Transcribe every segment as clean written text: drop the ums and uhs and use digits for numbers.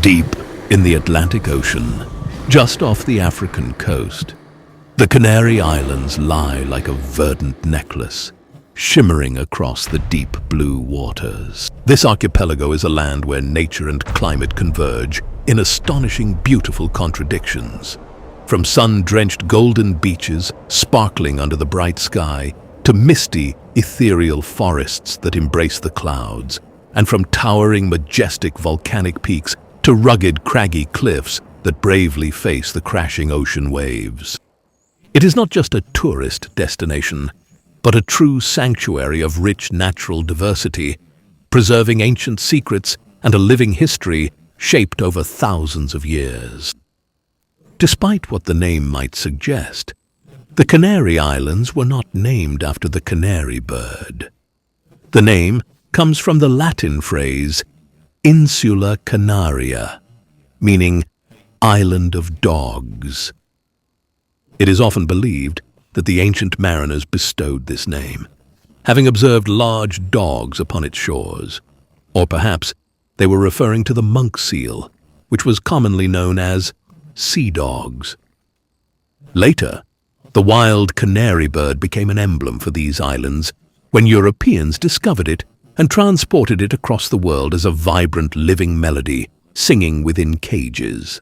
Deep in the Atlantic Ocean, just off the African coast, the Canary Islands lie like a verdant necklace, shimmering across the deep blue waters. This archipelago is a land where nature and climate converge in astonishing, beautiful contradictions. From sun-drenched golden beaches sparkling under the bright sky, to misty, ethereal forests that embrace the clouds, and from towering, majestic volcanic peaks to rugged, craggy cliffs that bravely face the crashing ocean waves. It is not just a tourist destination, but a true sanctuary of rich natural diversity, preserving ancient secrets and a living history shaped over thousands of years. Despite what the name might suggest, the Canary Islands were not named after the canary bird. The name comes from the Latin phrase Insula Canaria, meaning island of dogs. It is often believed that the ancient mariners bestowed this name, having observed large dogs upon its shores. Or perhaps they were referring to the monk seal, which was commonly known as sea dogs. Later, the wild canary bird became an emblem for these islands when Europeans discovered it and transported it across the world as a vibrant living melody, singing within cages.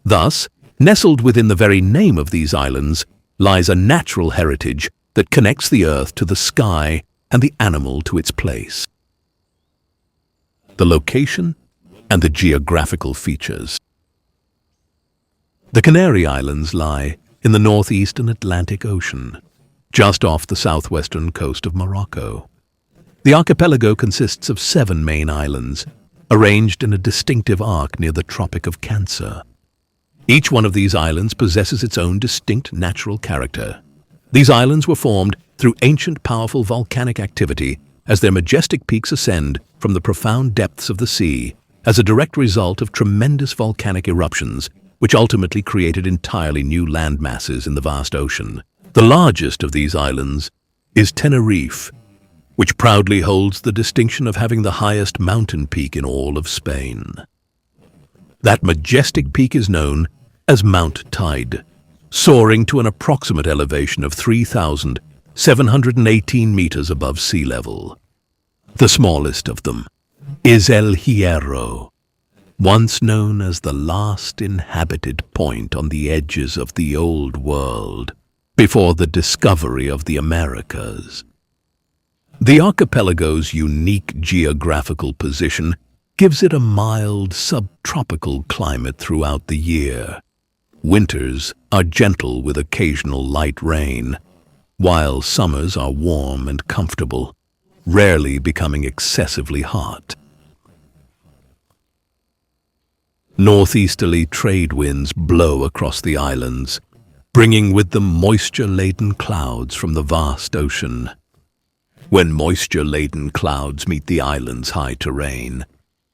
Thus, nestled within the very name of these islands lies a natural heritage that connects the earth to the sky and the animal to its place. The location and the geographical features. The Canary Islands lie in the northeastern Atlantic Ocean, just off the southwestern coast of Morocco. The archipelago consists of 7 main islands, arranged in a distinctive arc near the Tropic of Cancer. Each one of these islands possesses its own distinct natural character. These islands were formed through ancient, powerful volcanic activity as their majestic peaks ascend from the profound depths of the sea as a direct result of tremendous volcanic eruptions, which ultimately created entirely new land masses in the vast ocean. The largest of these islands is Tenerife, which proudly holds the distinction of having the highest mountain peak in all of Spain. That majestic peak is known as Mount Teide, soaring to an approximate elevation of 3,718 meters above sea level. The smallest of them is El Hierro, once known as the last inhabited point on the edges of the Old World, before the discovery of the Americas. The archipelago's unique geographical position gives it a mild, subtropical climate throughout the year. Winters are gentle with occasional light rain, while summers are warm and comfortable, rarely becoming excessively hot. Northeasterly trade winds blow across the islands, bringing with them moisture-laden clouds from the vast ocean. When moisture-laden clouds meet the island's high terrain,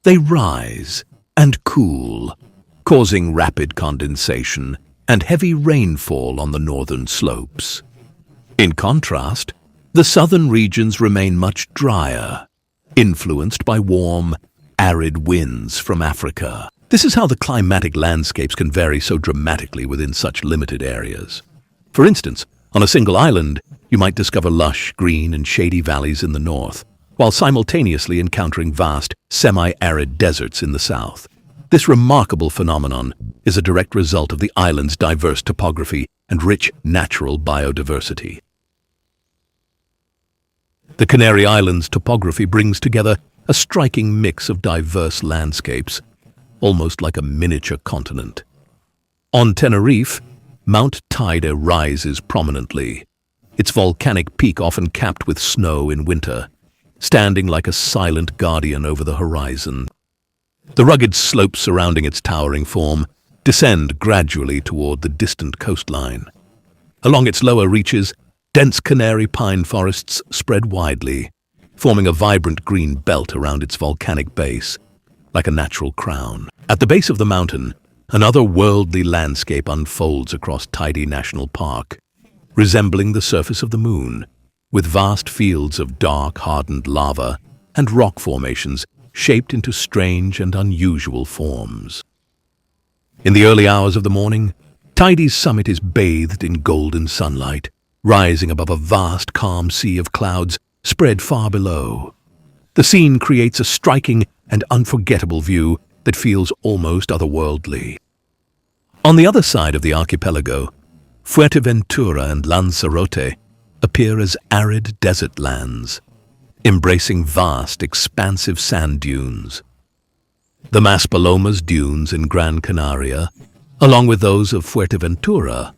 they rise and cool, causing rapid condensation and heavy rainfall on the northern slopes. In contrast, the southern regions remain much drier, influenced by warm, arid winds from Africa. This is how the climatic landscapes can vary so dramatically within such limited areas. For instance, on a single island, you might discover lush, green and shady valleys in the north, while simultaneously encountering vast, semi-arid deserts in the south. This remarkable phenomenon is a direct result of the island's diverse topography and rich natural biodiversity. The Canary Islands' topography brings together a striking mix of diverse landscapes, almost like a miniature continent. On Tenerife, Mount Teide rises prominently, its volcanic peak often capped with snow in winter, standing like a silent guardian over the horizon. The rugged slopes surrounding its towering form descend gradually toward the distant coastline. Along its lower reaches, dense canary pine forests spread widely, forming a vibrant green belt around its volcanic base, like a natural crown. At the base of the mountain, an otherworldly landscape unfolds across Teide National Park, resembling the surface of the moon, with vast fields of dark, hardened lava and rock formations shaped into strange and unusual forms. In the early hours of the morning, Tidy's summit is bathed in golden sunlight, rising above a vast calm sea of clouds spread far below. The scene creates a striking and unforgettable view that feels almost otherworldly. On the other side of the archipelago, Fuerteventura and Lanzarote appear as arid desert lands, embracing vast, expansive sand dunes. The Maspalomas dunes in Gran Canaria, along with those of Fuerteventura,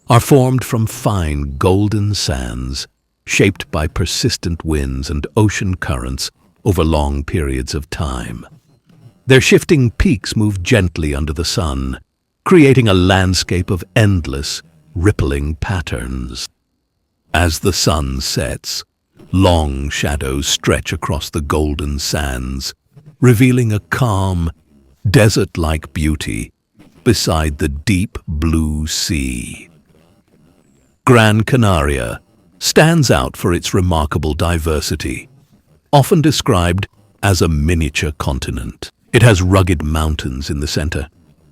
are formed from fine golden sands shaped by persistent winds and ocean currents over long periods of time. Their shifting peaks move gently under the sun, creating a landscape of endless, rippling patterns. As the sun sets, long shadows stretch across the golden sands, revealing a calm, desert-like beauty beside the deep blue sea. Gran Canaria stands out for its remarkable diversity, often described as a miniature continent. It has rugged mountains in the center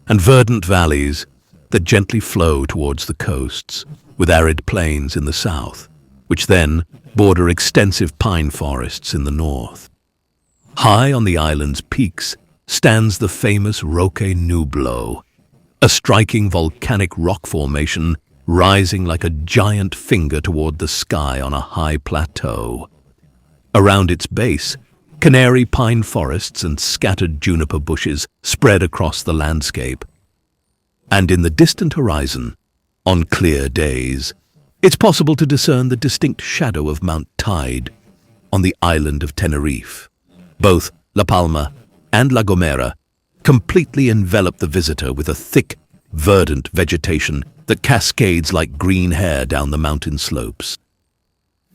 and verdant valleys that gently flow towards the coasts, with arid plains in the south, which then border extensive pine forests in the north. High on the island's peaks stands the famous Roque Nublo, a striking volcanic rock formation rising like a giant finger toward the sky on a high plateau. Around its base, Canary pine forests and scattered juniper bushes spread across the landscape. And in the distant horizon, on clear days, it's possible to discern the distinct shadow of Mount Tide on the island of Tenerife. Both La Palma and La Gomera completely envelop the visitor with a thick, verdant vegetation that cascades like green hair down the mountain slopes.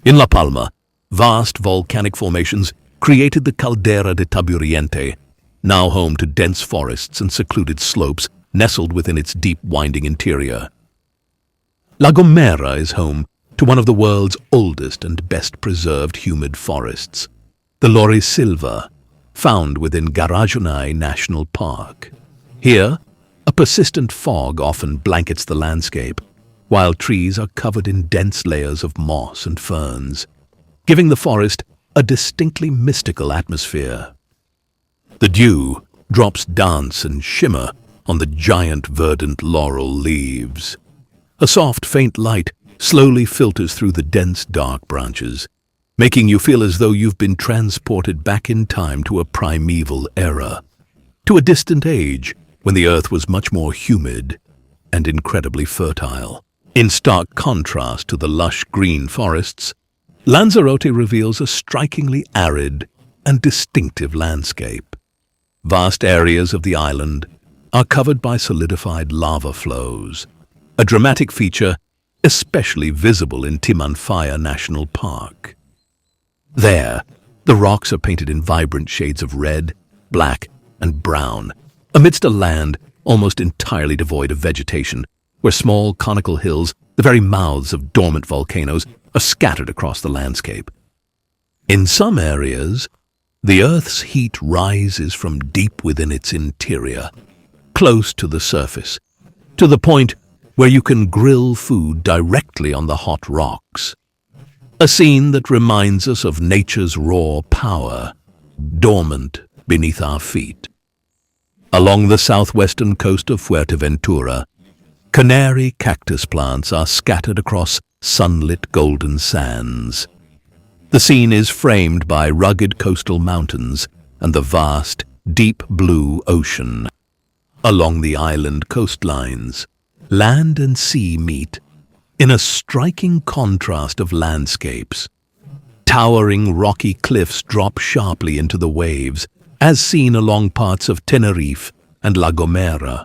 In La Palma, vast volcanic formations created the Caldera de Taburiente, now home to dense forests and secluded slopes nestled within its deep, winding interior. La Gomera is home to one of the world's oldest and best-preserved humid forests, the Laurisilva, found within Garajunai National Park. Here, a persistent fog often blankets the landscape, while trees are covered in dense layers of moss and ferns, giving the forest a distinctly mystical atmosphere. The dew drops dance and shimmer on the giant verdant laurel leaves. A soft, faint light slowly filters through the dense, dark branches, making you feel as though you've been transported back in time to a primeval era, to a distant age when the earth was much more humid and incredibly fertile. In stark contrast to the lush green forests, Lanzarote reveals a strikingly arid and distinctive landscape. Vast areas of the island are covered by solidified lava flows, a dramatic feature especially visible in Timanfaya National Park. There, the rocks are painted in vibrant shades of red, black, and brown, amidst a land almost entirely devoid of vegetation, where small conical hills, the very mouths of dormant volcanoes, are scattered across the landscape. In some areas, the Earth's heat rises from deep within its interior, close to the surface, to the point where you can grill food directly on the hot rocks. A scene that reminds us of nature's raw power, dormant beneath our feet. Along the southwestern coast of Fuerteventura, Canary cactus plants are scattered across sunlit golden sands. The scene is framed by rugged coastal mountains and the vast, deep blue ocean. Along the island coastlines, land and sea meet in a striking contrast of landscapes. Towering rocky cliffs drop sharply into the waves, as seen along parts of Tenerife and La Gomera,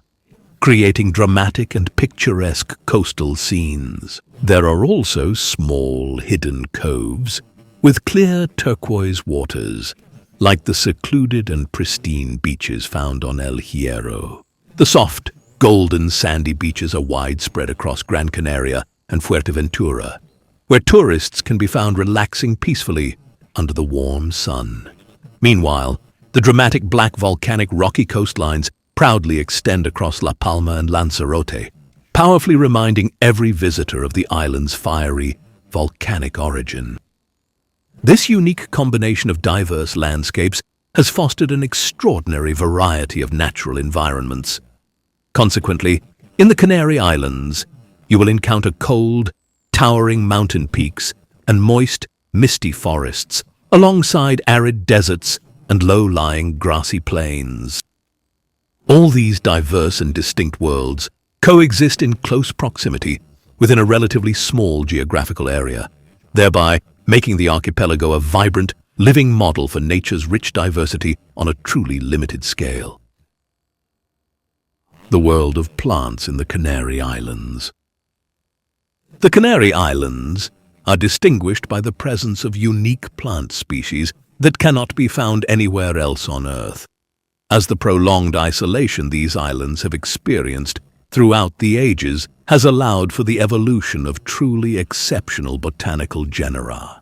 creating dramatic and picturesque coastal scenes. There are also small, hidden coves with clear turquoise waters, like the secluded and pristine beaches found on El Hierro. The soft, golden sandy beaches are widespread across Gran Canaria and Fuerteventura, where tourists can be found relaxing peacefully under the warm sun. Meanwhile, The dramatic black volcanic rocky coastlines proudly extend across La Palma and Lanzarote, powerfully reminding every visitor of the island's fiery, volcanic origin. This unique combination of diverse landscapes has fostered an extraordinary variety of natural environments. Consequently, in the Canary Islands, you will encounter cold, towering mountain peaks and moist, misty forests, alongside arid deserts and low-lying grassy plains. All these diverse and distinct worlds coexist in close proximity within a relatively small geographical area, thereby making the archipelago a vibrant, living model for nature's rich diversity on a truly limited scale. The world of plants in the Canary Islands. The Canary Islands are distinguished by the presence of unique plant species that cannot be found anywhere else on Earth. As the prolonged isolation these islands have experienced throughout the ages has allowed for the evolution of truly exceptional botanical genera.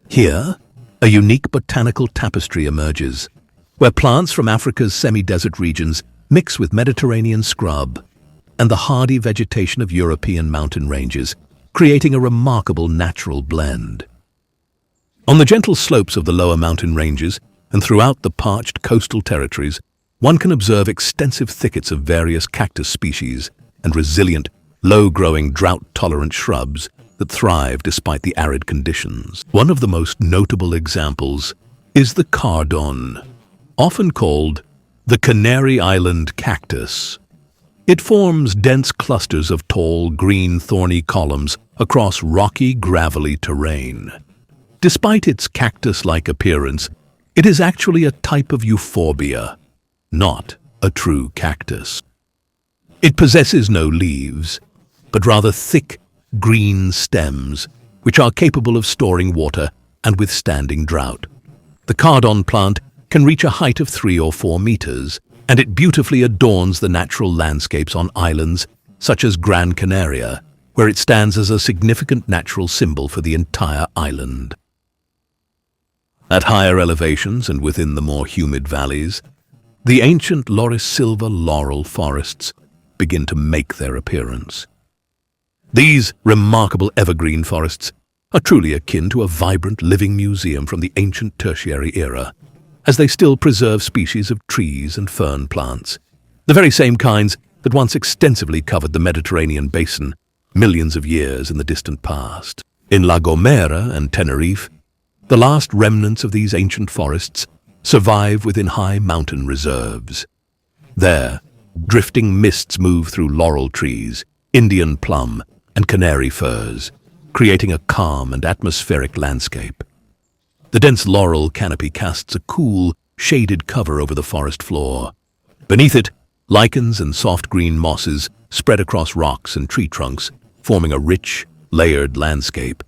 Here, a unique botanical tapestry emerges, where plants from Africa's semi-desert regions mix with Mediterranean scrub and the hardy vegetation of European mountain ranges, creating a remarkable natural blend. On the gentle slopes of the lower mountain ranges and throughout the parched coastal territories, one can observe extensive thickets of various cactus species and resilient, low-growing, drought-tolerant shrubs that thrive despite the arid conditions. One of the most notable examples is the cardon, often called the Canary Island cactus. It forms dense clusters of tall, green, thorny columns across rocky, gravelly terrain. Despite its cactus-like appearance, it is actually a type of euphorbia, not a true cactus. It possesses no leaves, but rather thick, green stems, which are capable of storing water and withstanding drought. The cardon plant can reach a height of 3 or 4 meters, and it beautifully adorns the natural landscapes on islands such as Gran Canaria, where it stands as a significant natural symbol for the entire island. At higher elevations and within the more humid valleys, the ancient Laurisilva laurel forests begin to make their appearance. These remarkable evergreen forests are truly akin to a vibrant living museum from the ancient tertiary era, as they still preserve species of trees and fern plants, the very same kinds that once extensively covered the Mediterranean basin millions of years in the distant past. In La Gomera and Tenerife, the last remnants of these ancient forests survive within high mountain reserves. There, drifting mists move through laurel trees, Indian plum, and canary firs, creating a calm and atmospheric landscape. The dense laurel canopy casts a cool, shaded cover over the forest floor. Beneath it, lichens and soft green mosses spread across rocks and tree trunks, forming a rich, layered landscape.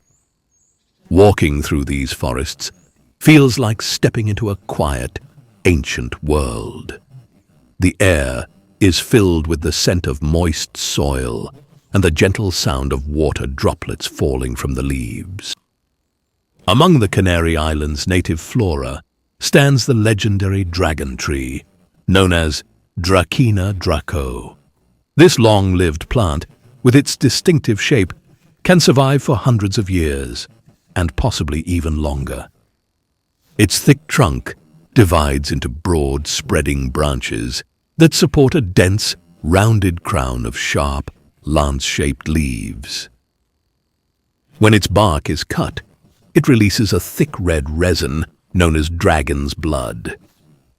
Walking through these forests feels like stepping into a quiet, ancient world. The air is filled with the scent of moist soil and the gentle sound of water droplets falling from the leaves. Among the Canary Islands' native flora stands the legendary dragon tree, known as Dracæna draco. This long-lived plant, with its distinctive shape, can survive for hundreds of years, and possibly even longer. Its thick trunk divides into broad, spreading branches that support a dense, rounded crown of sharp, lance-shaped leaves. When its bark is cut, it releases a thick red resin known as dragon's blood.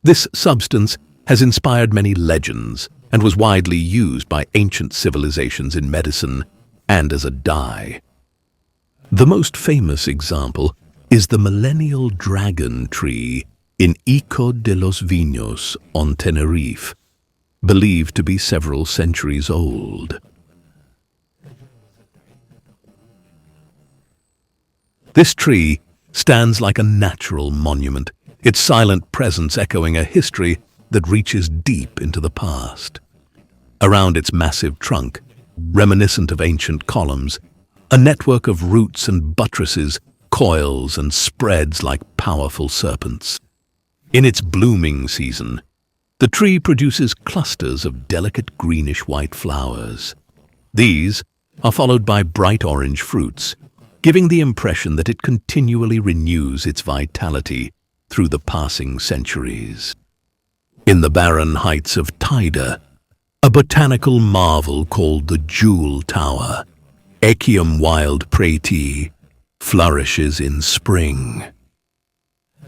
This substance has inspired many legends and was widely used by ancient civilizations in medicine and as a dye. The most famous example is the millennial dragon tree in Ico de los Vinos on Tenerife, believed to be several centuries old. This tree stands like a natural monument, its silent presence echoing a history that reaches deep into the past. Around its massive trunk, reminiscent of ancient columns, a network of roots and buttresses coils and spreads like powerful serpents. In its blooming season, the tree produces clusters of delicate greenish-white flowers. These are followed by bright orange fruits, giving the impression that it continually renews its vitality through the passing centuries. In the barren heights of Taida, a botanical marvel called the Jewel Tower, Echium wild prati, flourishes in spring.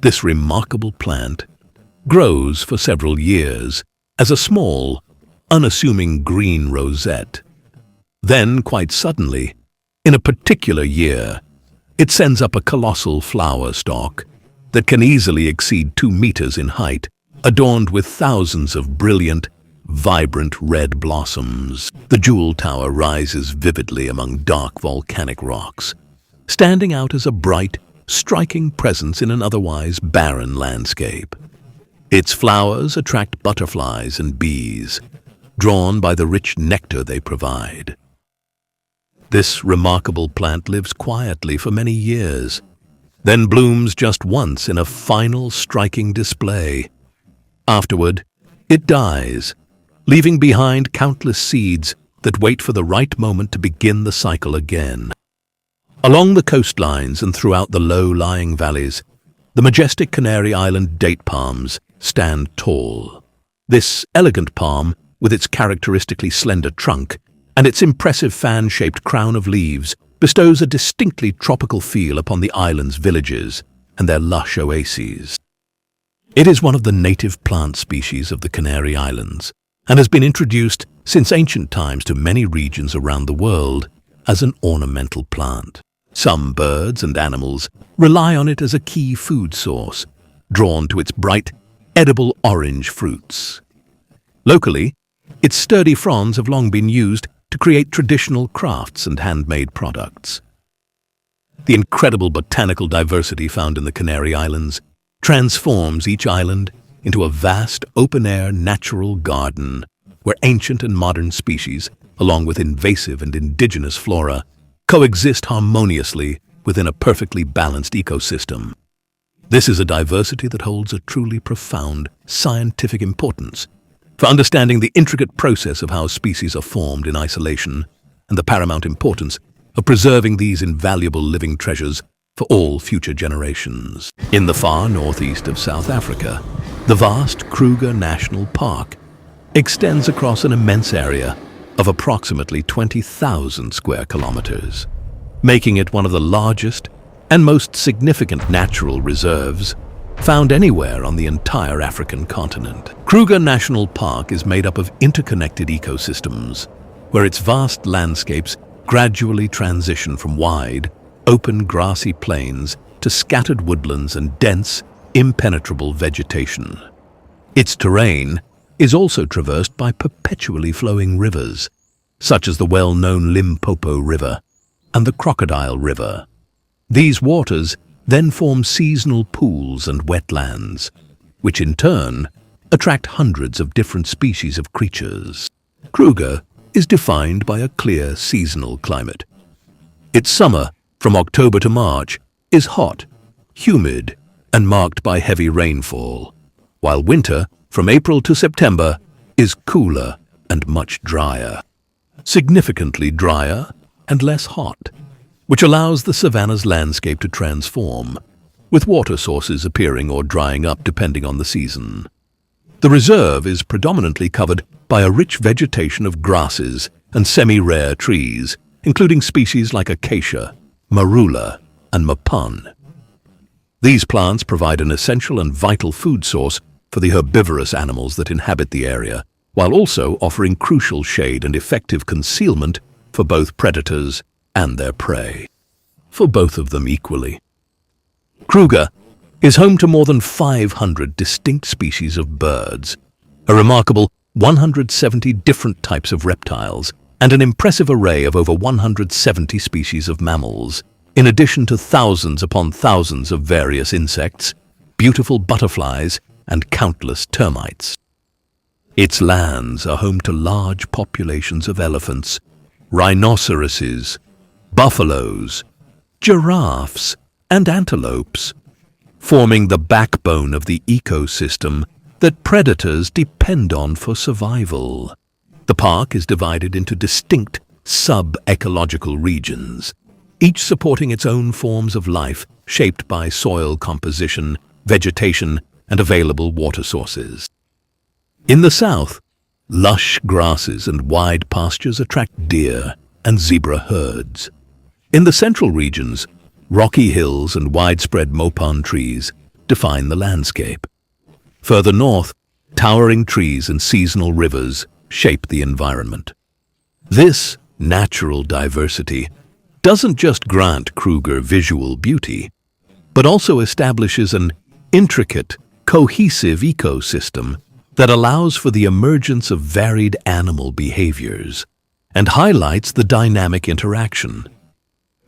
This remarkable plant grows for several years as a small, unassuming green rosette. Then, quite suddenly, in a particular year, it sends up a colossal flower stalk that can easily exceed 2 meters in height, adorned with thousands of brilliant, vibrant red blossoms. The Jewel Tower rises vividly among dark volcanic rocks, standing out as a bright, striking presence in an otherwise barren landscape. Its flowers attract butterflies and bees, drawn by the rich nectar they provide. This remarkable plant lives quietly for many years, then blooms just once in a final striking display. Afterward, it dies, leaving behind countless seeds that wait for the right moment to begin the cycle again. Along the coastlines and throughout the low-lying valleys, the majestic Canary Island date palms stand tall. This elegant palm, with its characteristically slender trunk and its impressive fan-shaped crown of leaves, bestows a distinctly tropical feel upon the island's villages and their lush oases. It is one of the native plant species of the Canary Islands and has been introduced since ancient times to many regions around the world as an ornamental plant. Some birds and animals rely on it as a key food source, drawn to its bright, edible orange fruits. Locally, its sturdy fronds have long been used to create traditional crafts and handmade products. The incredible botanical diversity found in the Canary Islands transforms each island into a vast open-air natural garden where ancient and modern species, along with invasive and indigenous flora, coexist harmoniously within a perfectly balanced ecosystem. This is a diversity that holds a truly profound scientific importance for understanding the intricate process of how species are formed in isolation and the paramount importance of preserving these invaluable living treasures for all future generations. In the far northeast of South Africa, the vast Kruger National Park extends across an immense area of approximately 20,000 square kilometers, making it one of the largest and most significant natural reserves found anywhere on the entire African continent. Kruger National Park is made up of interconnected ecosystems, where its vast landscapes gradually transition from wide, open grassy plains to scattered woodlands and dense, impenetrable vegetation. Its terrain is also traversed by perpetually flowing rivers, such as the well-known Limpopo River and the Crocodile River. These waters then form seasonal pools and wetlands, which in turn attract hundreds of different species of creatures. Kruger is defined by a clear seasonal climate. Its summer, from October to March, is hot, humid, and marked by heavy rainfall, while winter, from April to September, is cooler and much drier. Significantly drier and less hot, which allows the savanna's landscape to transform, with water sources appearing or drying up depending on the season. The reserve is predominantly covered by a rich vegetation of grasses and semi-rare trees, including species like acacia, marula, and mapan. These plants provide an essential and vital food source for the herbivorous animals that inhabit the area, while also offering crucial shade and effective concealment for both predators and their prey. For both of them equally. Kruger is home to more than 500 distinct species of birds, a remarkable 170 different types of reptiles, and an impressive array of over 170 species of mammals, in addition to thousands upon thousands of various insects, beautiful butterflies, and countless termites. Its lands are home to large populations of elephants, rhinoceroses, buffaloes, giraffes, and antelopes, forming the backbone of the ecosystem that predators depend on for survival. The park is divided into distinct sub-ecological regions, each supporting its own forms of life shaped by soil composition, vegetation, and available water sources. In the south, lush grasses and wide pastures attract deer and zebra herds. In the central regions, rocky hills and widespread mopan trees define the landscape. Further north, towering trees and seasonal rivers shape the environment. This natural diversity doesn't just grant Kruger visual beauty, but also establishes an intricate, cohesive ecosystem that allows for the emergence of varied animal behaviors and highlights the dynamic interaction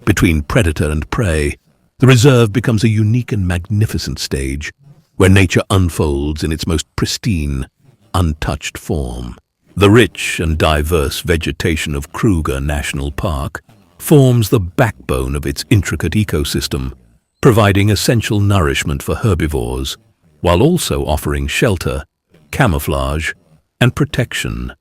between predator and prey. The reserve becomes a unique and magnificent stage where nature unfolds in its most pristine, untouched form. The rich and diverse vegetation of Kruger National Park forms the backbone of its intricate ecosystem, providing essential nourishment for herbivores, while also offering shelter, camouflage, and protection,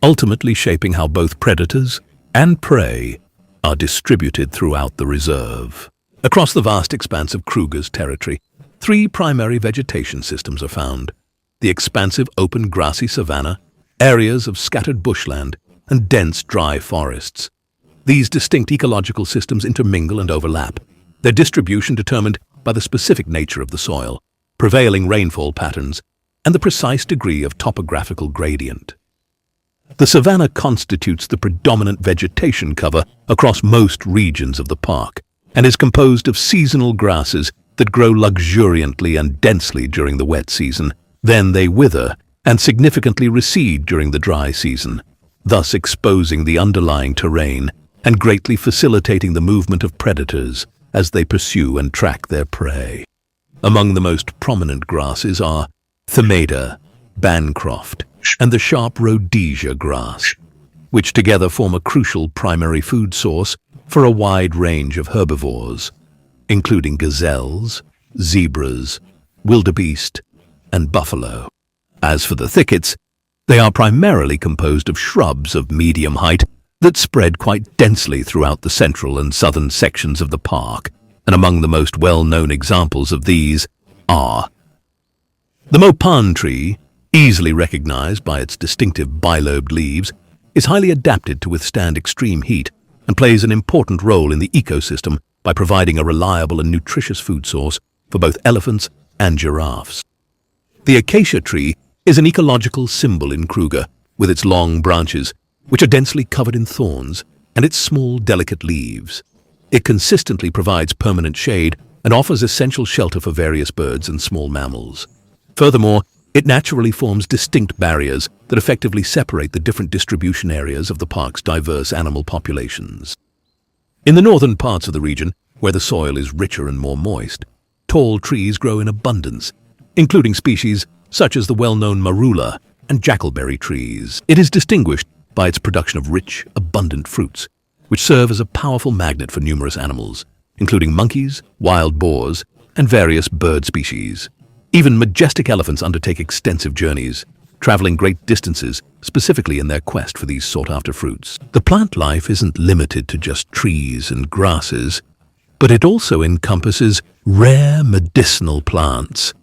ultimately shaping how both predators and prey are distributed throughout the reserve. Across the vast expanse of Kruger's territory, three primary vegetation systems are found: the expansive open grassy savanna, areas of scattered bushland, and dense dry forests. These distinct ecological systems intermingle and overlap, their distribution determined by the specific nature of the soil, prevailing rainfall patterns, and the precise degree of topographical gradient. The savanna constitutes the predominant vegetation cover across most regions of the park and is composed of seasonal grasses that grow luxuriantly and densely during the wet season. Then they wither and significantly recede during the dry season, thus exposing the underlying terrain and greatly facilitating the movement of predators as they pursue and track their prey. Among the most prominent grasses are Themeda, Bancroft, and the sharp rhodesia grass, which together form a crucial primary food source for a wide range of herbivores, including gazelles, zebras, wildebeest, and buffalo. As for the thickets, they are primarily composed of shrubs of medium height that spread quite densely throughout the central and southern sections of the park, and among the most well-known examples of these are the mopan tree, easily recognized by its distinctive bilobed leaves, is highly adapted to withstand extreme heat and plays an important role in the ecosystem by providing a reliable and nutritious food source for both elephants and giraffes. The acacia tree is an ecological symbol in Kruger, with its long branches, which are densely covered in thorns, and its small, delicate leaves. It consistently provides permanent shade and offers essential shelter for various birds and small mammals. Furthermore, it naturally forms distinct barriers that effectively separate the different distribution areas of the park's diverse animal populations. In the northern parts of the region, where the soil is richer and more moist, tall trees grow in abundance, including species such as the well-known marula and jackalberry trees. It is distinguished by its production of rich, abundant fruits, which serve as a powerful magnet for numerous animals, including monkeys, wild boars, and various bird species. Even majestic elephants undertake extensive journeys, traveling great distances specifically in their quest for these sought-after fruits. The plant life isn't limited to just trees and grasses, but it also encompasses rare medicinal plants,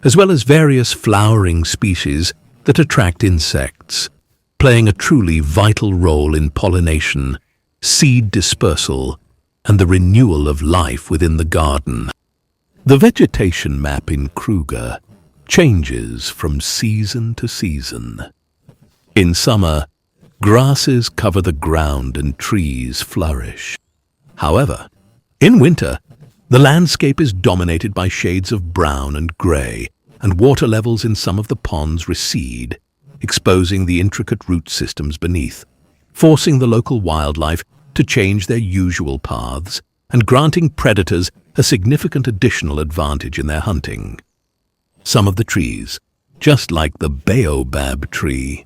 as well as various flowering species that attract insects, playing a truly vital role in pollination, seed dispersal, and the renewal of life within the garden. The vegetation map in Kruger changes from season to season. In summer, grasses cover the ground and trees flourish. However, in winter, the landscape is dominated by shades of brown and gray, and water levels in some of the ponds recede, exposing the intricate root systems beneath, forcing the local wildlife to change their usual paths and granting predators a significant additional advantage in their hunting. Some of the trees, just like the baobab tree,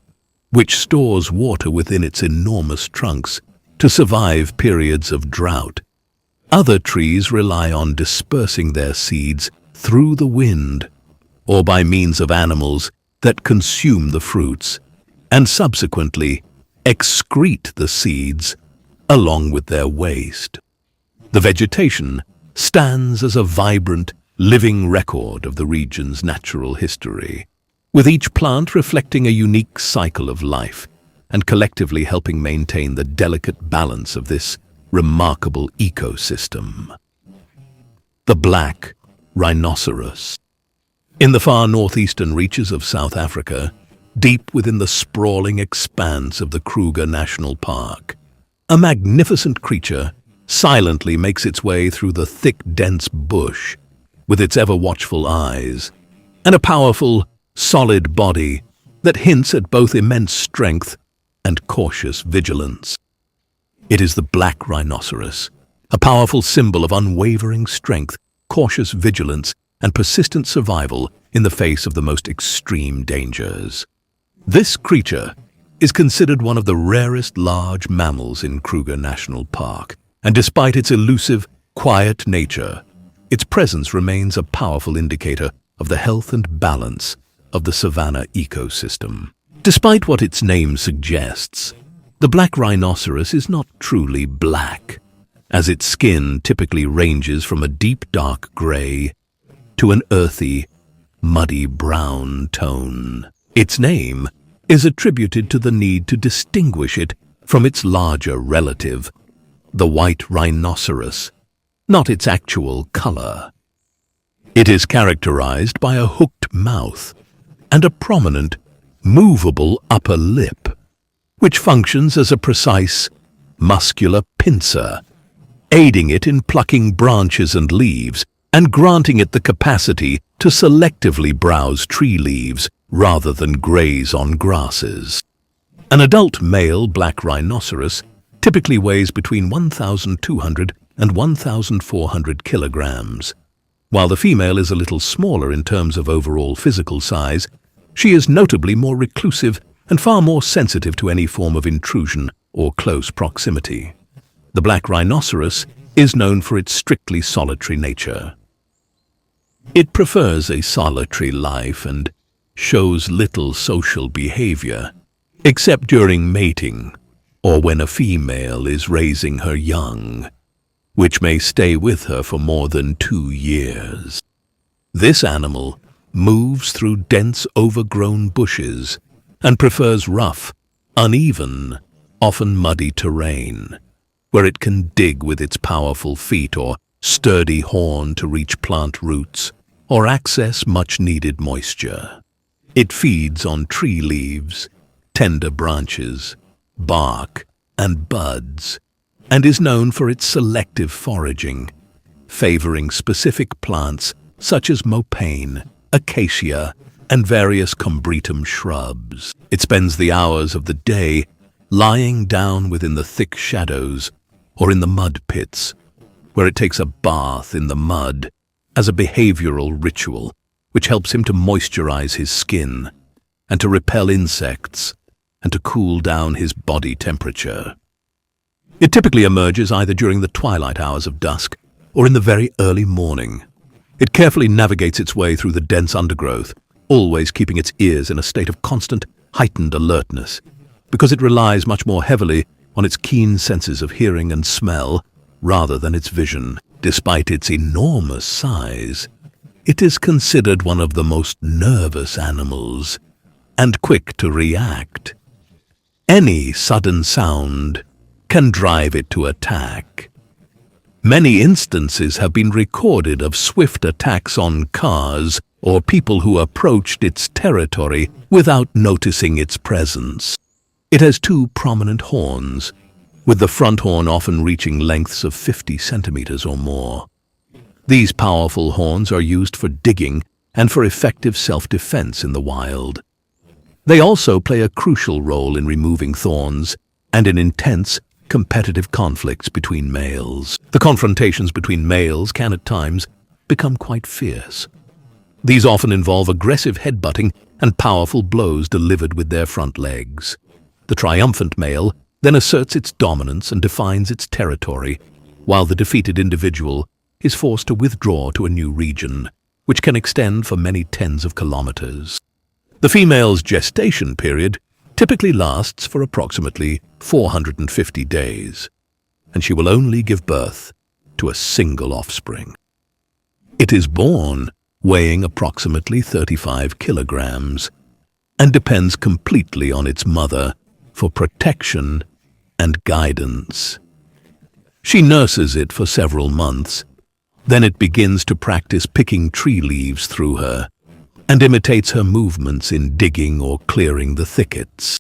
which stores water within its enormous trunks to survive periods of drought. Other trees rely on dispersing their seeds through the wind or by means of animals that consume the fruits and subsequently excrete the seeds along with their waste. The vegetation stands as a vibrant, living record of the region's natural history, with each plant reflecting a unique cycle of life and collectively helping maintain the delicate balance of this remarkable ecosystem. The black rhinoceros. In the far northeastern reaches of South Africa, deep within the sprawling expanse of the Kruger National Park, a magnificent creature silently makes its way through the thick, dense bush with its ever-watchful eyes and a powerful, solid body that hints at both immense strength and cautious vigilance. It is the black rhinoceros, a powerful symbol of unwavering strength, cautious vigilance, and persistent survival in the face of the most extreme dangers. This creature is considered one of the rarest large mammals in Kruger National Park, and despite its elusive, quiet nature, its presence remains a powerful indicator of the health and balance of the savanna ecosystem. Despite what its name suggests, the black rhinoceros is not truly black, as its skin typically ranges from a deep dark gray to an earthy, muddy brown tone. Its name is attributed to the need to distinguish it from its larger relative, the white rhinoceros, not its actual color. It is characterized by a hooked mouth and a prominent, movable upper lip, which functions as a precise, muscular pincer, aiding it in plucking branches and leaves and granting it the capacity to selectively browse tree leaves rather than graze on grasses. An adult male black rhinoceros typically weighs between 1,200 and 1,400 kilograms. While the female is a little smaller in terms of overall physical size, she is notably more reclusive and far more sensitive to any form of intrusion or close proximity. The black rhinoceros is known for its strictly solitary nature. It prefers a solitary life and shows little social behavior, except during mating or when a female is raising her young, which may stay with her for more than 2 years. This animal moves through dense, overgrown bushes and prefers rough, uneven, often muddy terrain, where it can dig with its powerful feet or sturdy horn to reach plant roots or access much-needed moisture. It feeds on tree leaves, tender branches, bark, and buds, and is known for its selective foraging, favoring specific plants such as mopane, acacia, and various combretum shrubs. It spends the hours of the day lying down within the thick shadows or in the mud pits, where it takes a bath in the mud as a behavioral ritual which helps him to moisturize his skin and to repel insects and to cool down his body temperature. It typically emerges either during the twilight hours of dusk or in the very early morning. It carefully navigates its way through the dense undergrowth, always keeping its ears in a state of constant, heightened alertness, because it relies much more heavily on its keen senses of hearing and smell rather than its vision. Despite its enormous size, it is considered one of the most nervous animals and quick to react. Any sudden sound can drive it to attack. Many instances have been recorded of swift attacks on cars or people who approached its territory without noticing its presence. It has 2 prominent horns, with the front horn often reaching lengths of 50 centimeters or more. These powerful horns are used for digging and for effective self-defense in the wild. They also play a crucial role in removing thorns and in intense, competitive conflicts between males. The confrontations between males can at times become quite fierce. These often involve aggressive headbutting and powerful blows delivered with their front legs. The triumphant male then asserts its dominance and defines its territory, while the defeated individual is forced to withdraw to a new region, which can extend for many tens of kilometers. The female's gestation period typically lasts for approximately 450 days, and she will only give birth to a single offspring. It is born weighing approximately 35 kilograms and depends completely on its mother for protection and guidance. She nurses it for several months, then it begins to practice picking tree leaves through her and imitates her movements in digging or clearing the thickets.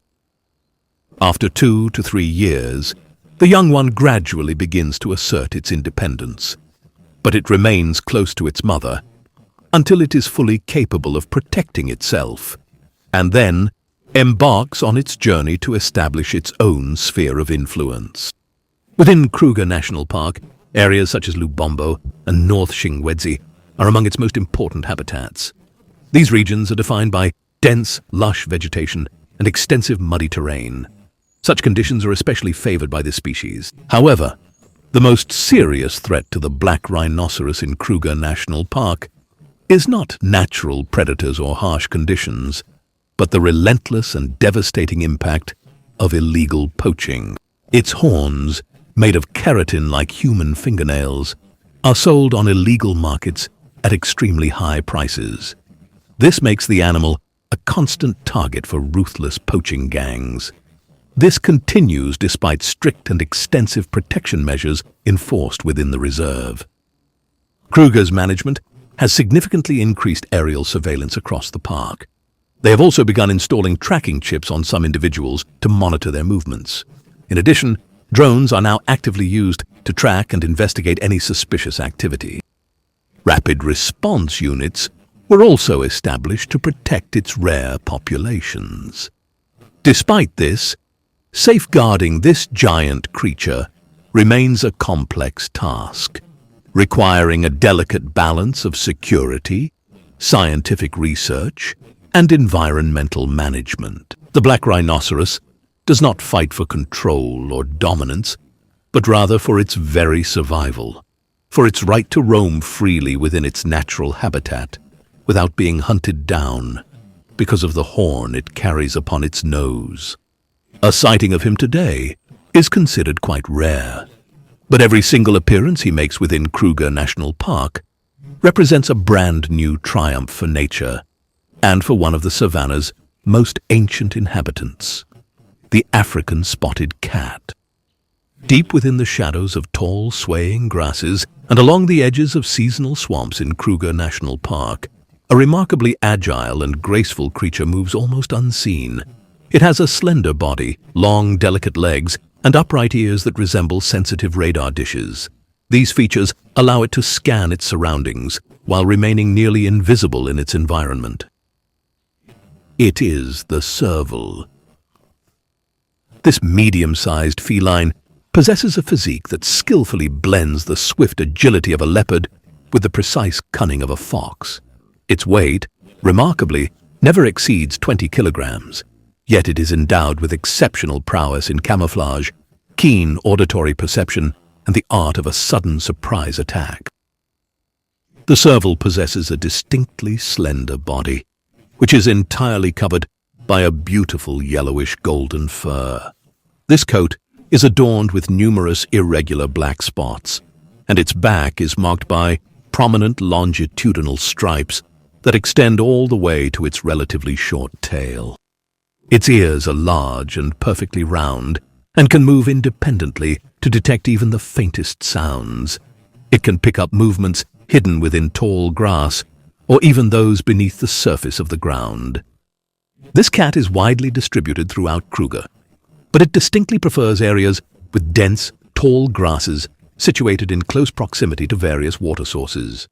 After 2 to 3 years, the young one gradually begins to assert its independence, but it remains close to its mother until it is fully capable of protecting itself, and then embarks on its journey to establish its own sphere of influence. Within Kruger National Park, areas such as Lubombo and North Shingwedzi are among its most important habitats. These regions are defined by dense, lush vegetation and extensive muddy terrain. Such conditions are especially favored by this species. However, the most serious threat to the black rhinoceros in Kruger National Park is not natural predators or harsh conditions, but the relentless and devastating impact of illegal poaching. Its horns, made of keratin like human fingernails, are sold on illegal markets at extremely high prices. This makes the animal a constant target for ruthless poaching gangs. This continues despite strict and extensive protection measures enforced within the reserve. Kruger's management has significantly increased aerial surveillance across the park. They have also begun installing tracking chips on some individuals to monitor their movements. In addition, drones are now actively used to track and investigate any suspicious activity. Rapid response units were also established to protect its rare populations. Despite this, safeguarding this giant creature remains a complex task, requiring a delicate balance of security, scientific research, and environmental management. The black rhinoceros does not fight for control or dominance, but rather for its very survival, for its right to roam freely within its natural habitat without being hunted down because of the horn it carries upon its nose. A sighting of him today is considered quite rare, but every single appearance he makes within Kruger National Park represents a brand new triumph for nature and for one of the savanna's most ancient inhabitants, the African spotted cat. Deep within the shadows of tall, swaying grasses and along the edges of seasonal swamps in Kruger National Park, a remarkably agile and graceful creature moves almost unseen. It has a slender body, long, delicate legs, and upright ears that resemble sensitive radar dishes. These features allow it to scan its surroundings while remaining nearly invisible in its environment. It is the serval. This medium-sized feline possesses a physique that skillfully blends the swift agility of a leopard with the precise cunning of a fox. Its weight, remarkably, never exceeds 20 kilograms, yet it is endowed with exceptional prowess in camouflage, keen auditory perception, and the art of a sudden surprise attack. The serval possesses a distinctly slender body, which is entirely covered by a beautiful yellowish golden fur. This coat is adorned with numerous irregular black spots, and its back is marked by prominent longitudinal stripes that extend all the way to its relatively short tail. Its ears are large and perfectly round and can move independently to detect even the faintest sounds. It can pick up movements hidden within tall grass or even those beneath the surface of the ground. This cat is widely distributed throughout Kruger, but it distinctly prefers areas with dense, tall grasses situated in close proximity to various water sources.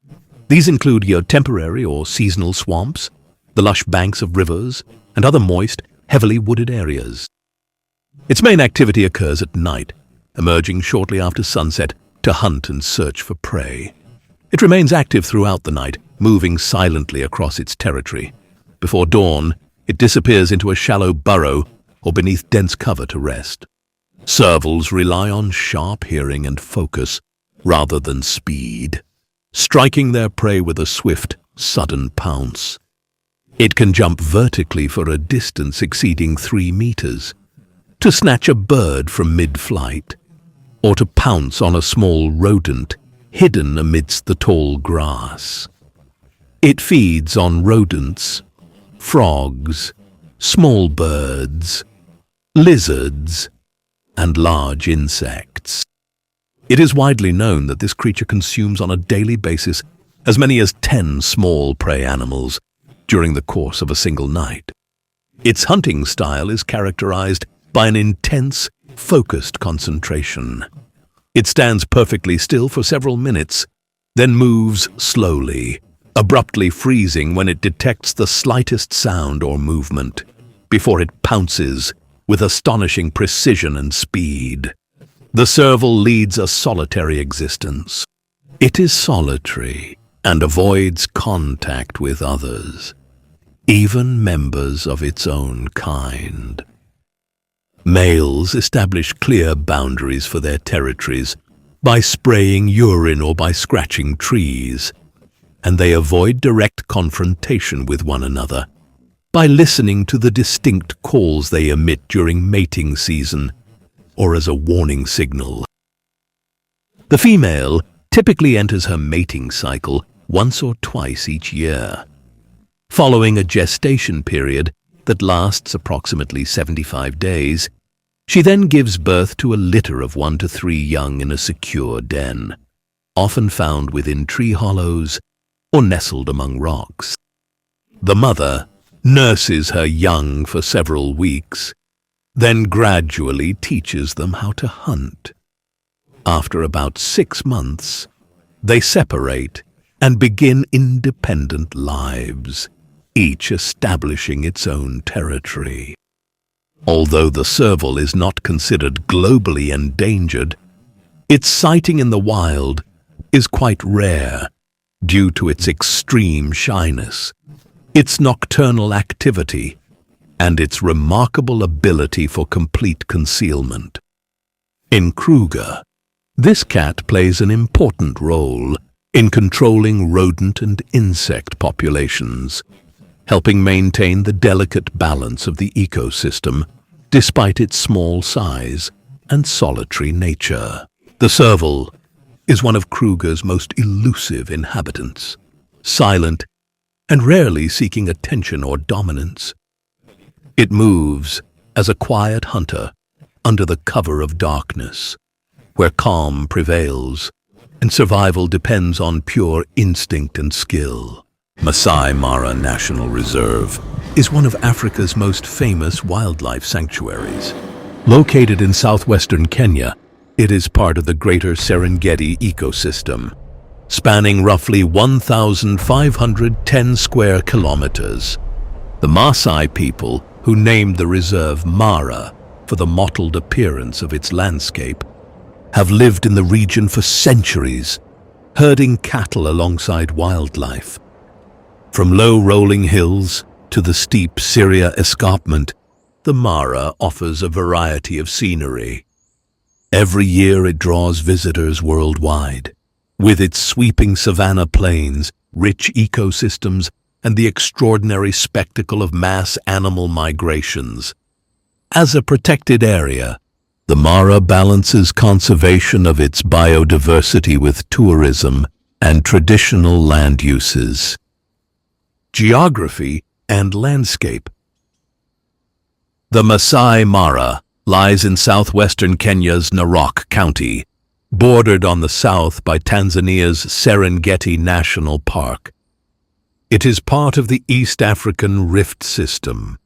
These include your temporary or seasonal swamps, the lush banks of rivers, and other moist, heavily wooded areas. Its main activity occurs at night, emerging shortly after sunset to hunt and search for prey. It remains active throughout the night, moving silently across its territory. Before dawn, it disappears into a shallow burrow or beneath dense cover to rest. Servals rely on sharp hearing and focus rather than speed, striking their prey with a swift, sudden pounce. It can jump vertically for a distance exceeding 3 meters, to snatch a bird from mid-flight, or to pounce on a small rodent hidden amidst the tall grass. It feeds on rodents, frogs, small birds, lizards, and large insects. It is widely known that this creature consumes on a daily basis as many as 10 small prey animals during the course of a single night. Its hunting style is characterized by an intense, focused concentration. It stands perfectly still for several minutes, then moves slowly, abruptly freezing when it detects the slightest sound or movement, before it pounces with astonishing precision and speed. The serval leads a solitary existence. It is solitary and avoids contact with others, even members of its own kind. Males establish clear boundaries for their territories by spraying urine or by scratching trees, and they avoid direct confrontation with one another by listening to the distinct calls they emit during mating season or as a warning signal. The female typically enters her mating cycle once or twice each year, following a gestation period that lasts approximately 75 days. She then gives birth to a litter of 1 to 3 young in a secure den, often found within tree hollows or nestled among rocks. The mother nurses her young for several weeks, then gradually teaches them how to hunt. After about 6 months, they separate and begin independent lives, each establishing its own territory. Although the serval is not considered globally endangered, its sighting in the wild is quite rare due to its extreme shyness, its nocturnal activity, and its remarkable ability for complete concealment. In Kruger, this cat plays an important role in controlling rodent and insect populations, helping maintain the delicate balance of the ecosystem despite its small size and solitary nature. The serval is one of Kruger's most elusive inhabitants, silent and rarely seeking attention or dominance. It moves as a quiet hunter under the cover of darkness, where calm prevails and survival depends on pure instinct and skill. Masai Mara National Reserve is one of Africa's most famous wildlife sanctuaries. Located in southwestern Kenya, it is part of the Greater Serengeti ecosystem, spanning roughly 1,510 square kilometers. The Maasai people, who named the reserve Mara for the mottled appearance of its landscape, have lived in the region for centuries, herding cattle alongside wildlife. From low rolling hills to the steep Syria escarpment, the Mara offers a variety of scenery. Every year it draws visitors worldwide, with its sweeping savanna plains, rich ecosystems, and the extraordinary spectacle of mass animal migrations. As a protected area, the Mara balances conservation of its biodiversity with tourism and traditional land uses. Geography and landscape. The Masai Mara lies in southwestern Kenya's Narok County, bordered on the south by Tanzania's Serengeti National Park. It is part of the East African Rift System.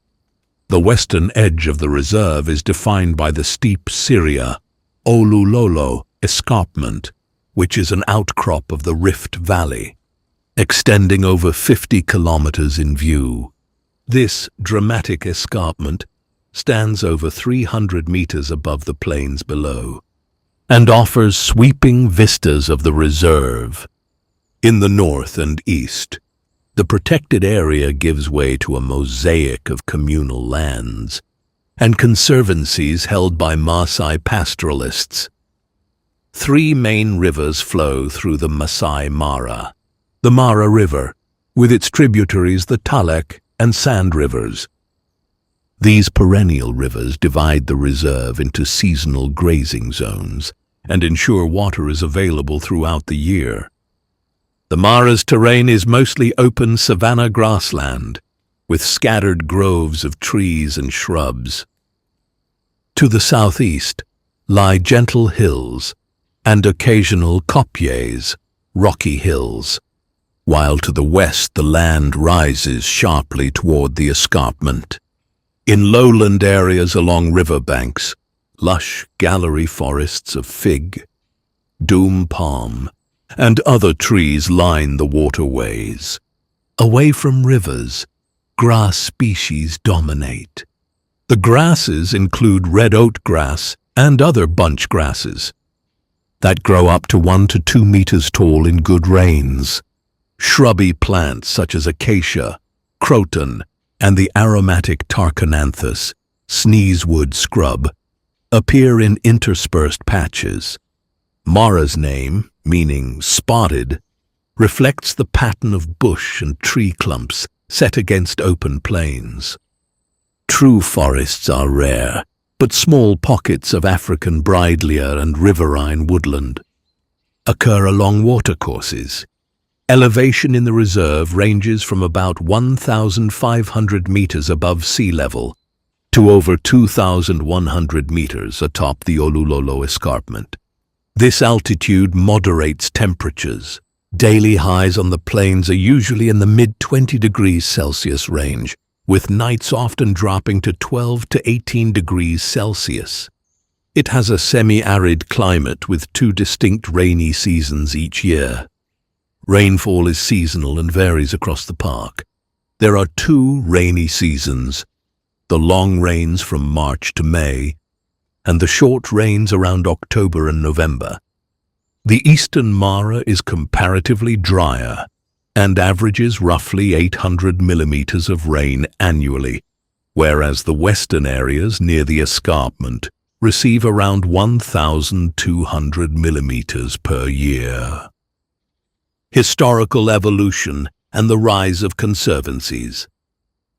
The western edge of the reserve is defined by the steep Syria Olulolo escarpment, which is an outcrop of the Rift Valley, extending over 50 kilometers in view. This dramatic escarpment stands over 300 meters above the plains below and offers sweeping vistas of the reserve. In the north and east, the protected area gives way to a mosaic of communal lands and conservancies held by Maasai pastoralists. 3 main rivers flow through the Masai Mara: the Mara River, with its tributaries the Talek and Sand rivers. These perennial rivers divide the reserve into seasonal grazing zones and ensure water is available throughout the year. The Mara's terrain is mostly open savanna grassland, with scattered groves of trees and shrubs. To the southeast lie gentle hills and occasional kopjes, rocky hills, while to the west the land rises sharply toward the escarpment. In lowland areas along riverbanks, lush gallery forests of fig, doom palm, and other trees line the waterways. Away from rivers, grass species dominate. The grasses include red oat grass and other bunch grasses that grow up to 1 to 2 meters tall in good rains. Shrubby plants such as acacia, croton, and the aromatic tarchonanthus, sneezewood scrub, appear in interspersed patches. Mara's name, meaning spotted, reflects the pattern of bush and tree clumps set against open plains. True forests are rare, but small pockets of African bridlear and riverine woodland occur along watercourses. Elevation in the reserve ranges from about 1,500 meters above sea level to over 2,100 meters atop the Olulolo escarpment. This altitude moderates temperatures. Daily highs on the plains are usually in the mid-20 degrees Celsius range, with nights often dropping to 12 to 18 degrees Celsius. It has a semi-arid climate with 2 distinct rainy seasons each year. Rainfall is seasonal and varies across the park. There are 2 rainy seasons, the long rains from March to May, and the short rains around October and November. The eastern Mara is comparatively drier and averages roughly 800 millimeters of rain annually, whereas the western areas near the escarpment receive around 1,200 millimeters per year. Historical evolution and the rise of conservancies.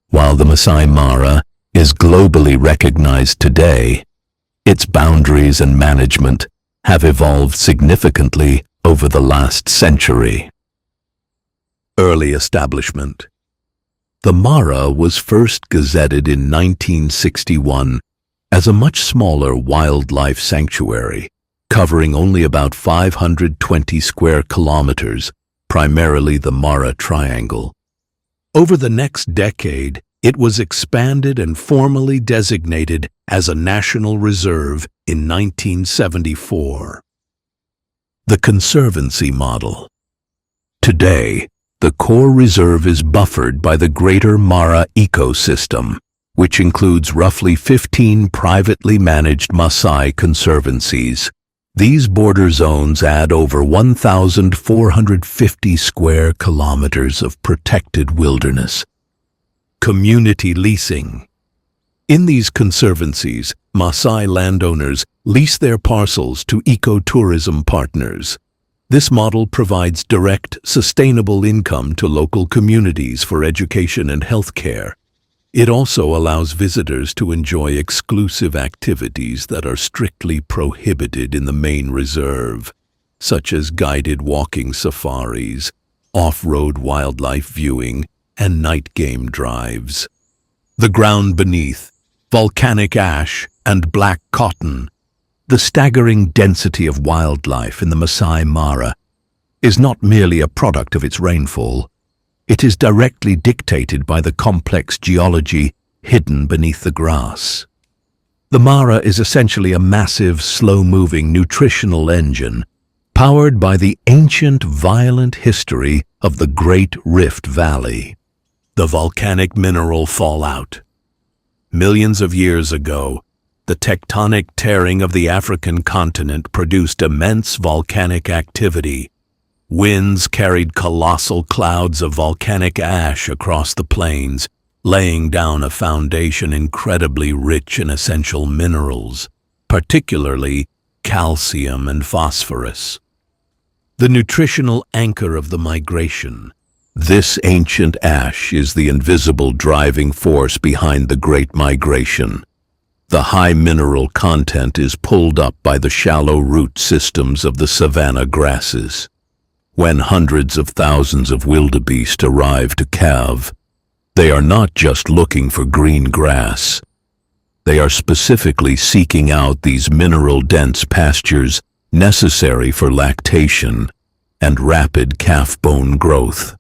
While the Masai Mara is globally recognized today, its boundaries and management have evolved significantly over the last century. Early establishment. The Mara was first gazetted in 1961 as a much smaller wildlife sanctuary, covering only about 520 square kilometers, primarily the Mara Triangle. Over the next decade, it was expanded and formally designated as a national reserve in 1974. The Conservancy Model. Today, the core reserve is buffered by the Greater Mara ecosystem, which includes roughly 15 privately managed Maasai conservancies. These border zones add over 1,450 square kilometers of protected wilderness. Community leasing. In these conservancies, Maasai landowners lease their parcels to ecotourism partners. This model provides direct, sustainable income to local communities for education and health care. It also allows visitors to enjoy exclusive activities that are strictly prohibited in the main reserve, such as guided walking safaris, off-road wildlife viewing, and night game drives. The ground beneath, volcanic ash and black cotton. The staggering density of wildlife in the Masai Mara is not merely a product of its rainfall. It is directly dictated by the complex geology hidden beneath the grass. The Mara is essentially a massive, slow-moving nutritional engine powered by the ancient, violent history of the Great Rift Valley. The volcanic mineral fallout. Millions of years ago, the tectonic tearing of the African continent produced immense volcanic activity. Winds carried colossal clouds of volcanic ash across the plains, laying down a foundation incredibly rich in essential minerals, particularly calcium and phosphorus. The nutritional anchor of the migration. This ancient ash is the invisible driving force behind the Great Migration. The high mineral content is pulled up by the shallow root systems of the savanna grasses. When hundreds of thousands of wildebeest arrive to calve, they are not just looking for green grass. They are specifically seeking out these mineral-dense pastures necessary for lactation and rapid calf bone growth.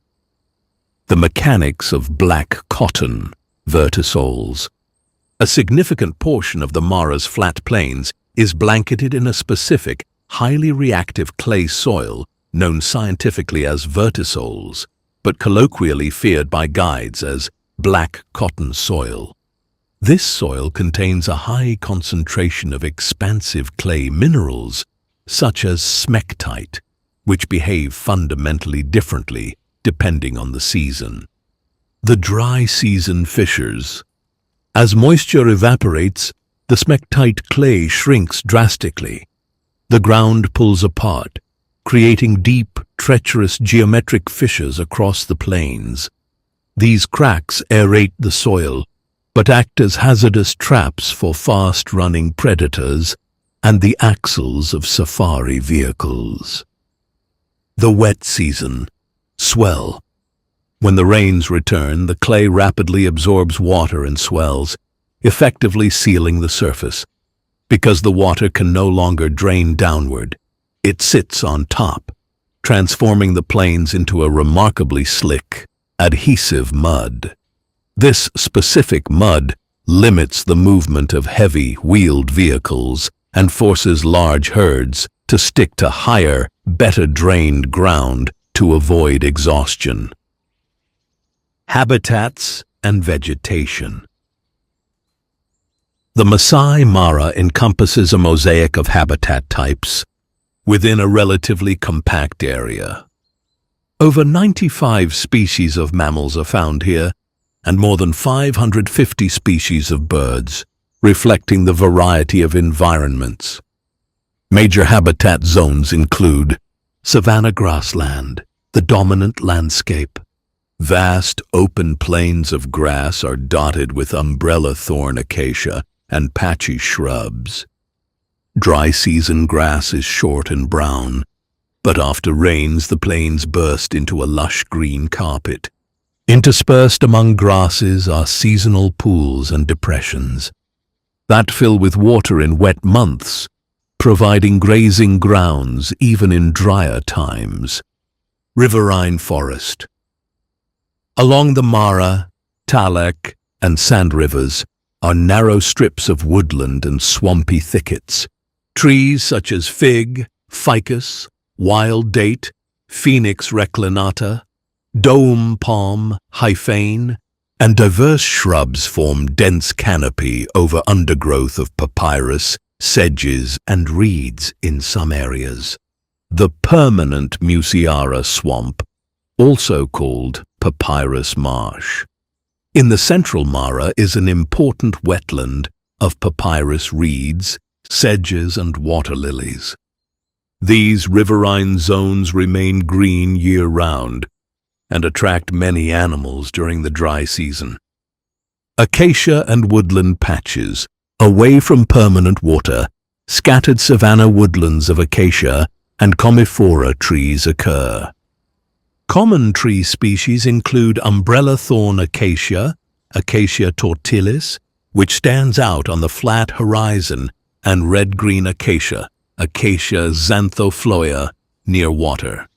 The mechanics of black cotton, vertisols. A significant portion of the Mara's flat plains is blanketed in a specific, highly reactive clay soil known scientifically as vertisols, but colloquially feared by guides as black cotton soil. This soil contains a high concentration of expansive clay minerals, such as smectite, which behave fundamentally differently depending on the season. The dry season fissures. As moisture evaporates, the smectite clay shrinks drastically. The ground pulls apart, creating deep, treacherous geometric fissures across the plains. These cracks aerate the soil, but act as hazardous traps for fast-running predators and the axles of safari vehicles. The wet season. Swell. When the rains return, the clay rapidly absorbs water and swells, effectively sealing the surface. Because the water can no longer drain downward, it sits on top, transforming the plains into a remarkably slick, adhesive mud. This specific mud limits the movement of heavy, wheeled vehicles and forces large herds to stick to higher, better drained ground to avoid exhaustion. Habitats and vegetation. The Masai Mara encompasses a mosaic of habitat types within a relatively compact area. Over 95 species of mammals are found here, and more than 550 species of birds, reflecting the variety of environments. Major habitat zones include savanna grassland, the dominant landscape. Vast open plains of grass are dotted with umbrella thorn acacia and patchy shrubs. Dry season grass is short and brown, but after rains the plains burst into a lush green carpet. Interspersed among grasses are seasonal pools and depressions that fill with water in wet months, providing grazing grounds even in drier times. Riverine forest. Along the Mara, Talek, and Sand rivers are narrow strips of woodland and swampy thickets. Trees such as fig, ficus, wild date, Phoenix reclinata, dome palm, hyphane, and diverse shrubs form dense canopy over undergrowth of papyrus, sedges, and reeds in some areas. The permanent Musiara swamp, also called papyrus marsh. In the central Mara is an important wetland of papyrus reeds, sedges, and water lilies. These riverine zones remain green year-round and attract many animals during the dry season. Acacia and woodland patches, away from permanent water, scattered savanna woodlands of acacia and commiphora trees occur. Common tree species include umbrella thorn acacia, Acacia tortilis, which stands out on the flat horizon, and red-green acacia, Acacia xanthophylla, near water.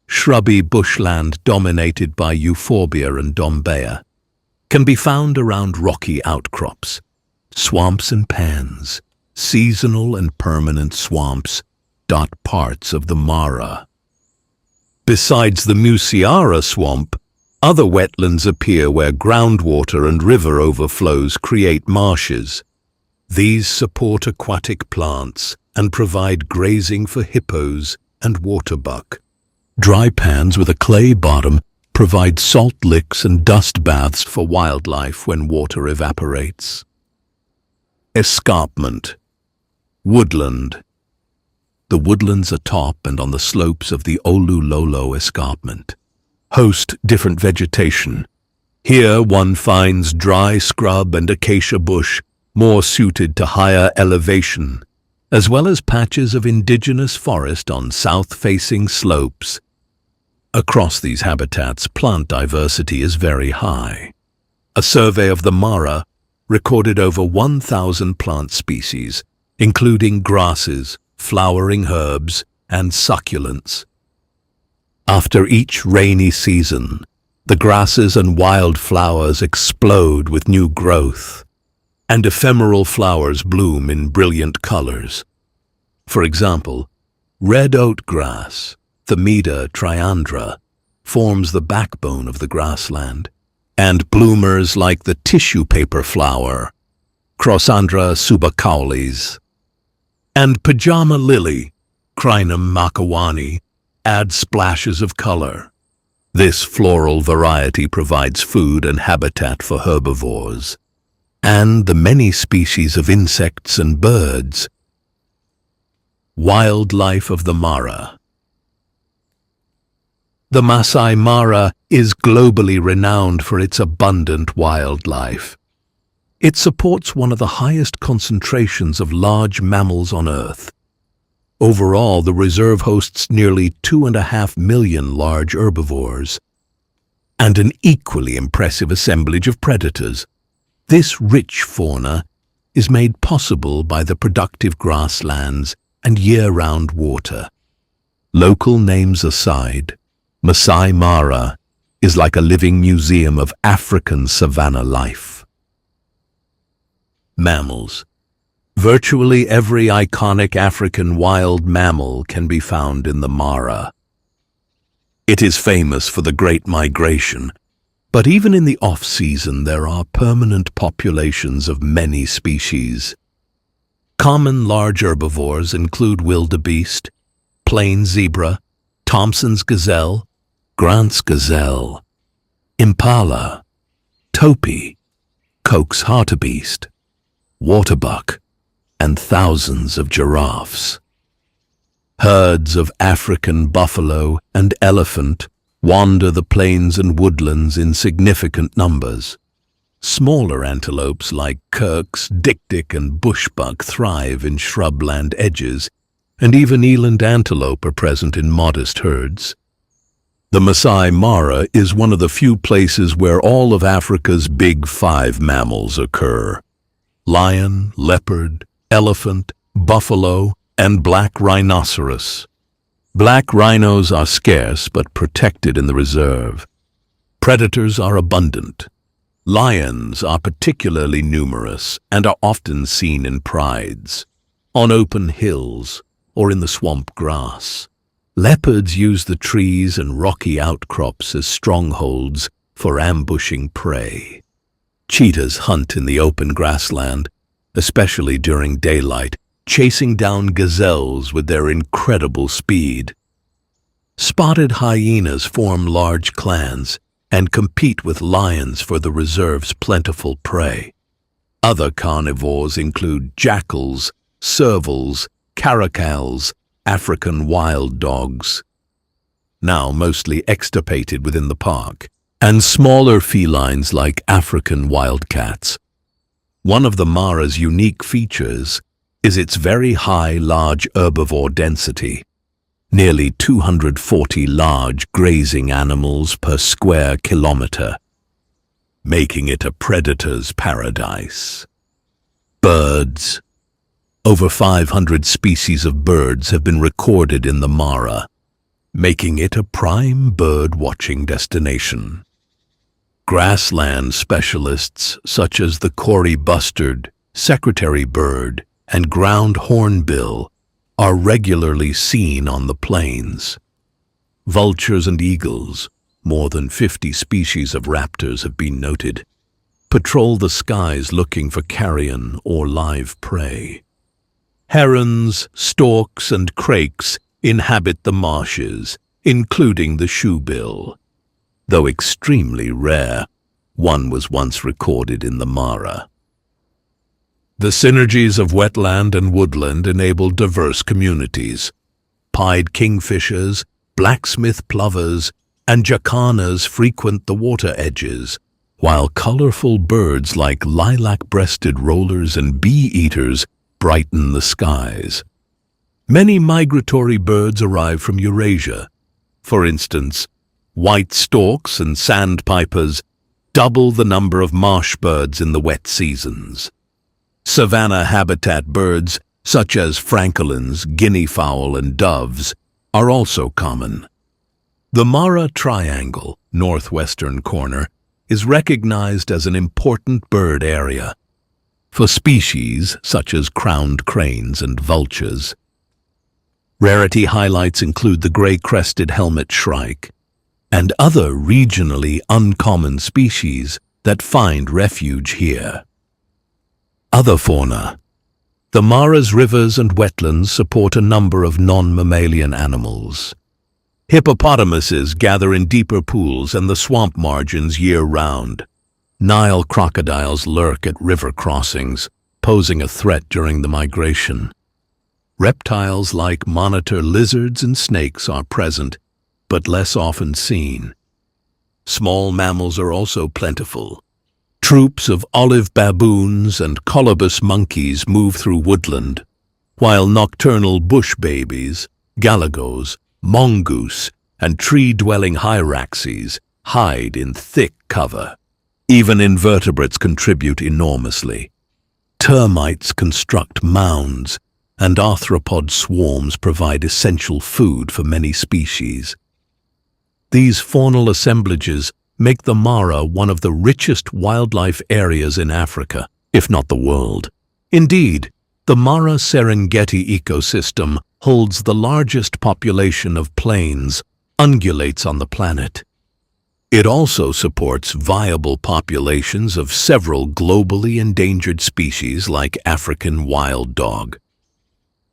Shrubby bushland dominated by euphorbia and dombea can be found around rocky outcrops. Swamps and pans, seasonal and permanent swamps, dot parts of the Mara. Besides the Musiara swamp, other wetlands appear where groundwater and river overflows create marshes. These support aquatic plants and provide grazing for hippos and waterbuck. Dry pans with a clay bottom provide salt licks and dust baths for wildlife when water evaporates. Escarpment. Woodland. The woodlands atop and on the slopes of the Olulolo Escarpment. host different vegetation. Here one finds dry scrub and acacia bush, more suited to higher elevation, as well as patches of indigenous forest on south-facing slopes. Across these habitats, plant diversity is very high. A survey of the Mara recorded over 1,000 plant species, including grasses, flowering herbs, and succulents. After each rainy season, the grasses and wildflowers explode with new growth, and ephemeral flowers bloom in brilliant colors. For example, red oat grass, Themeda triandra, forms the backbone of the grassland, and bloomers like the tissue paper flower, Crossandra subacaulis, and pajama lily, Crinum makawani, add splashes of color. This floral variety provides food and habitat for herbivores, and the many species of insects and birds. Wildlife of the Mara. The Masai Mara is globally renowned for its abundant wildlife. It supports one of the highest concentrations of large mammals on Earth. Overall, the reserve hosts nearly 2.5 million large herbivores and an equally impressive assemblage of predators. This rich fauna is made possible by the productive grasslands and year-round water. Local names aside, Masai Mara is like a living museum of African savanna life. Mammals. Virtually every iconic African wild mammal can be found in the Mara. It is famous for the Great Migration, but even in the off-season there are permanent populations of many species. Common large herbivores include wildebeest, plain zebra, Thompson's gazelle, Grant's gazelle, impala, topi, Koch's hartebeest, waterbuck, and thousands of giraffes. Herds of African buffalo and elephant wander the plains and woodlands in significant numbers. Smaller antelopes like Kirk's, dik-dik, and bushbuck thrive in shrubland edges, and even eland antelope are present in modest herds. The Masai Mara is one of the few places where all of Africa's big five mammals occur: lion, leopard, elephant, buffalo, and black rhinoceros. Black rhinos are scarce but protected in the reserve. Predators are abundant. Lions are particularly numerous and are often seen in prides, on open hills, or in the swamp grass. Leopards use the trees and rocky outcrops as strongholds for ambushing prey. Cheetahs hunt in the open grassland, especially during daylight, chasing down gazelles with their incredible speed. Spotted hyenas form large clans and compete with lions for the reserve's plentiful prey. Other carnivores include jackals, servals, caracals, African wild dogs, now mostly extirpated within the park, and smaller felines like African wildcats. One of the Mara's unique features is its very high large herbivore density, nearly 240 large grazing animals per square kilometer, making it a predator's paradise. Birds. Over 500 species of birds have been recorded in the Mara, making it a prime bird-watching destination. Grassland specialists such as the Kori bustard, secretary bird, and ground hornbill are regularly seen on the plains. Vultures and eagles, more than 50 species of raptors have been noted, patrol the skies looking for carrion or live prey. Herons, storks, and krakes inhabit the marshes, including the shoebill. Though extremely rare, one was once recorded in the Mara. The synergies of wetland and woodland enable diverse communities. Pied kingfishers, blacksmith plovers, and jacanas frequent the water edges, while colorful birds like lilac-breasted rollers and bee-eaters brighten the skies. Many migratory birds arrive from Eurasia. For instance, white storks and sandpipers double the number of marsh birds in the wet seasons. Savanna habitat birds, such as francolins, guinea fowl, and doves, are also common. The Mara Triangle, northwestern corner, is recognized as an important bird area for species such as crowned cranes and vultures. Rarity highlights include the gray-crested helmet shrike and other regionally uncommon species that find refuge here. Other fauna. The Mara's rivers and wetlands support a number of non-mammalian animals. Hippopotamuses gather in deeper pools and the swamp margins year-round. Nile crocodiles lurk at river crossings, posing a threat during the migration. Reptiles like monitor lizards and snakes are present, but less often seen. Small mammals are also plentiful. Troops of olive baboons and colobus monkeys move through woodland, while nocturnal bush babies, galagos, mongoose, and tree-dwelling hyraxes hide in thick cover. Even invertebrates contribute enormously. Termites construct mounds, and arthropod swarms provide essential food for many species. These faunal assemblages make the Mara one of the richest wildlife areas in Africa, if not the world. Indeed, the Mara Serengeti ecosystem holds the largest population of plains, ungulates on the planet. It also supports viable populations of several globally endangered species like African wild dog.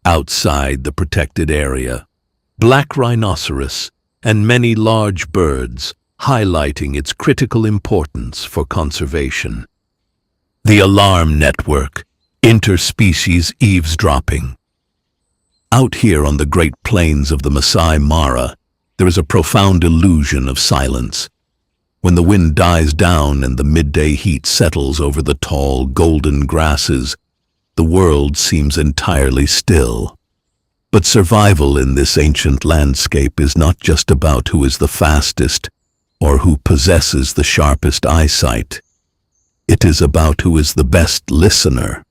Outside the protected area, black rhinoceros and many large birds, highlighting its critical importance for conservation. The alarm network, interspecies eavesdropping. Out here on the Great Plains of the Masai Mara, there is a profound illusion of silence. When the wind dies down and the midday heat settles over the tall, golden grasses, the world seems entirely still. But survival in this ancient landscape is not just about who is the fastest or who possesses the sharpest eyesight. It is about who is the best listener.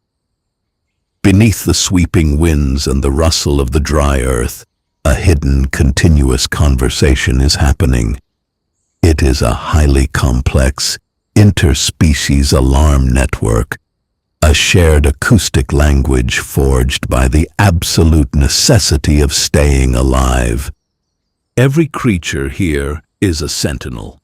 Beneath the sweeping winds and the rustle of the dry earth, a hidden, continuous conversation is happening. It is a highly complex, interspecies alarm network, a shared acoustic language forged by the absolute necessity of staying alive. Every creature here is a sentinel.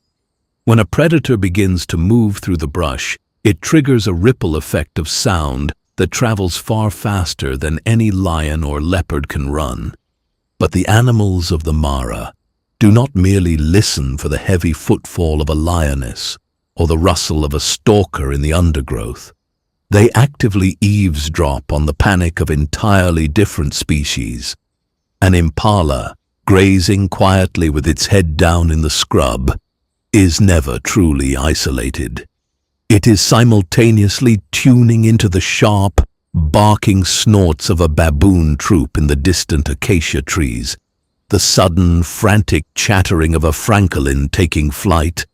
When a predator begins to move through the brush, it triggers a ripple effect of sound that travels far faster than any lion or leopard can run. But the animals of the Mara do not merely listen for the heavy footfall of a lioness or the rustle of a stalker in the undergrowth. They actively eavesdrop on the panic of entirely different species. An impala, grazing quietly with its head down in the scrub, is never truly isolated. It is simultaneously tuning into the sharp, barking snorts of a baboon troop in the distant acacia trees, the sudden, frantic chattering of a francolin taking flight,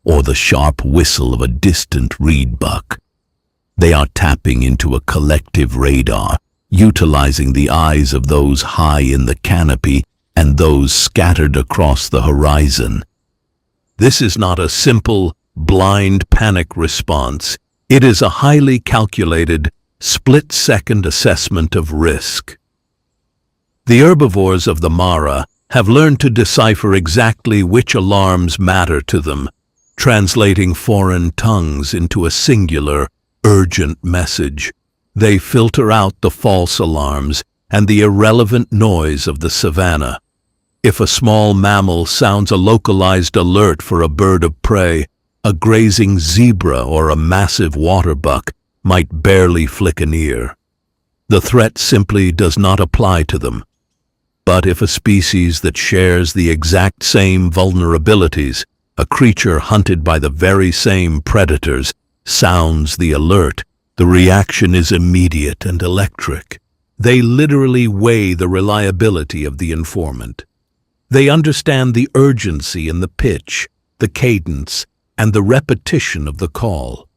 or the sharp whistle of a distant reed buck. They are tapping into a collective radar, utilizing the eyes of those high in the canopy and those scattered across the horizon. This is not a simple, blind panic response. It is a highly calculated, split-second assessment of risk. The herbivores of the Mara have learned to decipher exactly which alarms matter to them, translating foreign tongues into a singular, urgent message. They filter out the false alarms and the irrelevant noise of the savanna. If a small mammal sounds a localized alert for a bird of prey, a grazing zebra or a massive water buck might barely flick an ear. The threat simply does not apply to them. But if a species that shares the exact same vulnerabilities, a creature hunted by the very same predators, sounds the alert, the reaction is immediate and electric. They literally weigh the reliability of the informant. They understand the urgency in the pitch, the cadence, and the repetition of the call.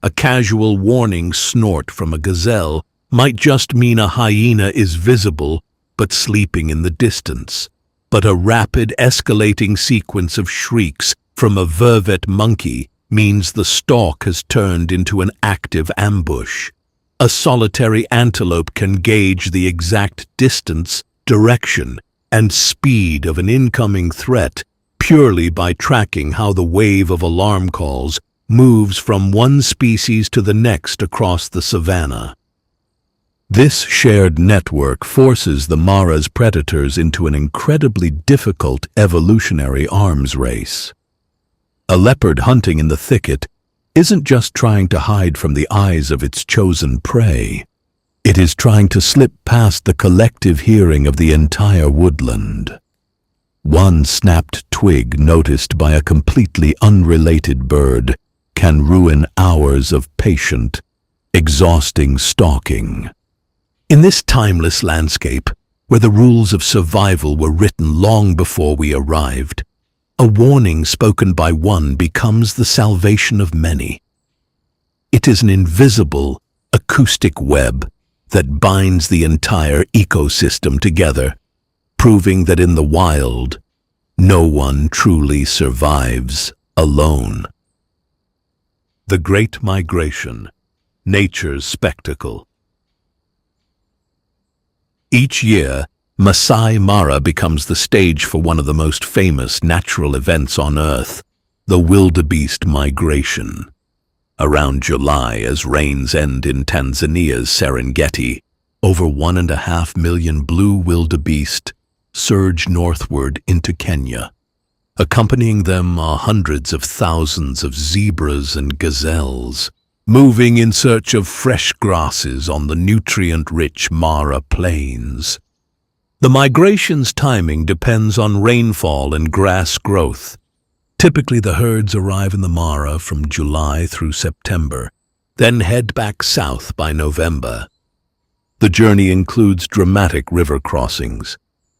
A casual warning snort from a gazelle might just mean a hyena is visible but sleeping in the distance. But a rapid escalating sequence of shrieks from a vervet monkey means the stalk has turned into an active ambush. A solitary antelope can gauge the exact distance, direction, and speed of an incoming threat purely by tracking how the wave of alarm calls moves from one species to the next across the savanna. This shared network forces the mara's predators into an incredibly difficult evolutionary arms race. A leopard hunting in the thicket isn't just trying to hide from the eyes of its chosen prey. It is trying to slip past the collective hearing of the entire woodland. One snapped twig noticed by a completely unrelated bird can ruin hours of patient, exhausting stalking. In this timeless landscape, where the rules of survival were written long before we arrived, a warning spoken by one becomes the salvation of many. It is an invisible, acoustic web that binds the entire ecosystem together, proving that in the wild, no one truly survives alone. The Great Migration, nature's spectacle. Each year, Masai Mara becomes the stage for one of the most famous natural events on Earth, the wildebeest migration. Around July, as rains end in Tanzania's Serengeti, over 1.5 million blue wildebeest surge northward into Kenya. Accompanying them are hundreds of thousands of zebras and gazelles, moving in search of fresh grasses on the nutrient-rich Mara plains. The migration's timing depends on rainfall and grass growth. Typically, the herds arrive in the Mara from July through September, then head back south by November. The journey includes dramatic river crossings.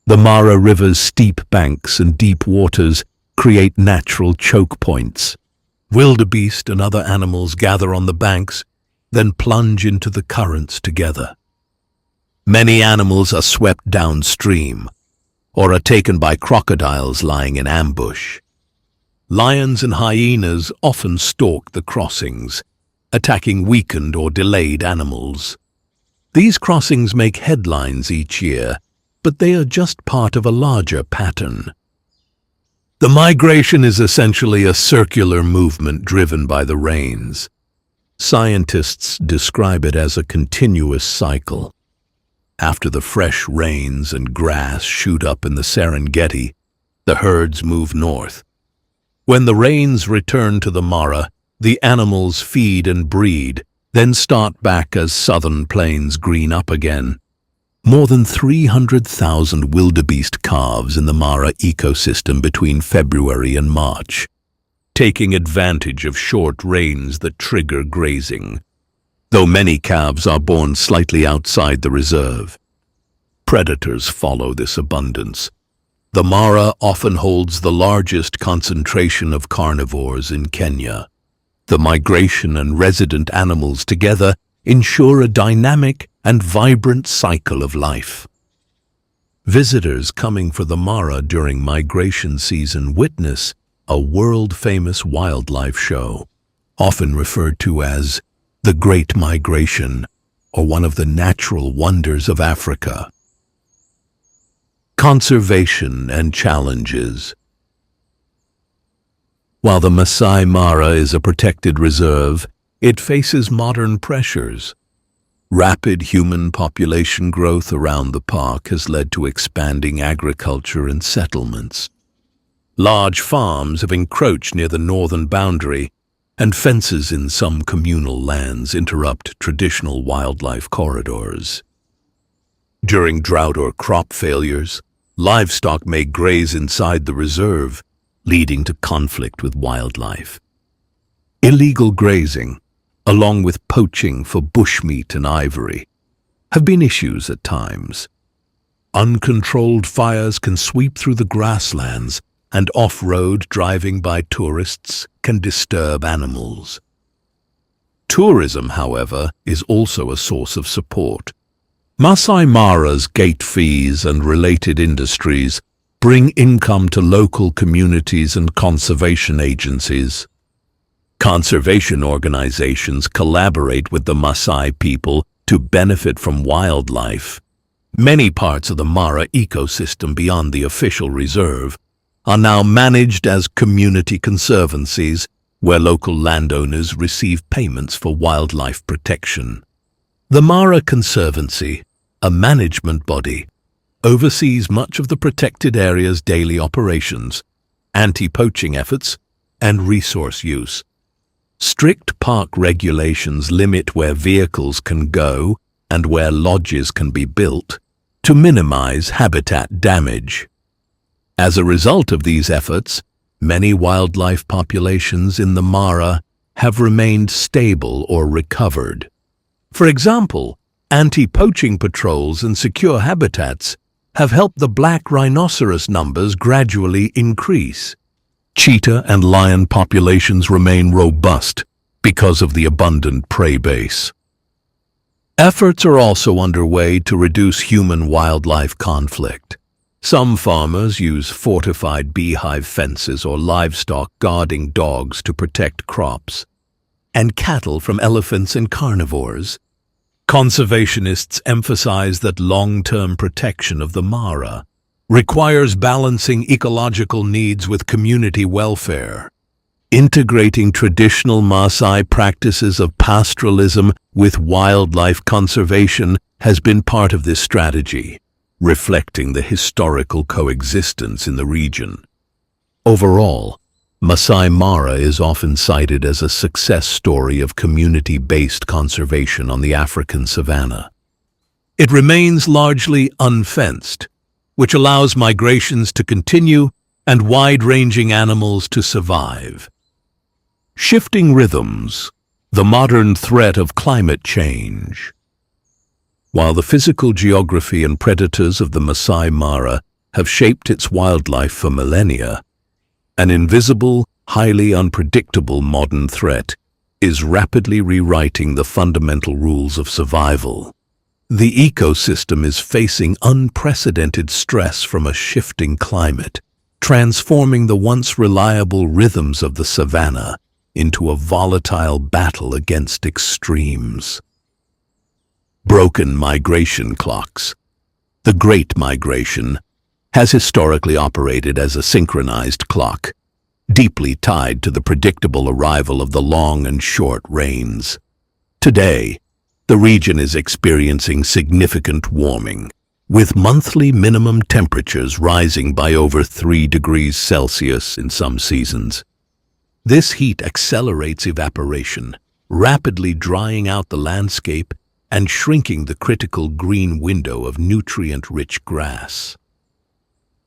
The Mara River's steep banks and deep waters create natural choke points. Wildebeest and other animals gather on the banks, then plunge into the currents together. Many animals are swept downstream, or are taken by crocodiles lying in ambush. Lions and hyenas often stalk the crossings, attacking weakened or delayed animals. These crossings make headlines each year, but they are just part of a larger pattern. The migration is essentially a circular movement driven by the rains. Scientists describe it as a continuous cycle. After the fresh rains and grass shoot up in the Serengeti, the herds move north. When the rains return to the Mara, the animals feed and breed, then start back as southern plains green up again. More than 300,000 wildebeest calves in the Mara ecosystem between February and March, taking advantage of short rains that trigger grazing. Though many calves are born slightly outside the reserve, predators follow this abundance. The Mara often holds the largest concentration of carnivores in Kenya. The migration and resident animals together ensure a dynamic and vibrant cycle of life. Visitors coming for the Mara during migration season witness a world-famous wildlife show, often referred to as the Great Migration, or one of the natural wonders of Africa. Conservation and challenges. While the Masai Mara is a protected reserve, it faces modern pressures. Rapid human population growth around the park has led to expanding agriculture and settlements. Large farms have encroached near the northern boundary, and fences in some communal lands interrupt traditional wildlife corridors. During drought or crop failures, Livestock may graze inside the reserve, leading to conflict with wildlife. Illegal grazing, along with poaching for bushmeat and ivory, have been issues at times. Uncontrolled fires can sweep through the grasslands, and off-road driving by tourists can disturb animals. Tourism, however, is also a source of support. Masai Mara's gate fees and related industries bring income to local communities and conservation agencies. Conservation organizations collaborate with the Maasai people to benefit from wildlife. Many parts of the Mara ecosystem beyond the official reserve are now managed as community conservancies, where local landowners receive payments for wildlife protection. The Mara Conservancy, a management body, oversees much of the protected area's daily operations, anti-poaching efforts, and resource use. Strict park regulations limit where vehicles can go and where lodges can be built to minimize habitat damage. As a result of these efforts, many wildlife populations in the Mara have remained stable or recovered. For example, anti-poaching patrols and secure habitats have helped the black rhinoceros numbers gradually increase. Cheetah and lion populations remain robust because of the abundant prey base. Efforts are also underway to reduce human-wildlife conflict. Some farmers use fortified beehive fences or livestock guarding dogs to protect crops and cattle from elephants and carnivores. Conservationists emphasize that long-term protection of the Mara requires balancing ecological needs with community welfare. Integrating traditional Maasai practices of pastoralism with wildlife conservation has been part of this strategy, reflecting the historical coexistence in the region. Overall, Masai Mara is often cited as a success story of community-based conservation on the African savanna. It remains largely unfenced, which allows migrations to continue and wide-ranging animals to survive. Shifting rhythms, the modern threat of climate change. While the physical geography and predators of the Masai Mara have shaped its wildlife for millennia, an invisible, highly unpredictable modern threat is rapidly rewriting the fundamental rules of survival. The ecosystem is facing unprecedented stress from a shifting climate, transforming the once reliable rhythms of the savanna into a volatile battle against extremes. Broken migration clocks. The Great Migration has historically operated as a synchronized clock, deeply tied to the predictable arrival of the long and short rains. Today, the region is experiencing significant warming, with monthly minimum temperatures rising by over 3 degrees Celsius in some seasons. This heat accelerates evaporation, rapidly drying out the landscape and shrinking the critical green window of nutrient-rich grass.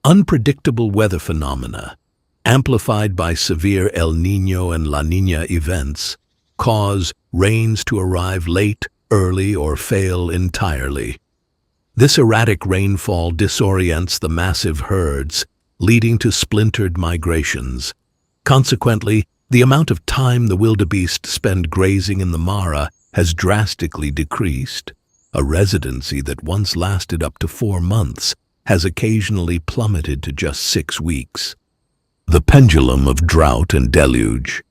Unpredictable weather phenomena, amplified by severe El Niño and La Niña events, cause rains to arrive late, early, or fail entirely. This erratic rainfall disorients the massive herds, leading to splintered migrations. Consequently, the amount of time the wildebeest spend grazing in the Mara has drastically decreased. A residency that once lasted up to 4 months has occasionally plummeted to just 6 weeks. The pendulum of drought and deluge.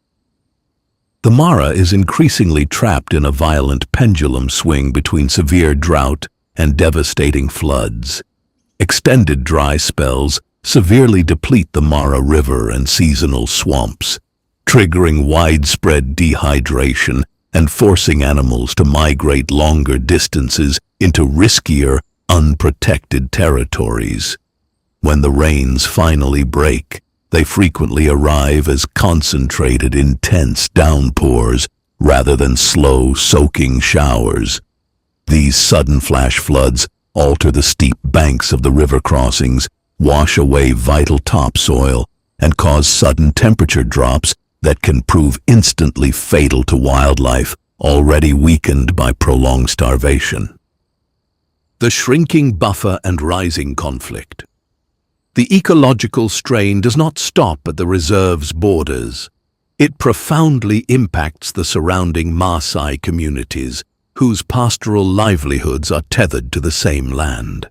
The Mara is increasingly trapped in a violent pendulum swing between severe drought and devastating floods. Extended dry spells severely deplete the Mara River and seasonal swamps, triggering widespread dehydration and forcing animals to migrate longer distances into riskier, unprotected territories. When the rains finally break, they frequently arrive as concentrated, intense downpours rather than slow, soaking showers. These sudden flash floods alter the steep banks of the river crossings, wash away vital topsoil, and cause sudden temperature drops that can prove instantly fatal to wildlife already weakened by prolonged starvation. The shrinking buffer and rising conflict. The ecological strain does not stop at the reserve's borders. It profoundly impacts the surrounding Maasai communities, whose pastoral livelihoods are tethered to the same land.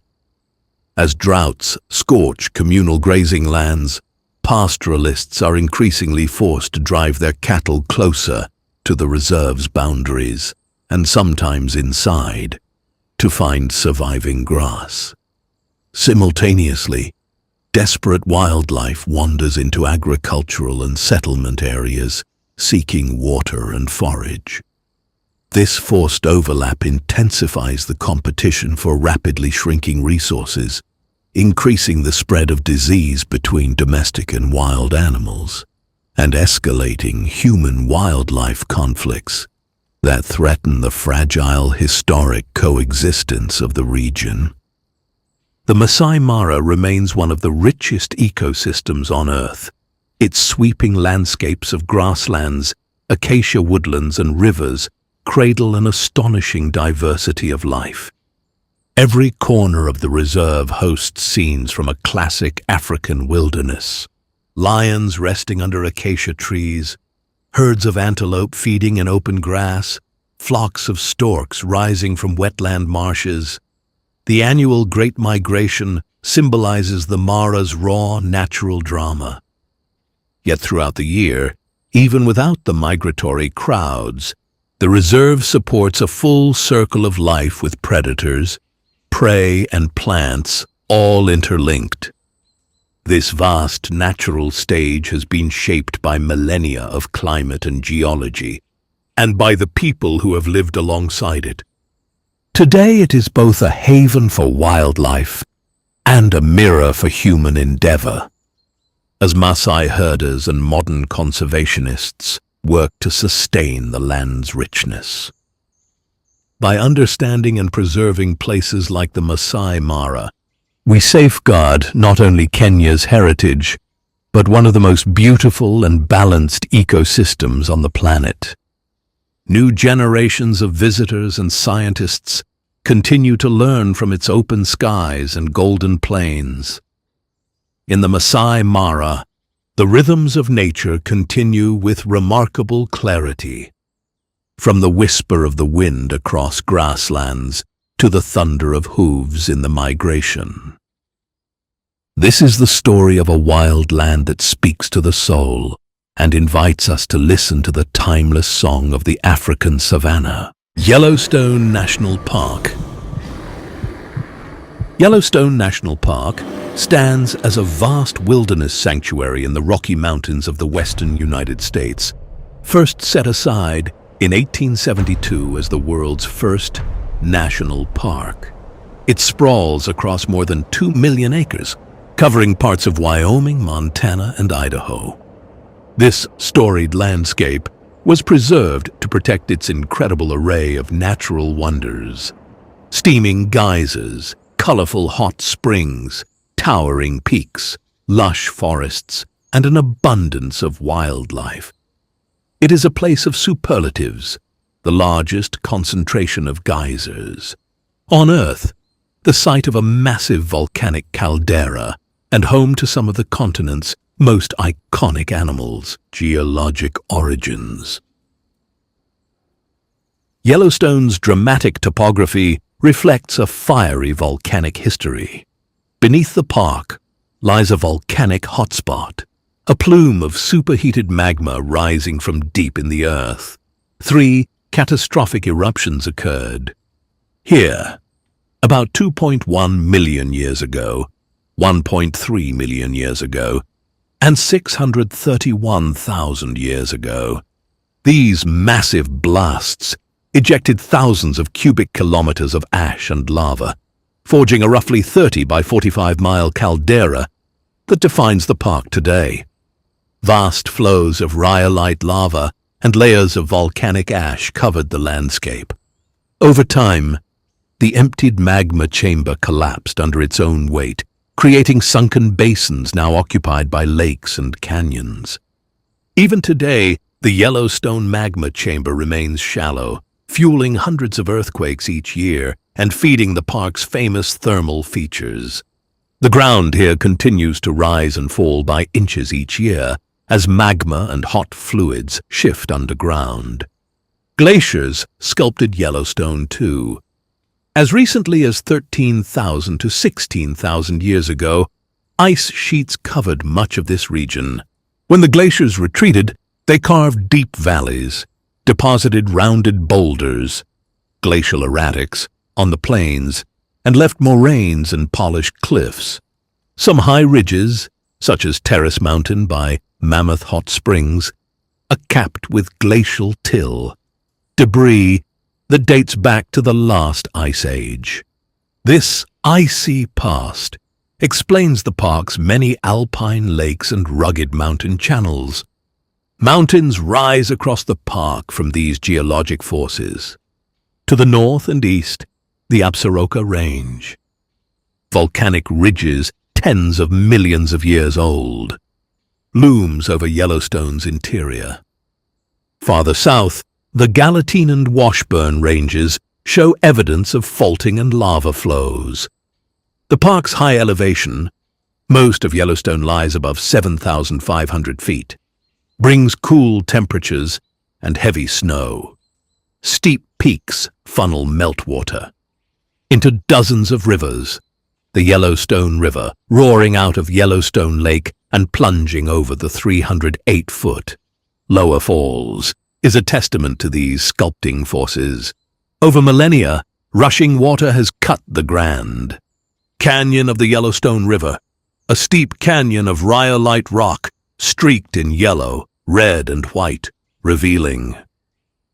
As droughts scorch communal grazing lands, pastoralists are increasingly forced to drive their cattle closer to the reserve's boundaries, and sometimes inside, to find surviving grass. Simultaneously, desperate wildlife wanders into agricultural and settlement areas, seeking water and forage. This forced overlap intensifies the competition for rapidly shrinking resources, increasing the spread of disease between domestic and wild animals, and escalating human-wildlife conflicts that threaten the fragile historic coexistence of the region. The Masai Mara remains one of the richest ecosystems on Earth. Its sweeping landscapes of grasslands, acacia woodlands, and rivers cradle an astonishing diversity of life. Every corner of the reserve hosts scenes from a classic African wilderness. Lions resting under acacia trees, herds of antelope feeding in open grass, flocks of storks rising from wetland marshes. The annual Great Migration symbolizes the Mara's raw, natural drama. Yet throughout the year, even without the migratory crowds, the reserve supports a full circle of life with predators, prey, and plants, all interlinked. This vast natural stage has been shaped by millennia of climate and geology, and by the people who have lived alongside it. Today it is both a haven for wildlife and a mirror for human endeavor, as Maasai herders and modern conservationists work to sustain the land's richness. By understanding and preserving places like the Masai Mara, we safeguard not only Kenya's heritage, but one of the most beautiful and balanced ecosystems on the planet. New generations of visitors and scientists continue to learn from its open skies and golden plains. In the Masai Mara, the rhythms of nature continue with remarkable clarity. From the whisper of the wind across grasslands to the thunder of hooves in the migration. This is the story of a wild land that speaks to the soul and invites us to listen to the timeless song of the African savanna. Yellowstone National Park. Yellowstone National Park stands as a vast wilderness sanctuary in the Rocky Mountains of the western United States, first set aside in 1872 as the world's first national park. It sprawls across more than 2 million acres, covering parts of Wyoming, Montana, and Idaho. This storied landscape was preserved to protect its incredible array of natural wonders. Steaming geysers, colorful hot springs, towering peaks, lush forests, and an abundance of wildlife. It is a place of superlatives, the largest concentration of geysers on Earth, the site of a massive volcanic caldera, and home to some of the continent's most iconic animals' geologic origins. Yellowstone's dramatic topography reflects a fiery volcanic history. Beneath the park lies a volcanic hotspot, a plume of superheated magma rising from deep in the earth. 3 catastrophic eruptions occurred here about 2.1 million years ago, 1.3 million years ago, and 631,000 years ago. These massive blasts ejected thousands of cubic kilometers of ash and lava, forging a roughly 30 by 45-mile caldera that defines the park today. Vast flows of rhyolite lava and layers of volcanic ash covered the landscape. Over time, the emptied magma chamber collapsed under its own weight, creating sunken basins now occupied by lakes and canyons. Even today, the Yellowstone magma chamber remains shallow, fueling hundreds of earthquakes each year and feeding the park's famous thermal features. The ground here continues to rise and fall by inches each year as magma and hot fluids shift underground. Glaciers sculpted Yellowstone too. As recently as 13,000 to 16,000 years ago, ice sheets covered much of this region. When the glaciers retreated, they carved deep valleys, deposited rounded boulders, glacial erratics, on the plains, and left moraines and polished cliffs. Some high ridges, such as Terrace Mountain by Mammoth Hot Springs, are capped with glacial till, debris that dates back to the last ice age. This icy past explains the park's many alpine lakes and rugged mountain channels. Mountains rise across the park from these geologic forces. To the north and east, the Absaroka Range. Volcanic ridges tens of millions of years old, looms over Yellowstone's interior. Farther south, the Gallatin and Washburn Ranges show evidence of faulting and lava flows. The park's high elevation, most of Yellowstone lies above 7,500 feet, brings cool temperatures and heavy snow. Steep peaks funnel meltwater into dozens of rivers. The Yellowstone River, roaring out of Yellowstone Lake and plunging over the 308-foot lower falls, is a testament to these sculpting forces. Over millennia, rushing water has cut the Grand Canyon of the Yellowstone River, a steep canyon of rhyolite rock streaked in yellow, red, and white, revealing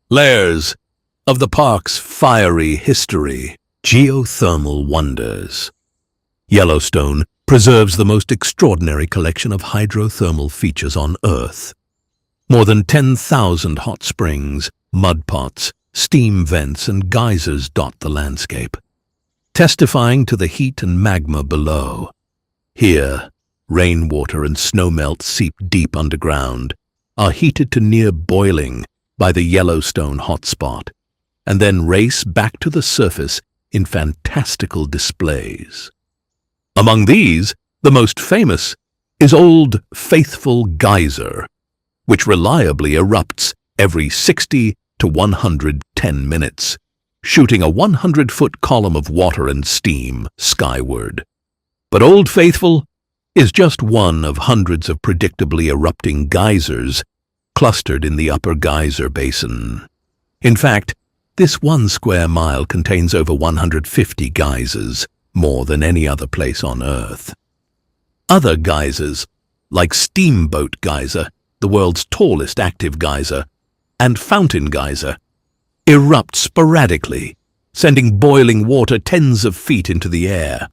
layers of the park's fiery history. Geothermal wonders. Yellowstone preserves the most extraordinary collection of hydrothermal features on Earth. More than 10,000 hot springs, mud pots, steam vents, and geysers dot the landscape, testifying to the heat and magma below. Here, rainwater and snowmelt seep deep underground, are heated to near boiling by the Yellowstone hotspot, and then race back to the surface in fantastical displays. Among these, the most famous is Old Faithful Geyser, which reliably erupts every 60 to 110 minutes, shooting a 100-foot column of water and steam skyward. But Old Faithful is just one of hundreds of predictably erupting geysers clustered in the Upper Geyser Basin. In fact, this 1 square mile contains over 150 geysers, more than any other place on Earth. Other geysers, like Steamboat Geyser, the world's tallest active geyser, and Fountain Geyser, erupt sporadically, sending boiling water tens of feet into the air.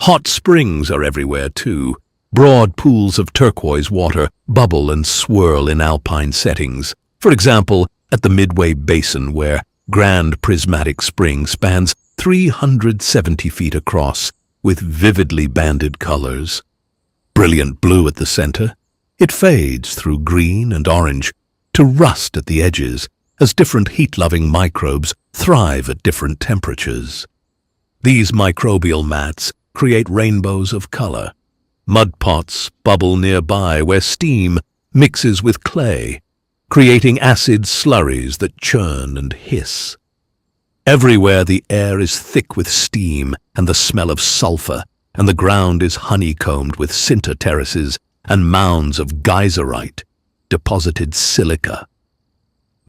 Hot springs are everywhere too. Broad pools of turquoise water bubble and swirl in alpine settings. For example, at the Midway Basin, where Grand Prismatic Spring spans 370 feet across with vividly banded colors. Brilliant blue at the center, it fades through green and orange to rust at the edges as different heat-loving microbes thrive at different temperatures. These microbial mats create rainbows of color. Mud pots bubble nearby where steam mixes with clay, creating acid slurries that churn and hiss. Everywhere the air is thick with steam and the smell of sulfur, and the ground is honeycombed with sinter terraces and mounds of geyserite, deposited silica.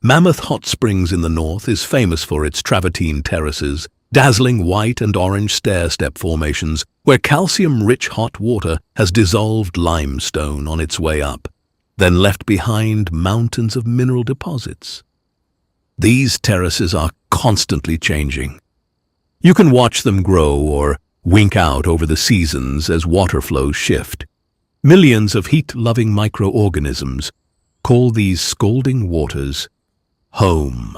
Mammoth Hot Springs in the north is famous for its travertine terraces, dazzling white and orange stair-step formations where calcium-rich hot water has dissolved limestone on its way up, then left behind mountains of mineral deposits. These terraces are constantly changing. You can watch them grow or wink out over the seasons as water flows shift. Millions of heat-loving microorganisms call these scalding waters home.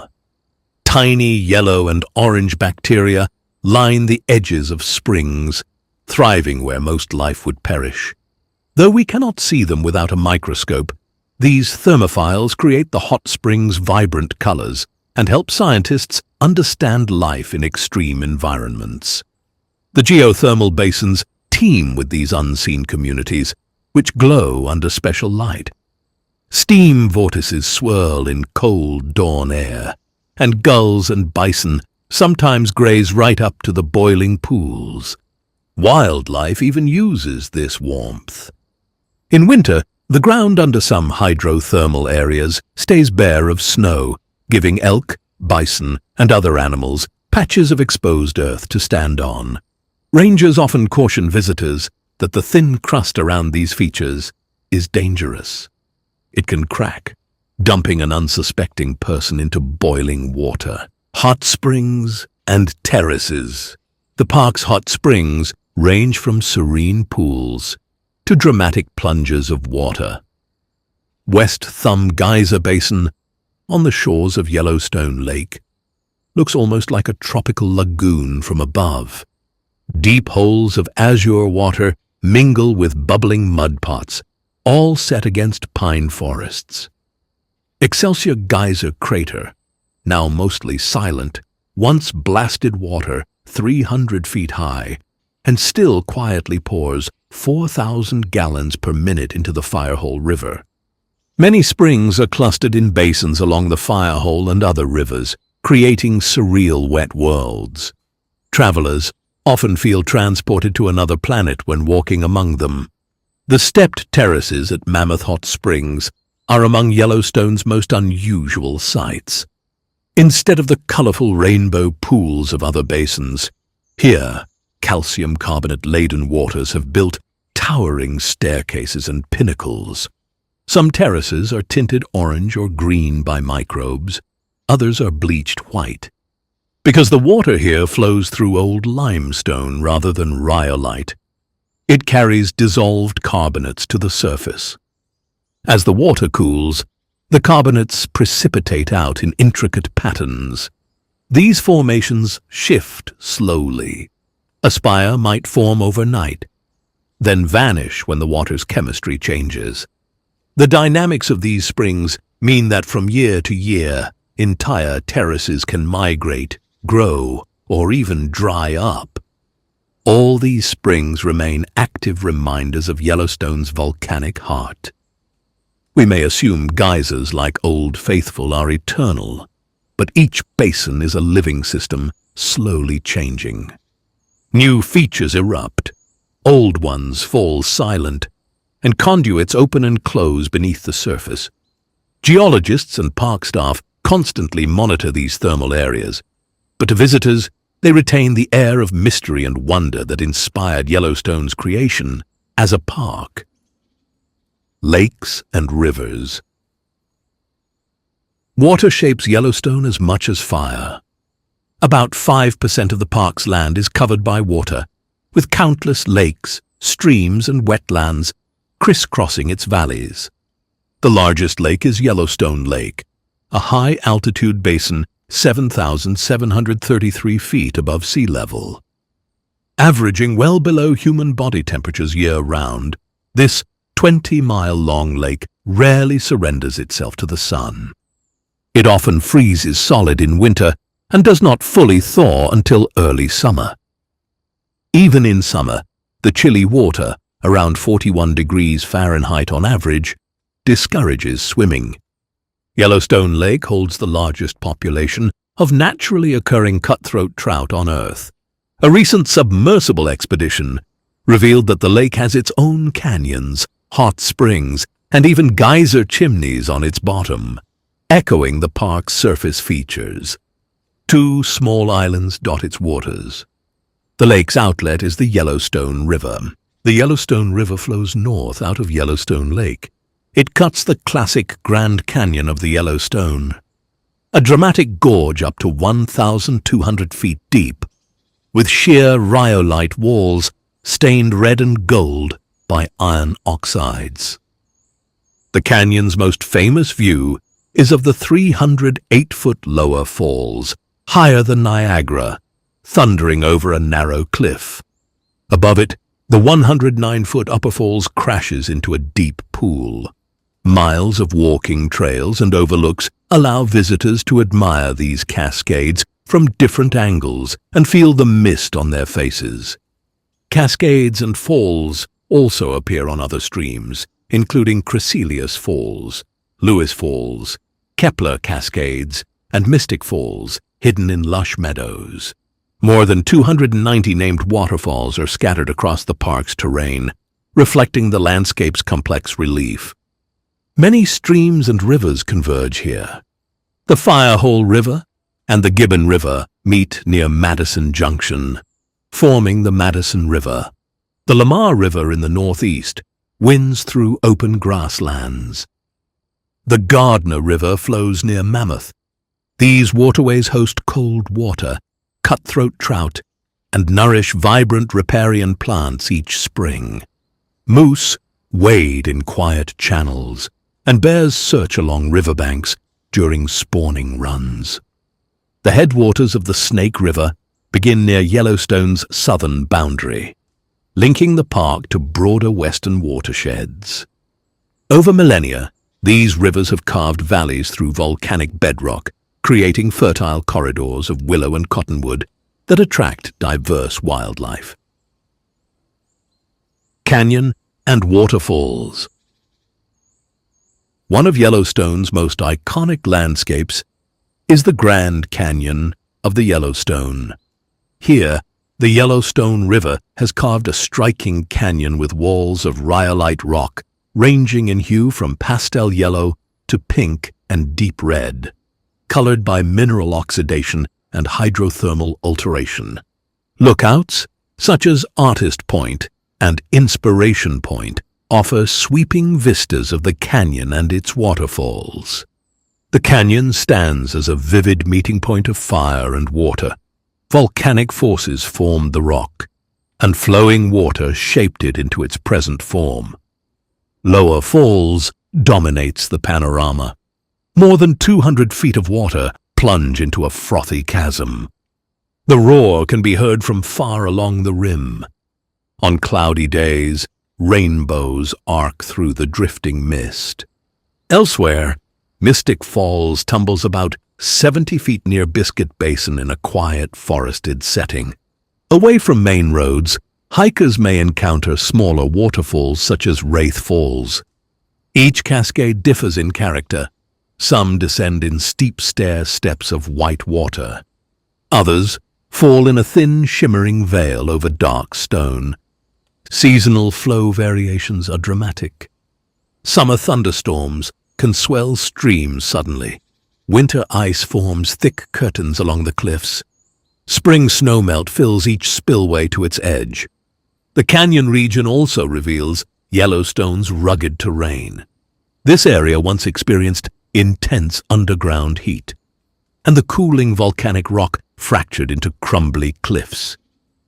Tiny yellow and orange bacteria line the edges of springs, thriving where most life would perish. Though we cannot see them without a microscope, these thermophiles create the hot springs' vibrant colors and help scientists understand life in extreme environments. The geothermal basins teem with these unseen communities, which glow under special light. Steam vortices swirl in cold dawn air, and gulls and bison sometimes graze right up to the boiling pools. Wildlife even uses this warmth. In winter, the ground under some hydrothermal areas stays bare of snow, giving elk, bison, and other animals patches of exposed earth to stand on. Rangers often caution visitors that the thin crust around these features is dangerous. It can crack, dumping an unsuspecting person into boiling water. Hot springs and terraces. The park's hot springs range from serene pools to dramatic plunges of water. West Thumb Geyser Basin, on the shores of Yellowstone Lake, looks almost like a tropical lagoon from above. Deep holes of azure water mingle with bubbling mud pots, all set against pine forests. Excelsior Geyser Crater, now mostly silent, once blasted water 300 feet high and still quietly pours 4,000 gallons per minute into the Firehole River. Many springs are clustered in basins along the Firehole and other rivers, creating surreal wet worlds. Travelers often feel transported to another planet when walking among them. The stepped terraces at Mammoth Hot Springs are among Yellowstone's most unusual sights. Instead of the colorful rainbow pools of other basins, here calcium carbonate-laden waters have built towering staircases and pinnacles. Some terraces are tinted orange or green by microbes, others are bleached white. Because the water here flows through old limestone rather than rhyolite, it carries dissolved carbonates to the surface. As the water cools, the carbonates precipitate out in intricate patterns. These formations shift slowly. A spire might form overnight, then vanish when the water's chemistry changes. The dynamics of these springs mean that from year to year, entire terraces can migrate, grow, or even dry up. All these springs remain active reminders of Yellowstone's volcanic heart. We may assume geysers like Old Faithful are eternal, but each basin is a living system slowly changing. New features erupt, old ones fall silent, and conduits open and close beneath the surface. Geologists and park staff constantly monitor these thermal areas, but to visitors, they retain the air of mystery and wonder that inspired Yellowstone's creation as a park. Lakes and rivers. Water shapes Yellowstone as much as fire. About 5% of the park's land is covered by water, with countless lakes, streams, and wetlands crisscrossing its valleys. The largest lake is Yellowstone Lake, a high-altitude basin 7,733 feet above sea level. Averaging well below human body temperatures year-round, this 20-mile-long lake rarely surrenders itself to the sun. It often freezes solid in winter and does not fully thaw until early summer. Even in summer, the chilly water, around 41 degrees Fahrenheit on average, discourages swimming. Yellowstone Lake holds the largest population of naturally occurring cutthroat trout on Earth. A recent submersible expedition revealed that the lake has its own canyons, hot springs, and even geyser chimneys on its bottom, echoing the park's surface features. 2 small islands dot its waters. The lake's outlet is the Yellowstone River. The Yellowstone River flows north out of Yellowstone Lake. It cuts the classic Grand Canyon of the Yellowstone, a dramatic gorge up to 1,200 feet deep, with sheer rhyolite walls stained red and gold by iron oxides. The canyon's most famous view is of the 308-foot Lower Falls, higher than Niagara, thundering over a narrow cliff. Above it, The 109-foot Upper Falls crashes into a deep pool. Miles of walking trails and overlooks allow visitors to admire these cascades from different angles and feel the mist on their faces. Cascades and falls also appear on other streams, including Crecelius Falls, Lewis Falls, Kepler Cascades, and Mystic Falls, hidden in lush meadows. More than 290 named waterfalls are scattered across the park's terrain, reflecting the landscape's complex relief. Many streams and rivers converge here. The Firehole River and the Gibbon River meet near Madison Junction, forming the Madison River. The Lamar River in the northeast winds through open grasslands. The Gardner River flows near Mammoth. These waterways host cold water, cutthroat trout, and nourish vibrant riparian plants each spring. Moose wade in quiet channels, and bears search along riverbanks during spawning runs. The headwaters of the Snake River begin near Yellowstone's southern boundary, linking the park to broader western watersheds. Over millennia, these rivers have carved valleys through volcanic bedrock, creating fertile corridors of willow and cottonwood that attract diverse wildlife. Canyon and waterfalls. One of Yellowstone's most iconic landscapes is the Grand Canyon of the Yellowstone. Here, the Yellowstone River has carved a striking canyon with walls of rhyolite rock ranging in hue from pastel yellow to pink and deep red, colored by mineral oxidation and hydrothermal alteration. Lookouts, such as Artist Point and Inspiration Point, offer sweeping vistas of the canyon and its waterfalls. The canyon stands as a vivid meeting point of fire and water. Volcanic forces formed the rock, and flowing water shaped it into its present form. Lower Falls dominates the panorama. More than 200 feet of water plunge into a frothy chasm. The roar can be heard from far along the rim. On cloudy days, rainbows arc through the drifting mist. Elsewhere, Mystic Falls tumbles about 70 feet near Biscuit Basin in a quiet, forested setting. Away from main roads, hikers may encounter smaller waterfalls such as Wraith Falls. Each cascade differs in character. Some descend in steep stair steps of white water. Others fall in a thin, shimmering veil over dark stone. Seasonal flow variations are dramatic. Summer thunderstorms can swell streams suddenly. Winter ice forms thick curtains along the cliffs. Spring snowmelt fills each spillway to its edge. The canyon region also reveals Yellowstone's rugged terrain. This area once experienced intense underground heat, and the cooling volcanic rock fractured into crumbly cliffs.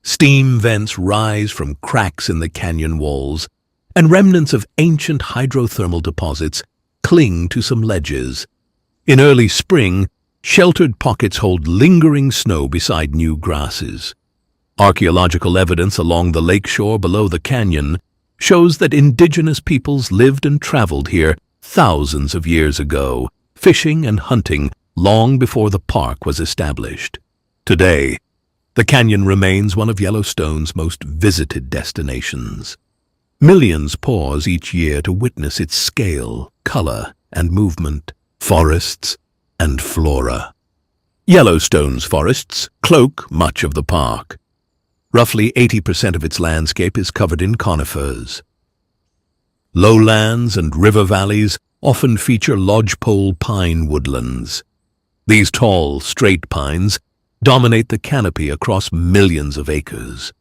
Steam vents rise from cracks in the canyon walls, and remnants of ancient hydrothermal deposits cling to some ledges. In early spring, sheltered pockets hold lingering snow beside new grasses. Archaeological evidence along the lakeshore below the canyon shows that indigenous peoples lived and traveled here thousands of years ago, fishing and hunting long before the park was established. Today, the canyon remains one of Yellowstone's most visited destinations. Millions pause each year to witness its scale, color, and movement, forests, and flora. Yellowstone's forests cloak much of the park. Roughly 80% of its landscape is covered in conifers. Lowlands and river valleys often feature lodgepole pine woodlands. These tall, straight pines dominate the canopy across millions of acres.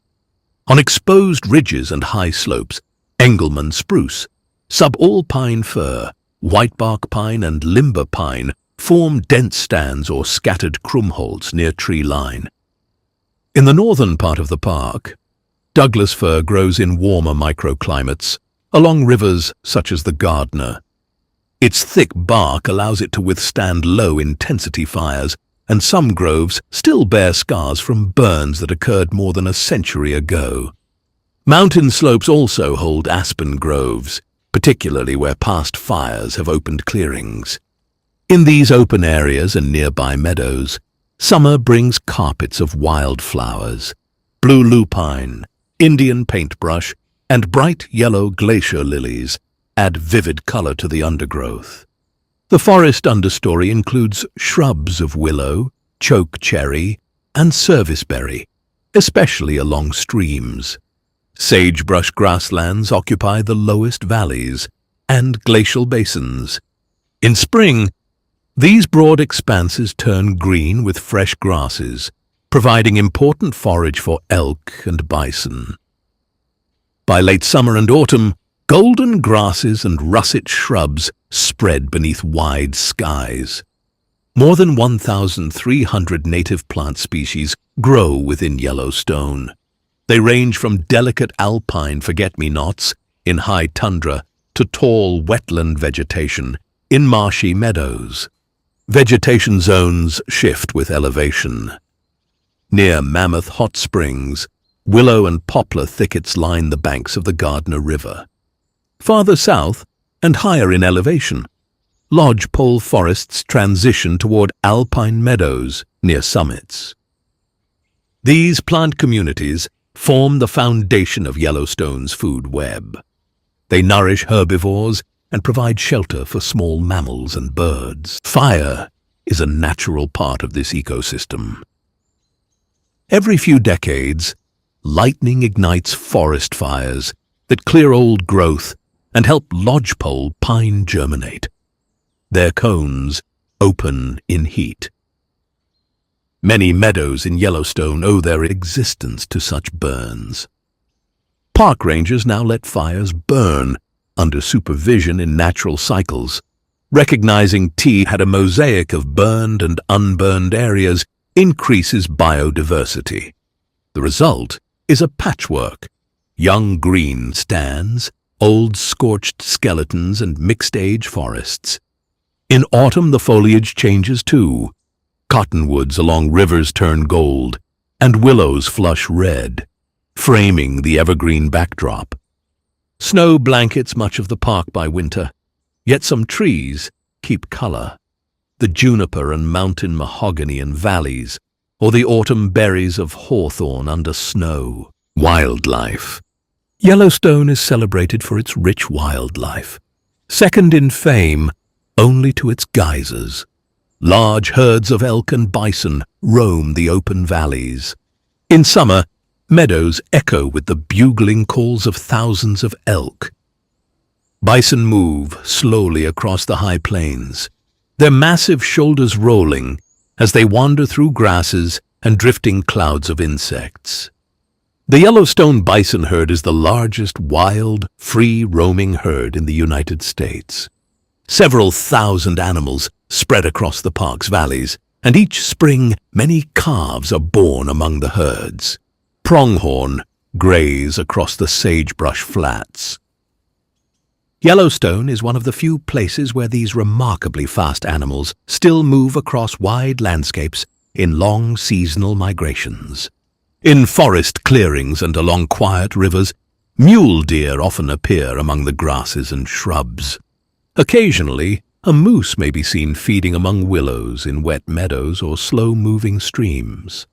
On exposed ridges and high slopes, Engelmann spruce, subalpine fir, whitebark pine, and limber pine form dense stands or scattered krummholz near tree line. In the northern part of the park, Douglas fir grows in warmer microclimates along rivers such as the Gardner. Its thick bark allows it to withstand low-intensity fires, and some groves still bear scars from burns that occurred more than a century ago. Mountain slopes also hold aspen groves, particularly where past fires have opened clearings. In these open areas and nearby meadows, summer brings carpets of wildflowers. Blue lupine, Indian paintbrush, and bright yellow glacier lilies add vivid color to the undergrowth. The forest understory includes shrubs of willow, choke cherry, and serviceberry, especially along streams. Sagebrush grasslands occupy the lowest valleys and glacial basins. In spring, these broad expanses turn green with fresh grasses, providing important forage for elk and bison. By late summer and autumn, golden grasses and russet shrubs spread beneath wide skies. More than 1,300 native plant species grow within Yellowstone. They range from delicate alpine forget-me-nots in high tundra to tall wetland vegetation in marshy meadows. Vegetation zones shift with elevation. Near Mammoth Hot Springs, willow and poplar thickets line the banks of the Gardner River. Farther south, and higher in elevation, lodgepole forests transition toward alpine meadows near summits. These plant communities form the foundation of Yellowstone's food web. They nourish herbivores and provide shelter for small mammals and birds. Fire is a natural part of this ecosystem. Every few decades, lightning ignites forest fires that clear old growth and help lodgepole pine germinate. Their cones open in heat. Many meadows in Yellowstone owe their existence to such burns. Park rangers now let fires burn under supervision in natural cycles. Recognizing T had a mosaic of burned and unburned areas increases biodiversity. The result is a patchwork: young green stands, old scorched skeletons, and mixed-age forests. In autumn, the foliage changes too. Cottonwoods along rivers turn gold, and willows flush red, framing the evergreen backdrop. Snow blankets much of the park by winter, yet some trees keep color. The juniper and mountain mahogany in valleys, or the autumn berries of hawthorn under snow. Wildlife. Yellowstone is celebrated for its rich wildlife, second in fame only to its geysers. Large herds of elk and bison roam the open valleys. In summer, meadows echo with the bugling calls of thousands of elk. Bison move slowly across the high plains, their massive shoulders rolling as they wander through grasses and drifting clouds of insects. The Yellowstone bison herd is the largest wild, free-roaming herd in the United States. Several thousand animals spread across the park's valleys, and each spring many calves are born among the herds. Pronghorn graze across the sagebrush flats. Yellowstone is one of the few places where these remarkably fast animals still move across wide landscapes in long seasonal migrations. In forest clearings and along quiet rivers, mule deer often appear among the grasses and shrubs. Occasionally, a moose may be seen feeding among willows in wet meadows or slow-moving streams.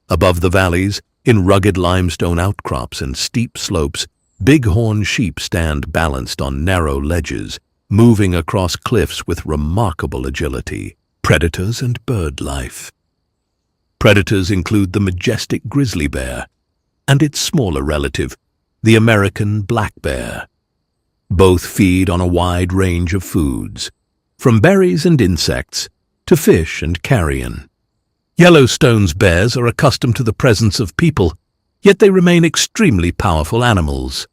Above the valleys, in rugged limestone outcrops and steep slopes, bighorn sheep stand balanced on narrow ledges, moving across cliffs with remarkable agility. Predators and bird life. Predators include the majestic grizzly bear and its smaller relative, the American black bear. Both feed on a wide range of foods, from berries and insects to fish and carrion. Yellowstone's bears are accustomed to the presence of people, yet they remain extremely powerful animals.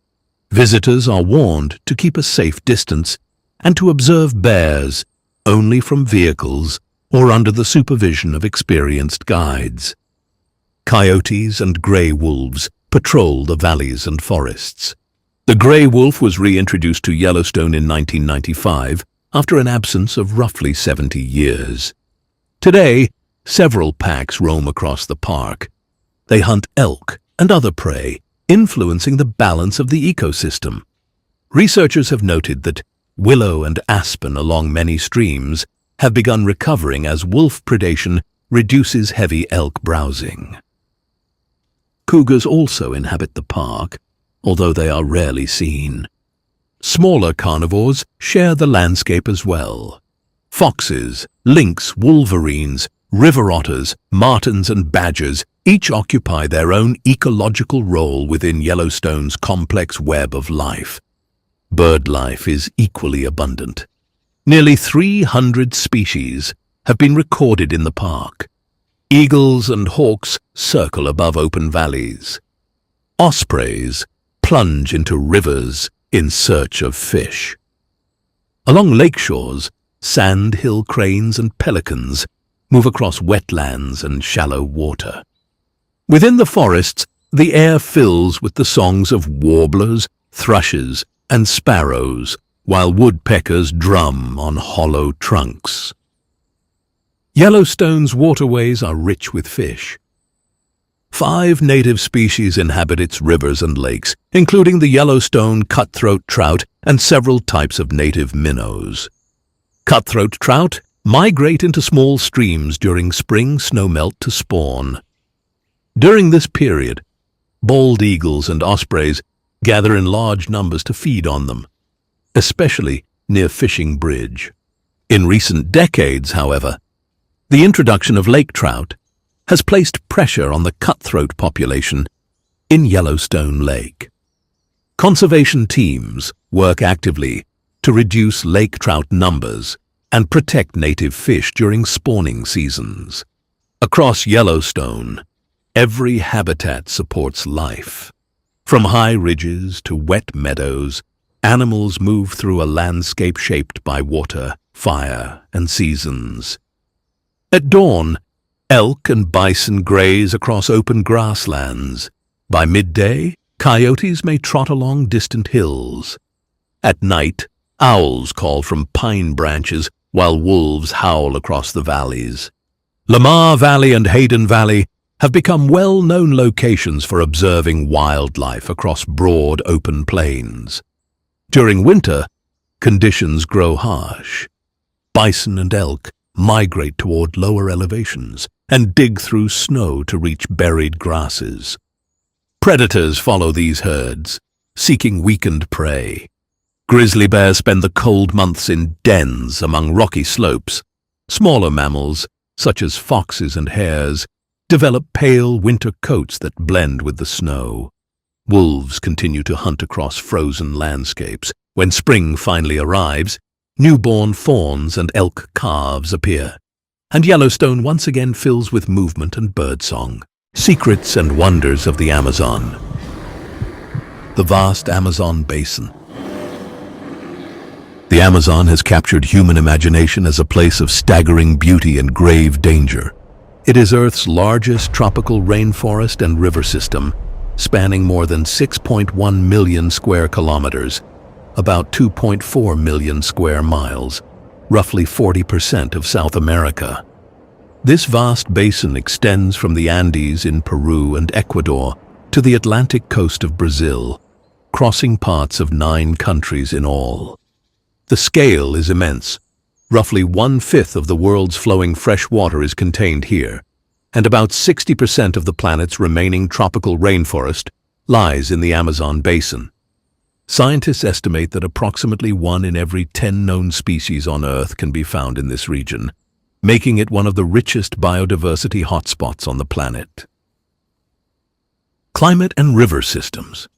Visitors are warned to keep a safe distance and to observe bears only from vehicles or under the supervision of experienced guides. Coyotes and gray wolves patrol the valleys and forests. The gray wolf was reintroduced to Yellowstone in 1995 after an absence of roughly 70 years. Today, several packs roam across the park. They hunt elk and other prey, influencing the balance of the ecosystem. Researchers have noted that willow and aspen along many streams have begun recovering as wolf predation reduces heavy elk browsing. Cougars also inhabit the park, although they are rarely seen. Smaller carnivores share the landscape as well. Foxes, lynx, wolverines, river otters, martens and badgers each occupy their own ecological role within Yellowstone's complex web of life. Bird life is equally abundant. Nearly 300 species have been recorded in the park. Eagles and hawks circle above open valleys. Ospreys plunge into rivers in search of fish. Along lakeshores, sandhill cranes and pelicans move across wetlands and shallow water. Within the forests, the air fills with the songs of warblers, thrushes, and sparrows, while woodpeckers drum on hollow trunks. Yellowstone's waterways are rich with fish. 5 native species inhabit its rivers and lakes, including the Yellowstone cutthroat trout and several types of native minnows. Cutthroat trout migrate into small streams during spring snowmelt to spawn. During this period, bald eagles and ospreys gather in large numbers to feed on them, especially near Fishing Bridge. In recent decades, however, the introduction of lake trout has placed pressure on the cutthroat population in Yellowstone Lake. Conservation teams work actively to reduce lake trout numbers and protect native fish during spawning seasons. Across Yellowstone, every habitat supports life. From high ridges to wet meadows, animals move through a landscape shaped by water, fire, and seasons. At dawn, elk and bison graze across open grasslands. By midday, coyotes may trot along distant hills. At night, owls call from pine branches while wolves howl across the valleys. Lamar Valley and Hayden Valley have become well-known locations for observing wildlife across broad open plains. During winter, conditions grow harsh. Bison and elk migrate toward lower elevations and dig through snow to reach buried grasses. Predators follow these herds, seeking weakened prey. Grizzly bears spend the cold months in dens among rocky slopes. Smaller mammals, such as foxes and hares, develop pale winter coats that blend with the snow. Wolves continue to hunt across frozen landscapes. When spring finally arrives, newborn fawns and elk calves appear, and Yellowstone once again fills with movement and birdsong. Secrets and wonders of the Amazon. The vast Amazon basin. The Amazon has captured human imagination as a place of staggering beauty and grave danger. It is Earth's largest tropical rainforest and river system, spanning more than 6.1 million square kilometers, about 2.4 million square miles, roughly 40% of South America. This vast basin extends from the Andes in Peru and Ecuador to the Atlantic coast of Brazil, crossing parts of 9 countries in all. The scale is immense. Roughly 1/5 of the world's flowing fresh water is contained here, and about 60% of the planet's remaining tropical rainforest lies in the Amazon basin. Scientists estimate that approximately 1 in every 10 known species on Earth can be found in this region, making it one of the richest biodiversity hotspots on the planet. Climate and river systems.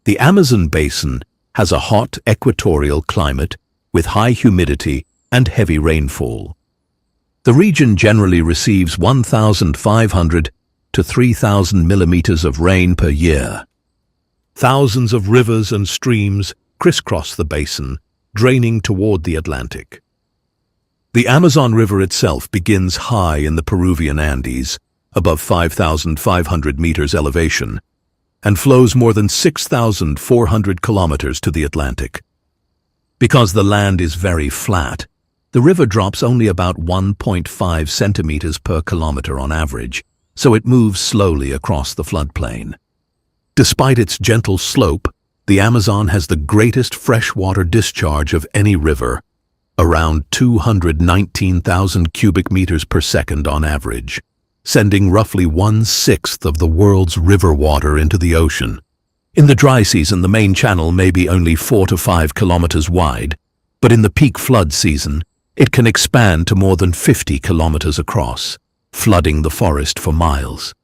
The Amazon basin has a hot equatorial climate with high humidity and heavy rainfall. The region generally receives 1,500 to 3,000 millimeters of rain per year. Thousands of rivers and streams crisscross the basin, draining toward the Atlantic. The Amazon River itself begins high in the Peruvian Andes, above 5,500 meters elevation, and flows more than 6,400 kilometers to the Atlantic. Because the land is very flat, the river drops only about 1.5 centimeters per kilometer on average, so it moves slowly across the floodplain. Despite its gentle slope, the Amazon has the greatest freshwater discharge of any river, around 219,000 cubic meters per second on average, sending roughly 1/6 of the world's river water into the ocean. In the dry season, the main channel may be only 4 to 5 kilometers wide, but in the peak flood season, it can expand to more than 50 kilometers across, flooding the forest for miles.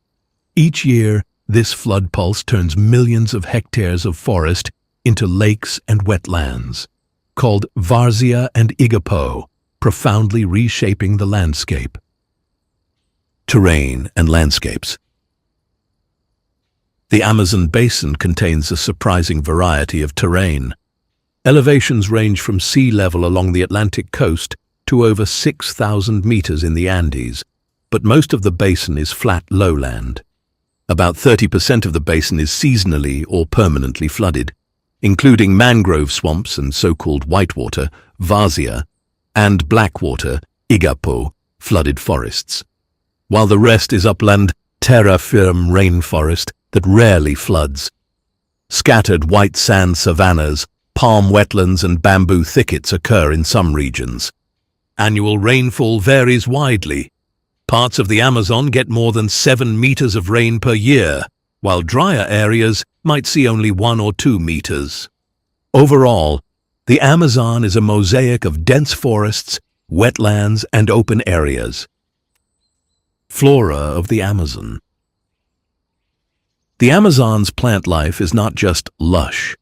Each year, this flood pulse turns millions of hectares of forest into lakes and wetlands, called Várzea and Igapó, profoundly reshaping the landscape. Terrain and landscapes. The Amazon basin contains a surprising variety of terrain. Elevations range from sea level along the Atlantic coast to over 6,000 meters in the Andes, but most of the basin is flat lowland. About 30% of the basin is seasonally or permanently flooded, including mangrove swamps and so-called whitewater, Várzea, and blackwater, Igapó, flooded forests, while the rest is upland, terra firme rainforest that rarely floods. Scattered white sand savannas, palm wetlands and bamboo thickets occur in some regions. Annual rainfall varies widely. Parts of the Amazon get more than 7 meters of rain per year, while drier areas might see only 1 or 2 meters. Overall, the Amazon is a mosaic of dense forests, wetlands, and open areas. Flora of the Amazon. The Amazon's plant life is not just lush.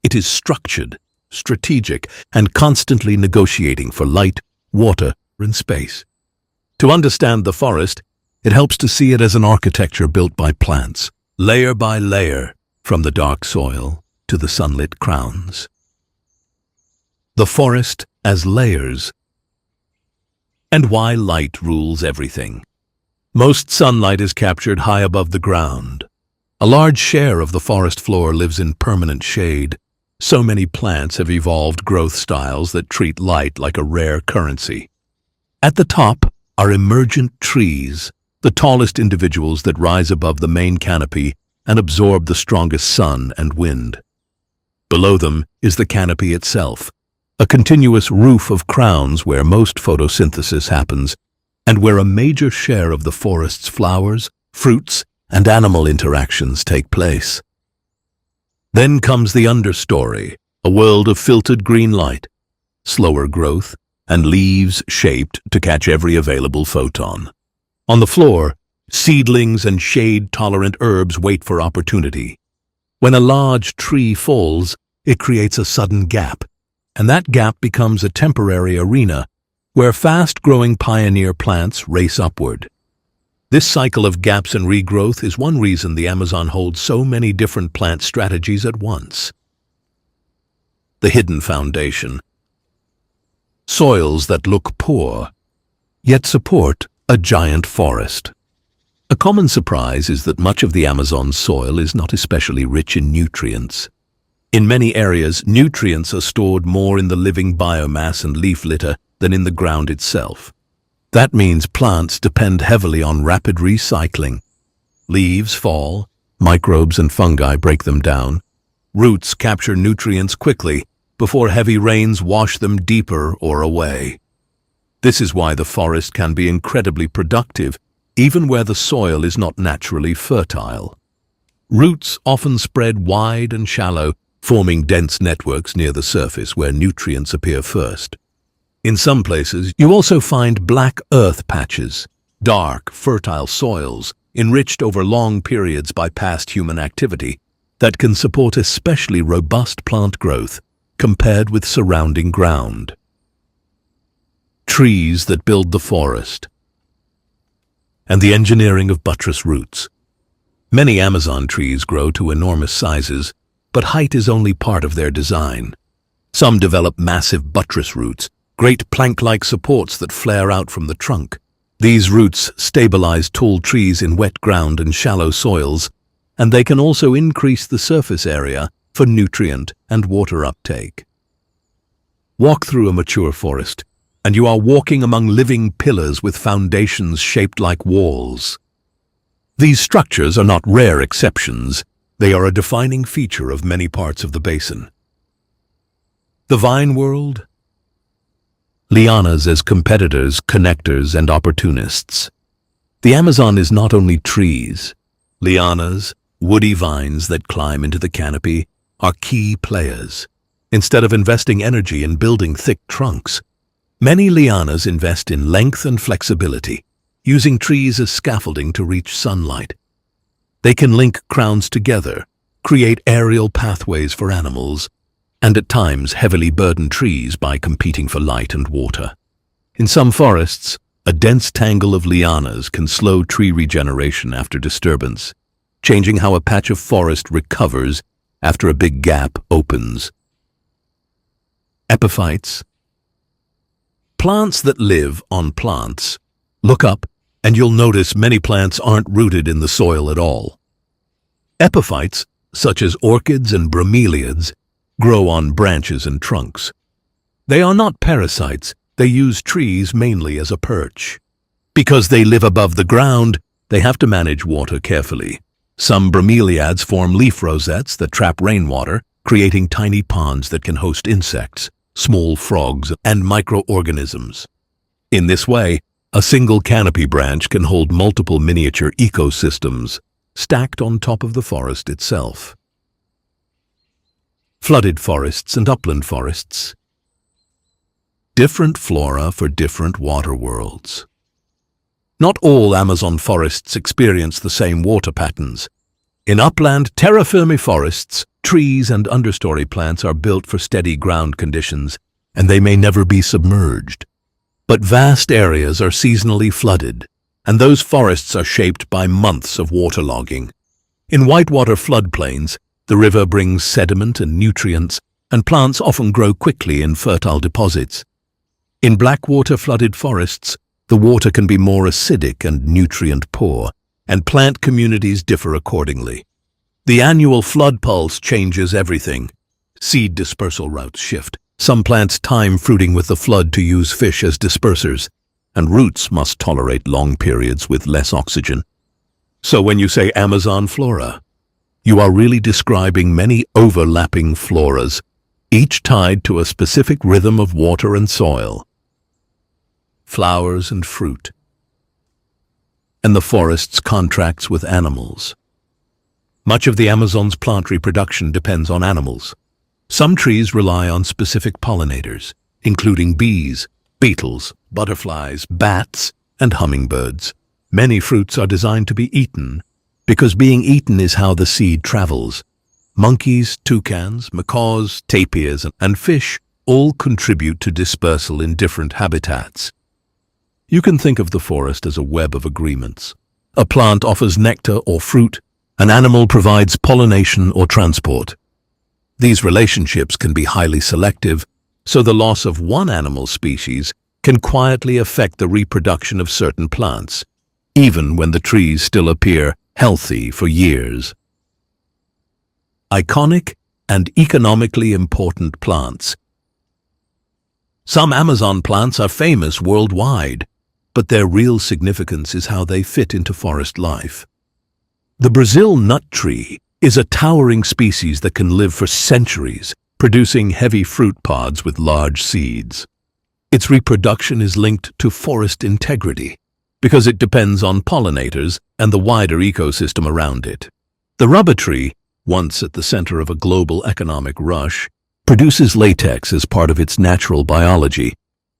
It is structured, strategic, and constantly negotiating for light, water, and space. To understand the forest, it helps to see it as an architecture built by plants, layer by layer, from the dark soil to the sunlit crowns. The forest as layers. And why light rules everything. Most sunlight is captured high above the ground. A large share of the forest floor lives in permanent shade. So many plants have evolved growth styles that treat light like a rare currency. At the top are emergent trees, the tallest individuals that rise above the main canopy and absorb the strongest sun and wind. Below them is the canopy itself, a continuous roof of crowns where most photosynthesis happens and where a major share of the forest's flowers, fruits, and animal interactions take place. Then comes the understory, a world of filtered green light, slower growth, and leaves shaped to catch every available photon. On the floor, seedlings and shade-tolerant herbs wait for opportunity. When a large tree falls, it creates a sudden gap, and that gap becomes a temporary arena where fast-growing pioneer plants race upward. This cycle of gaps and regrowth is one reason the Amazon holds so many different plant strategies at once. The hidden foundation. Soils that look poor, yet support a giant forest. A common surprise is that much of the Amazon's soil is not especially rich in nutrients. In many areas, nutrients are stored more in the living biomass and leaf litter than in the ground itself. That means plants depend heavily on rapid recycling. Leaves fall, microbes and fungi break them down. Roots capture nutrients quickly before heavy rains wash them deeper or away. This is why the forest can be incredibly productive, even where the soil is not naturally fertile. Roots often spread wide and shallow, forming dense networks near the surface where nutrients appear first. In some places, you also find black earth patches, dark, fertile soils, enriched over long periods by past human activity, that can support especially robust plant growth compared with surrounding ground. Trees that build the forest. And the engineering of buttress roots. Many Amazon trees grow to enormous sizes, but height is only part of their design. Some develop massive buttress roots, great plank-like supports that flare out from the trunk. These roots stabilize tall trees in wet ground and shallow soils, and they can also increase the surface area for nutrient and water uptake. Walk through a mature forest, and you are walking among living pillars with foundations shaped like walls. These structures are not rare exceptions. They are a defining feature of many parts of the basin. The vine world? Lianas as competitors, connectors, and opportunists. The Amazon is not only trees. Lianas, woody vines that climb into the canopy, are key players. Instead of investing energy in building thick trunks, many lianas invest in length and flexibility, using trees as scaffolding to reach sunlight. They can link crowns together, create aerial pathways for animals, and at times heavily burden trees by competing for light and water. In some forests, a dense tangle of lianas can slow tree regeneration after disturbance, changing how a patch of forest recovers after a big gap opens. Epiphytes. Plants that live on plants. Look up, and you'll notice many plants aren't rooted in the soil at all. Epiphytes, such as orchids and bromeliads, grow on branches and trunks. They are not parasites. They use trees mainly as a perch. Because they live above the ground, they have to manage water carefully. Some bromeliads form leaf rosettes that trap rainwater, creating tiny ponds that can host insects, small frogs, and microorganisms. In this way, a single canopy branch can hold multiple miniature ecosystems, stacked on top of the forest itself. Flooded forests and upland forests. Different flora for different water worlds. Not all Amazon forests experience the same water patterns. In upland, terra firma forests, trees and understory plants are built for steady ground conditions, and they may never be submerged. But vast areas are seasonally flooded, and those forests are shaped by months of waterlogging. In whitewater floodplains, the river brings sediment and nutrients, and plants often grow quickly in fertile deposits. In blackwater flooded forests, the water can be more acidic and nutrient-poor, and plant communities differ accordingly. The annual flood pulse changes everything. Seed dispersal routes shift. Some plants time fruiting with the flood to use fish as dispersers, and roots must tolerate long periods with less oxygen. So when you say Amazon flora, you are really describing many overlapping floras, each tied to a specific rhythm of water and soil. Flowers and fruit. And the forest's contracts with animals. Much of the Amazon's plant reproduction depends on animals. Some trees rely on specific pollinators, including bees, beetles, butterflies, bats, and hummingbirds. Many fruits are designed to be eaten, because being eaten is how the seed travels. Monkeys, toucans, macaws, tapirs, and fish all contribute to dispersal in different habitats. You can think of the forest as a web of agreements. A plant offers nectar or fruit, an animal provides pollination or transport. These relationships can be highly selective, so the loss of one animal species can quietly affect the reproduction of certain plants, even when the trees still appear healthy for years. Iconic and economically important plants. Some Amazon plants are famous worldwide, but their real significance is how they fit into forest life. The Brazil nut tree is a towering species that can live for centuries, producing heavy fruit pods with large seeds. Its reproduction is linked to forest integrity, because it depends on pollinators and the wider ecosystem around it. The rubber tree, once at the center of a global economic rush, produces latex as part of its natural biology,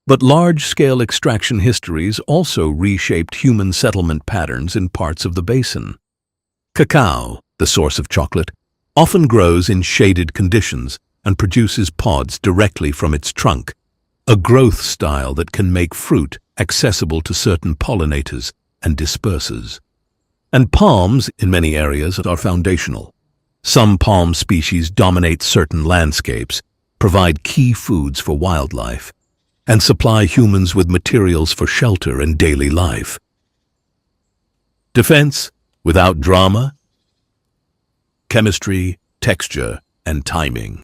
but large-scale extraction histories also reshaped human settlement patterns in parts of the basin. Cacao, the source of chocolate, often grows in shaded conditions and produces pods directly from its trunk, a growth style that can make fruit accessible to certain pollinators and dispersers. And palms, in many areas, are foundational. Some palm species dominate certain landscapes, provide key foods for wildlife, and supply humans with materials for shelter and daily life. Defense without drama, chemistry, texture, and timing.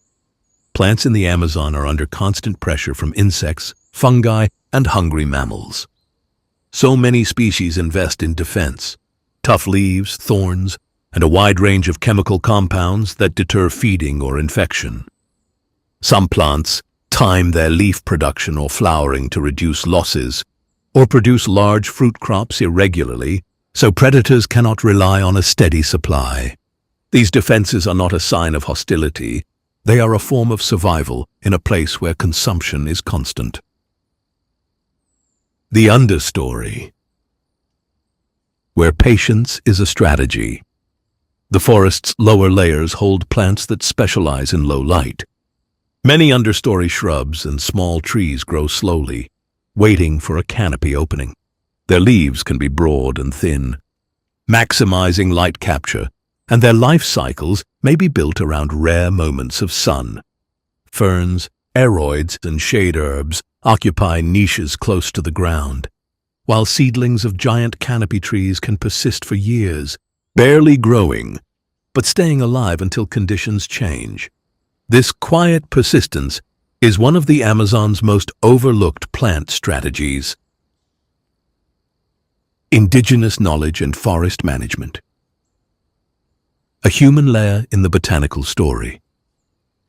Plants in the Amazon are under constant pressure from insects, fungi, and hungry mammals. So many species invest in defense. Tough leaves, thorns, and a wide range of chemical compounds that deter feeding or infection. Some plants time their leaf production or flowering to reduce losses, or produce large fruit crops irregularly, so predators cannot rely on a steady supply. These defenses are not a sign of hostility, they are a form of survival in a place where consumption is constant. The understory, where patience is a strategy. The forest's lower layers hold plants that specialize in low light. Many understory shrubs and small trees grow slowly, waiting for a canopy opening. Their leaves can be broad and thin, maximizing light capture, and their life cycles may be built around rare moments of sun. Ferns, aroids, and shade herbs occupy niches close to the ground, while seedlings of giant canopy trees can persist for years, barely growing, but staying alive until conditions change. This quiet persistence is one of the Amazon's most overlooked plant strategies. Indigenous knowledge and forest management. A human layer in the botanical story.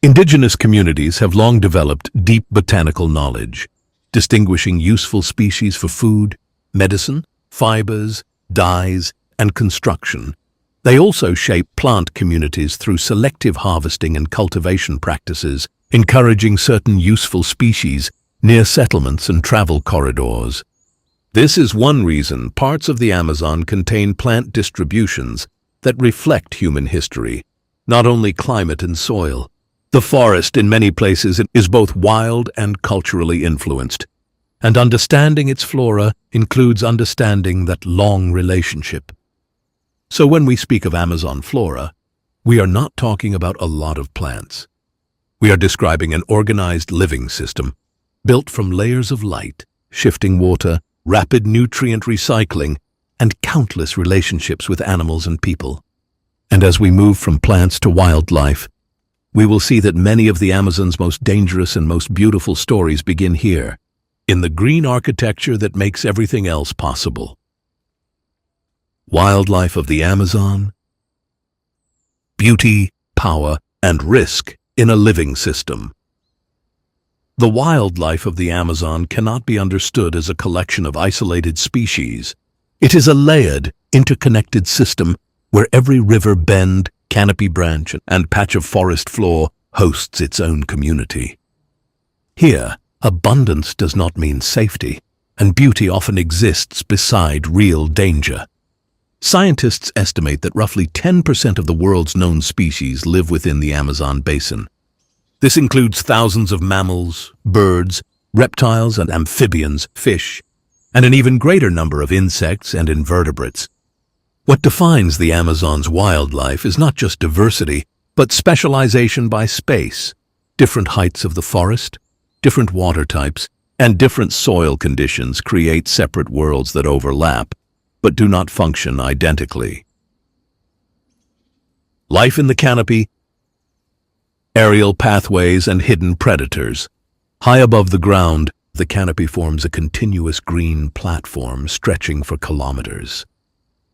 Indigenous communities have long developed deep botanical knowledge, distinguishing useful species for food, medicine, fibers, dyes, and construction. They also shape plant communities through selective harvesting and cultivation practices, encouraging certain useful species near settlements and travel corridors. This is one reason parts of the Amazon contain plant distributions that reflect human history, not only climate and soil. The forest in many places is both wild and culturally influenced, and understanding its flora includes understanding that long relationship. So when we speak of Amazon flora, we are not talking about a lot of plants. We are describing an organized living system, built from layers of light, shifting water, rapid nutrient recycling, and countless relationships with animals and people. And as we move from plants to wildlife, we will see that many of the Amazon's most dangerous and most beautiful stories begin here, in the green architecture that makes everything else possible. Wildlife of the Amazon. Beauty, power, and risk in a living system. The wildlife of the Amazon cannot be understood as a collection of isolated species. It is a layered, interconnected system where every river bend, canopy branch, and patch of forest floor hosts its own community. Here, abundance does not mean safety, and beauty often exists beside real danger. Scientists estimate that roughly 10% of the world's known species live within the Amazon basin. This includes thousands of mammals, birds, reptiles and amphibians, fish, and an even greater number of insects and invertebrates. What defines the Amazon's wildlife is not just diversity, but specialization by space. Different heights of the forest, different water types, and different soil conditions create separate worlds that overlap, but do not function identically. Life in the canopy, aerial pathways and hidden predators. High above the ground, the canopy forms a continuous green platform stretching for kilometers.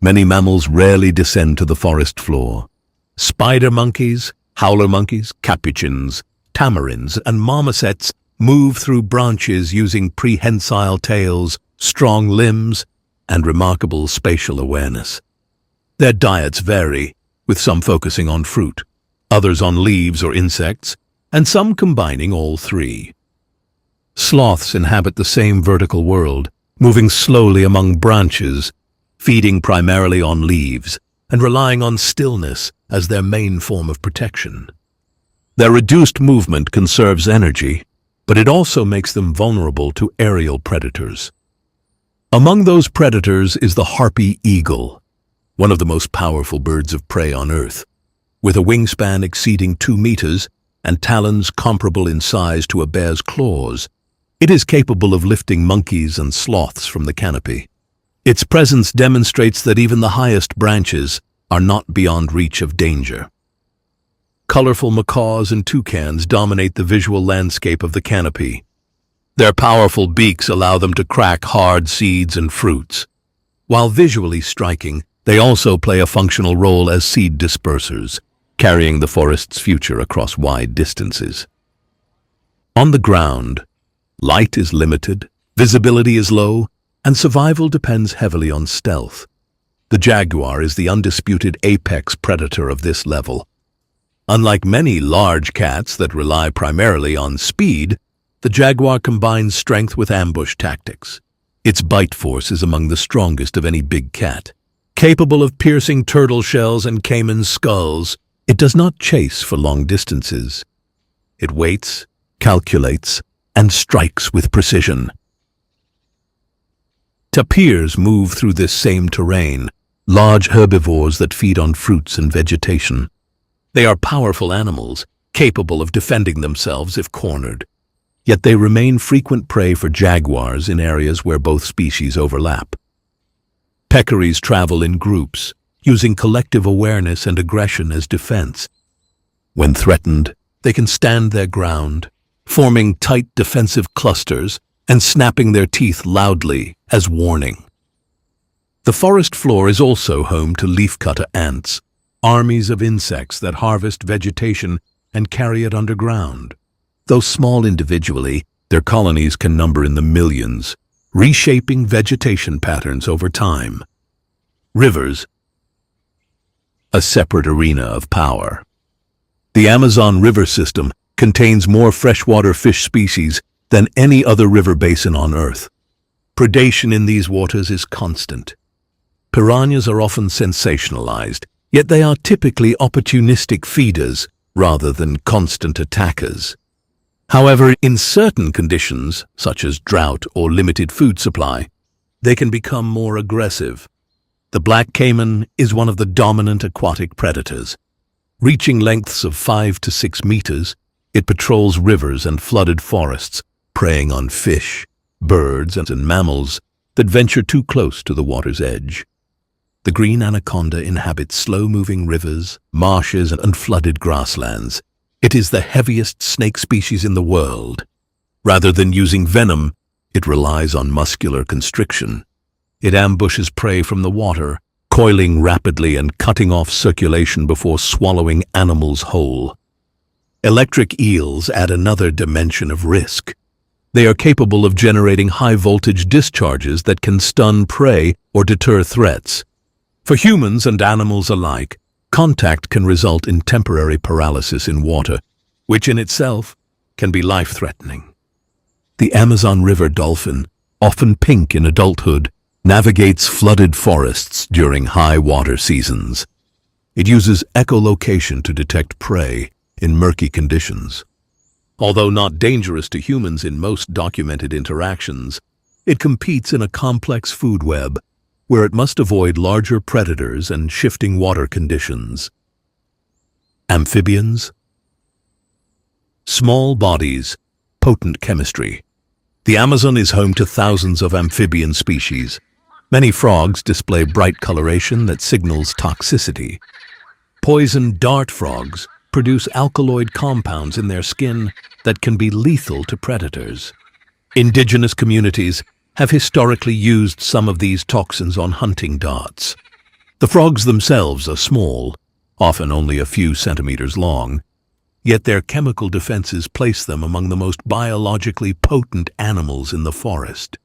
Many mammals rarely descend to the forest floor. Spider monkeys, howler monkeys, capuchins, tamarins, and marmosets move through branches using prehensile tails, strong limbs, and remarkable spatial awareness. Their diets vary, with some focusing on fruit, others on leaves or insects, and some combining all three. Sloths inhabit the same vertical world, moving slowly among branches, feeding primarily on leaves, and relying on stillness as their main form of protection. Their reduced movement conserves energy, but it also makes them vulnerable to aerial predators. Among those predators is the harpy eagle, one of the most powerful birds of prey on Earth. With a wingspan exceeding 2 meters and talons comparable in size to a bear's claws, it is capable of lifting monkeys and sloths from the canopy. Its presence demonstrates that even the highest branches are not beyond reach of danger. Colorful macaws and toucans dominate the visual landscape of the canopy. Their powerful beaks allow them to crack hard seeds and fruits. While visually striking, They also play a functional role as seed dispersers, carrying the forest's future across wide distances. On the ground, light is limited, visibility is low, and survival depends heavily on stealth. The jaguar is the undisputed apex predator of this level. Unlike many large cats that rely primarily on speed, the jaguar combines strength with ambush tactics. Its bite force is among the strongest of any big cat. Capable of piercing turtle shells and caiman skulls, it does not chase for long distances. It waits, calculates, and strikes with precision. Tapirs move through this same terrain, large herbivores that feed on fruits and vegetation. They are powerful animals, capable of defending themselves if cornered. Yet they remain frequent prey for jaguars in areas where both species overlap. Peccaries travel in groups, using collective awareness and aggression as defense. When threatened, they can stand their ground, forming tight defensive clusters and snapping their teeth loudly as warning. The forest floor is also home to leafcutter ants, armies of insects that harvest vegetation and carry it underground. Though small individually, their colonies can number in the millions, reshaping vegetation patterns over time. Rivers, a separate arena of power. The Amazon River system contains more freshwater fish species than any other river basin on Earth. Predation in these waters is constant. Piranhas are often sensationalized, yet they are typically opportunistic feeders rather than constant attackers. However, in certain conditions, such as drought or limited food supply, they can become more aggressive. The black caiman is one of the dominant aquatic predators. Reaching lengths of 5 to 6 meters, it patrols rivers and flooded forests, preying on fish, birds, and mammals that venture too close to the water's edge. The green anaconda inhabits slow-moving rivers, marshes, and flooded grasslands. It is the heaviest snake species in the world. Rather than using venom, it relies on muscular constriction. It ambushes prey from the water, coiling rapidly and cutting off circulation before swallowing animals whole. Electric eels add another dimension of risk. They are capable of generating high-voltage discharges that can stun prey or deter threats. For humans and animals alike, contact can result in temporary paralysis in water, which in itself can be life-threatening. The Amazon River dolphin, often pink in adulthood, navigates flooded forests during high water seasons. It uses echolocation to detect prey in murky conditions. Although not dangerous to humans in most documented interactions, it competes in a complex food web where it must avoid larger predators and shifting water conditions. Amphibians. Small bodies, potent chemistry. The Amazon is home to thousands of amphibian species. Many frogs display bright coloration that signals toxicity. Poison dart frogs produce alkaloid compounds in their skin that can be lethal to predators. Indigenous communities have historically used some of these toxins on hunting darts. The frogs themselves are small, often only a few centimeters long, yet their chemical defenses place them among the most biologically potent animals in the forest.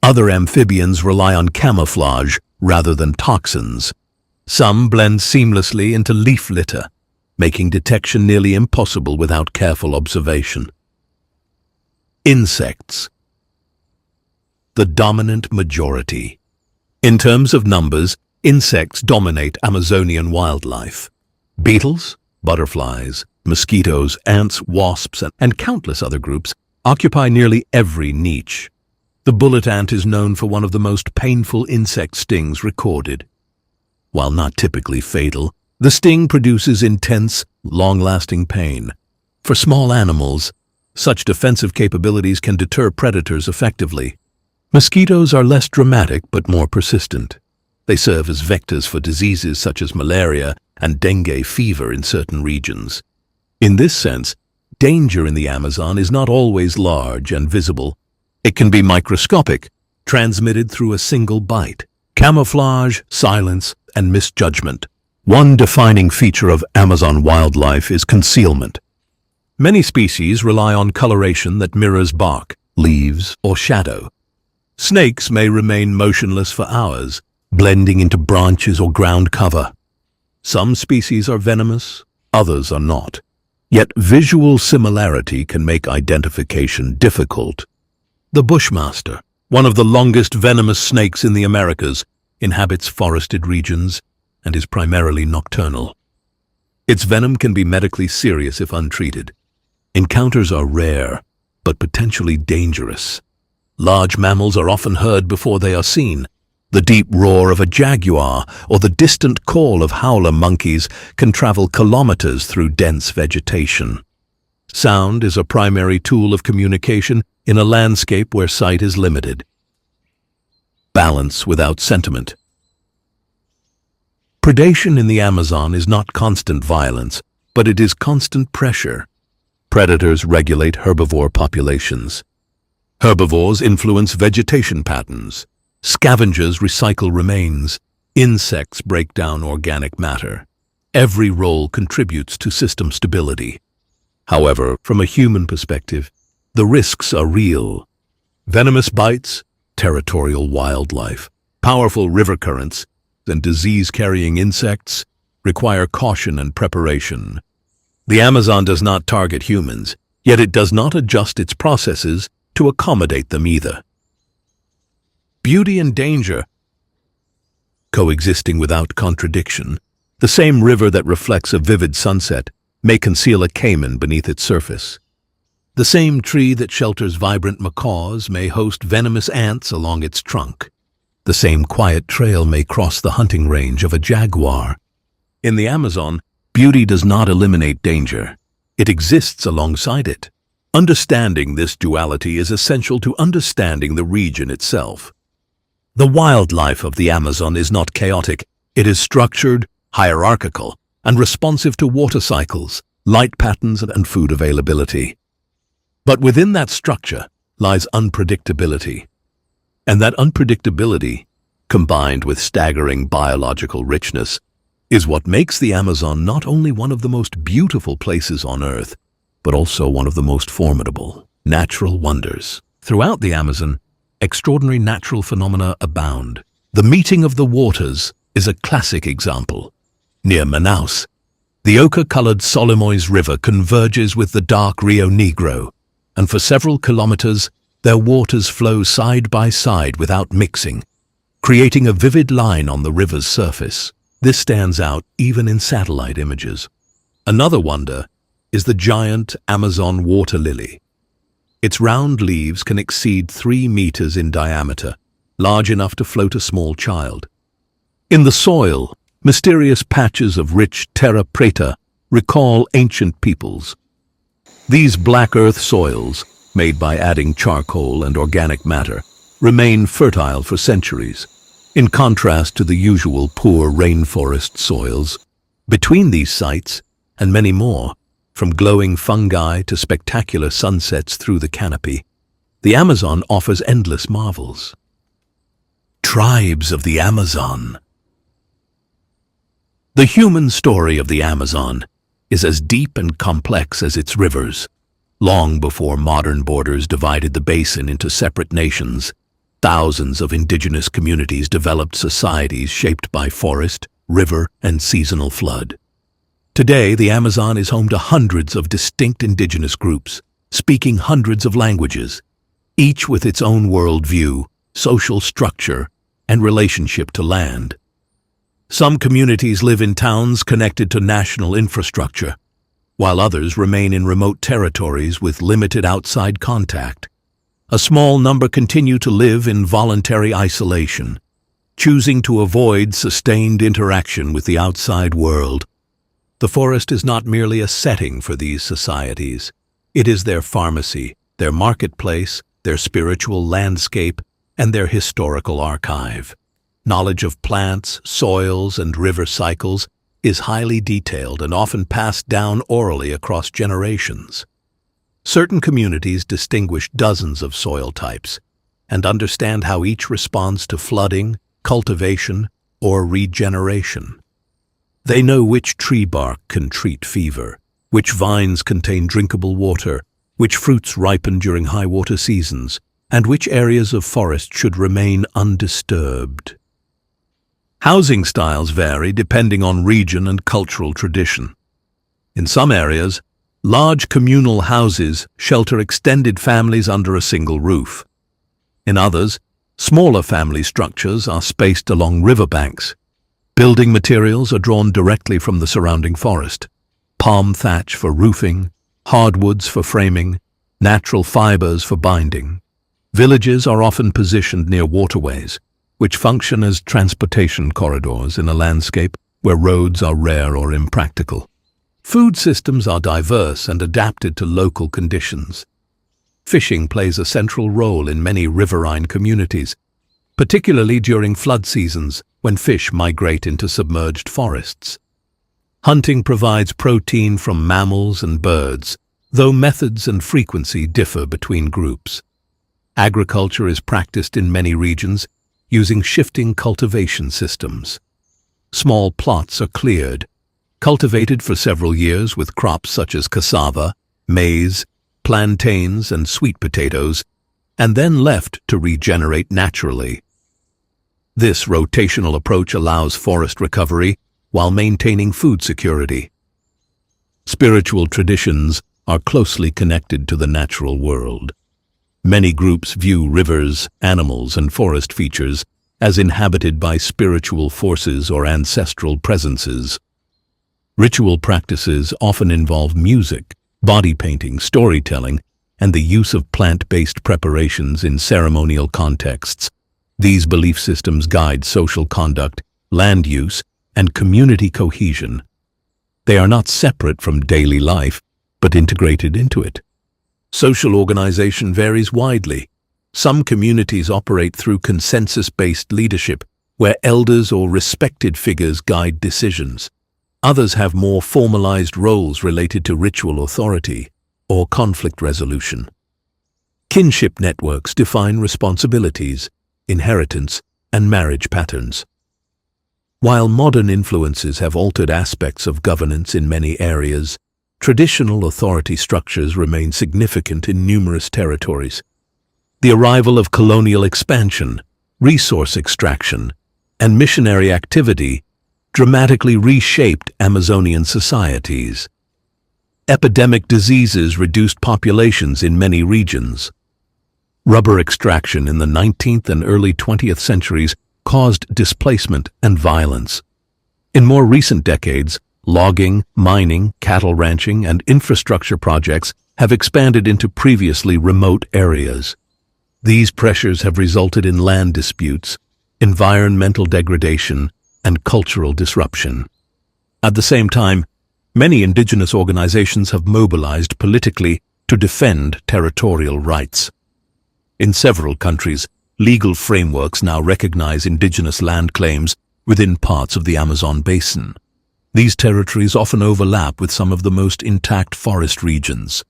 Other amphibians rely on camouflage rather than toxins. Some blend seamlessly into leaf litter, making detection nearly impossible without careful observation. Insects. The dominant majority. In terms of numbers, insects dominate Amazonian wildlife. Beetles, butterflies, mosquitoes, ants, wasps, and countless other groups occupy nearly every niche. The bullet ant is known for one of the most painful insect stings recorded. While not typically fatal, the sting produces intense, long-lasting pain. For small animals, such defensive capabilities can deter predators effectively. Mosquitoes are less dramatic but more persistent. They serve as vectors for diseases such as malaria and dengue fever in certain regions. In this sense, danger in the Amazon is not always large and visible. It can be microscopic, transmitted through a single bite. Camouflage, silence, and misjudgment. One defining feature of Amazon wildlife is concealment. Many species rely on coloration that mirrors bark, leaves, or shadow. Snakes may remain motionless for hours, blending into branches or ground cover. Some species are venomous, others are not. Yet visual similarity can make identification difficult. The bushmaster, one of the longest venomous snakes in the Americas, inhabits forested regions and is primarily nocturnal. Its venom can be medically serious if untreated. Encounters are rare, but potentially dangerous. Large mammals are often heard before they are seen. The deep roar of a jaguar or the distant call of howler monkeys can travel kilometers through dense vegetation. Sound is a primary tool of communication in a landscape where sight is limited. Balance without sentiment. Predation in the Amazon is not constant violence, but it is constant pressure. Predators regulate herbivore populations. Herbivores influence vegetation patterns. Scavengers recycle remains. Insects break down organic matter. Every role contributes to system stability. However, from a human perspective, the risks are real. Venomous bites, territorial wildlife, powerful river currents, and disease-carrying insects require caution and preparation. The Amazon does not target humans, yet it does not adjust its processes to accommodate them either. Beauty and danger coexisting without contradiction. The same river that reflects a vivid sunset may conceal a caiman beneath its surface. The same tree that shelters vibrant macaws may host venomous ants along its trunk. The same quiet trail may cross the hunting range of a jaguar. In the Amazon, beauty does not eliminate danger. It exists alongside it. Understanding this duality is essential to understanding the region itself. The wildlife of the Amazon is not chaotic. It is structured, hierarchical, and responsive to water cycles, light patterns, and food availability. But within that structure lies unpredictability. And that unpredictability, combined with staggering biological richness, is what makes the Amazon not only one of the most beautiful places on Earth, but also one of the most formidable natural wonders. Throughout the Amazon, extraordinary natural phenomena abound. The meeting of the waters is a classic example. Near Manaus, the ochre-colored Solimões River converges with the dark Rio Negro, and for several kilometers, their waters flow side by side without mixing, creating a vivid line on the river's surface. This stands out even in satellite images. Another wonder is the giant Amazon water lily. Its round leaves can exceed 3 meters in diameter, large enough to float a small child. In the soil, mysterious patches of rich terra preta recall ancient peoples. These black earth soils, made by adding charcoal and organic matter, remain fertile for centuries, in contrast to the usual poor rainforest soils. Between these sites, and many more, from glowing fungi to spectacular sunsets through the canopy, the Amazon offers endless marvels. Tribes of the Amazon. The human story of the Amazon is as deep and complex as its rivers. Long before modern borders divided the basin into separate nations, thousands of indigenous communities developed societies shaped by forest, river, and seasonal flood. Today, the Amazon is home to hundreds of distinct indigenous groups, speaking hundreds of languages, each with its own worldview, social structure, and relationship to land. Some communities live in towns connected to national infrastructure, while others remain in remote territories with limited outside contact. A small number continue to live in voluntary isolation, choosing to avoid sustained interaction with the outside world. The forest is not merely a setting for these societies. It is their pharmacy, their marketplace, their spiritual landscape, and their historical archive. Knowledge of plants, soils, and river cycles is highly detailed and often passed down orally across generations. Certain communities distinguish dozens of soil types and understand how each responds to flooding, cultivation, or regeneration. They know which tree bark can treat fever, which vines contain drinkable water, which fruits ripen during high water seasons, and which areas of forest should remain undisturbed. Housing styles vary depending on region and cultural tradition. In some areas, large communal houses shelter extended families under a single roof. In others, smaller family structures are spaced along riverbanks. Building materials are drawn directly from the surrounding forest. Palm thatch for roofing, hardwoods for framing, natural fibers for binding. Villages are often positioned near waterways, which function as transportation corridors in a landscape where roads are rare or impractical. Food systems are diverse and adapted to local conditions. Fishing plays a central role in many riverine communities, particularly during flood seasons when fish migrate into submerged forests. Hunting provides protein from mammals and birds, though methods and frequency differ between groups. Agriculture is practiced in many regions using shifting cultivation systems. Small plots are cleared, cultivated for several years with crops such as cassava, maize, plantains, and sweet potatoes, and then left to regenerate naturally. This rotational approach allows forest recovery while maintaining food security. Spiritual traditions are closely connected to the natural world. Many groups view rivers, animals, and forest features as inhabited by spiritual forces or ancestral presences. Ritual practices often involve music, body painting, storytelling, and the use of plant-based preparations in ceremonial contexts. These belief systems guide social conduct, land use, and community cohesion. They are not separate from daily life, but integrated into it. Social organization varies widely. Some communities operate through consensus-based leadership, where elders or respected figures guide decisions. Others have more formalized roles related to ritual authority or conflict resolution. Kinship networks define responsibilities, inheritance, and marriage patterns. While modern influences have altered aspects of governance in many areas, traditional authority structures remain significant in numerous territories. The arrival of colonial expansion, resource extraction, and missionary activity dramatically reshaped Amazonian societies. Epidemic diseases reduced populations in many regions. Rubber extraction in the 19th and early 20th centuries caused displacement and violence. In more recent decades, logging, mining, cattle ranching, and infrastructure projects have expanded into previously remote areas. These pressures have resulted in land disputes, environmental degradation, and cultural disruption. At the same time, many indigenous organizations have mobilized politically to defend territorial rights. In several countries, legal frameworks now recognize indigenous land claims within parts of the Amazon basin. These territories often overlap with some of the most intact forest regions.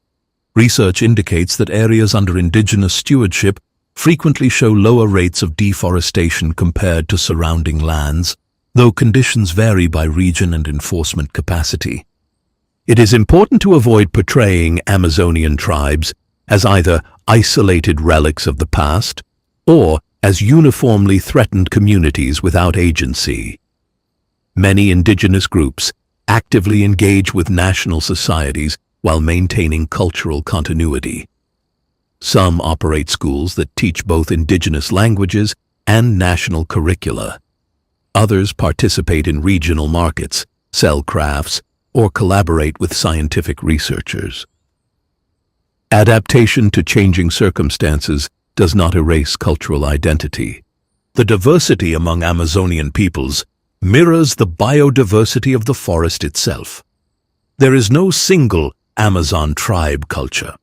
Research indicates that areas under indigenous stewardship frequently show lower rates of deforestation compared to surrounding lands, though conditions vary by region and enforcement capacity. It is important to avoid portraying Amazonian tribes as either isolated relics of the past or as uniformly threatened communities without agency. Many indigenous groups actively engage with national societies while maintaining cultural continuity. Some operate schools that teach both indigenous languages and national curricula. Others participate in regional markets, sell crafts, or collaborate with scientific researchers. Adaptation to changing circumstances does not erase cultural identity. The diversity among Amazonian peoples mirrors the biodiversity of the forest itself. There is no single Amazon tribe culture.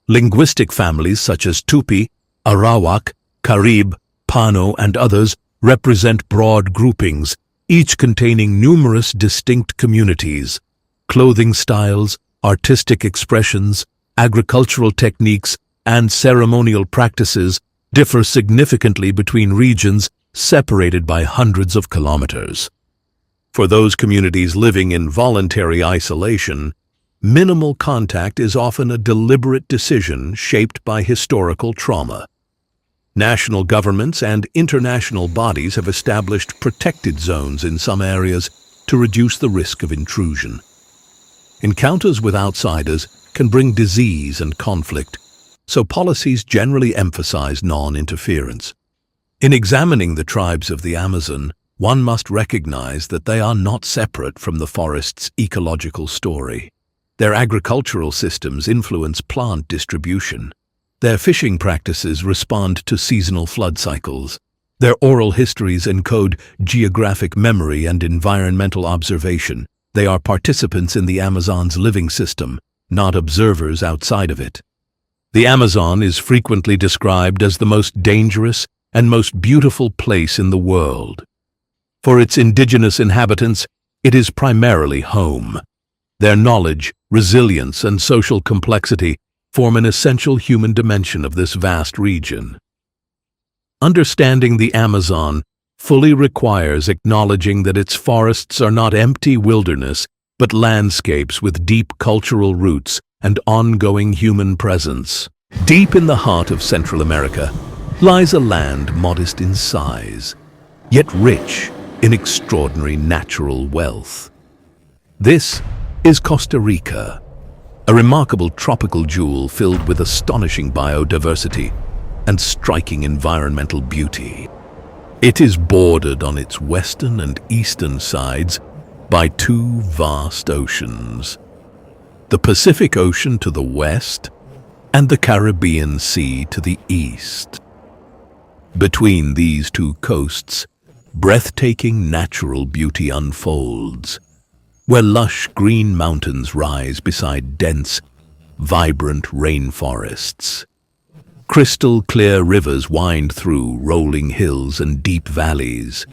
Linguistic families such as Tupi, Arawak, Carib, Pano, and others represent broad groupings, each containing numerous distinct communities. Clothing styles, artistic expressions, agricultural techniques, and ceremonial practices differ significantly between regions, separated by hundreds of kilometers. For those communities living in voluntary isolation, minimal contact is often a deliberate decision shaped by historical trauma. National governments and international bodies have established protected zones in some areas to reduce the risk of intrusion. Encounters with outsiders can bring disease and conflict, so policies generally emphasize non-interference. In examining the tribes of the Amazon, one must recognize that they are not separate from the forest's ecological story. Their agricultural systems influence plant distribution. Their fishing practices respond to seasonal flood cycles. Their oral histories encode geographic memory and environmental observation. They are participants in the Amazon's living system, not observers outside of it. The Amazon is frequently described as the most dangerous and most beautiful place in the world. For its indigenous inhabitants, it is primarily home. Their knowledge, resilience, and social complexity form an essential human dimension of this vast region. Understanding the Amazon fully requires acknowledging that its forests are not empty wilderness, but landscapes with deep cultural roots and ongoing human presence. Deep in the heart of Central America lies a land modest in size, yet rich in extraordinary natural wealth. This is Costa Rica, a remarkable tropical jewel filled with astonishing biodiversity and striking environmental beauty. It is bordered on its western and eastern sides by two vast oceans, the Pacific Ocean to the west and the Caribbean Sea to the east. Between these two coasts, breathtaking natural beauty unfolds, where lush green mountains rise beside dense, vibrant rainforests. Crystal clear rivers wind through rolling hills and deep valleys,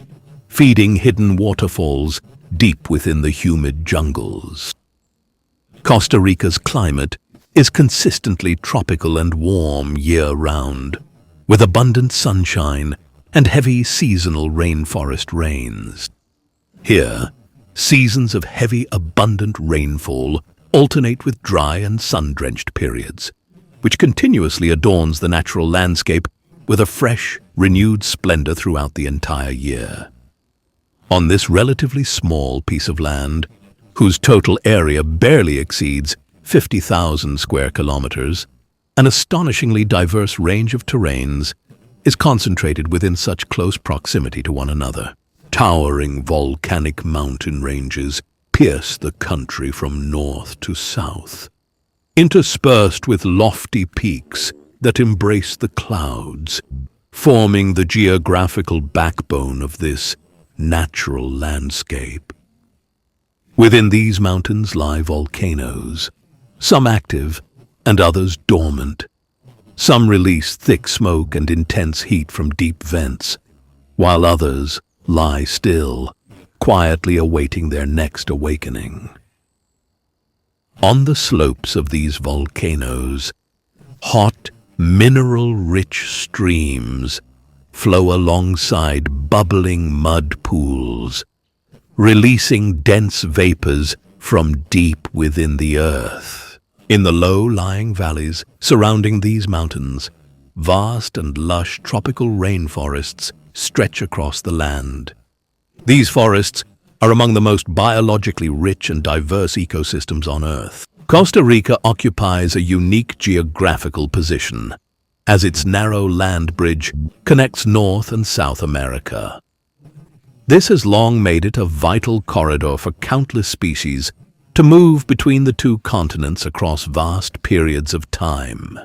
feeding hidden waterfalls deep within the humid jungles. Costa Rica's climate is consistently tropical and warm year-round, with abundant sunshine and heavy seasonal rainforest rains. Here, seasons of heavy, abundant rainfall alternate with dry and sun-drenched periods, which continuously adorns the natural landscape with a fresh, renewed splendor throughout the entire year. On this relatively small piece of land, whose total area barely exceeds 50,000 square kilometers, an astonishingly diverse range of terrains is concentrated within such close proximity to one another. Towering volcanic mountain ranges pierce the country from north to south, interspersed with lofty peaks that embrace the clouds, forming the geographical backbone of this natural landscape. Within these mountains lie volcanoes, some active and others dormant. Some release thick smoke and intense heat from deep vents, while others lie still, quietly awaiting their next awakening. On the slopes of these volcanoes, hot, mineral-rich streams flow alongside bubbling mud pools, releasing dense vapors from deep within the earth. In the low-lying valleys surrounding these mountains, vast and lush tropical rainforests stretch across the land. These forests are among the most biologically rich and diverse ecosystems on Earth. Costa Rica occupies a unique geographical position, as its narrow land bridge connects North and South America. This has long made it a vital corridor for countless species to move between the two continents across vast periods of time.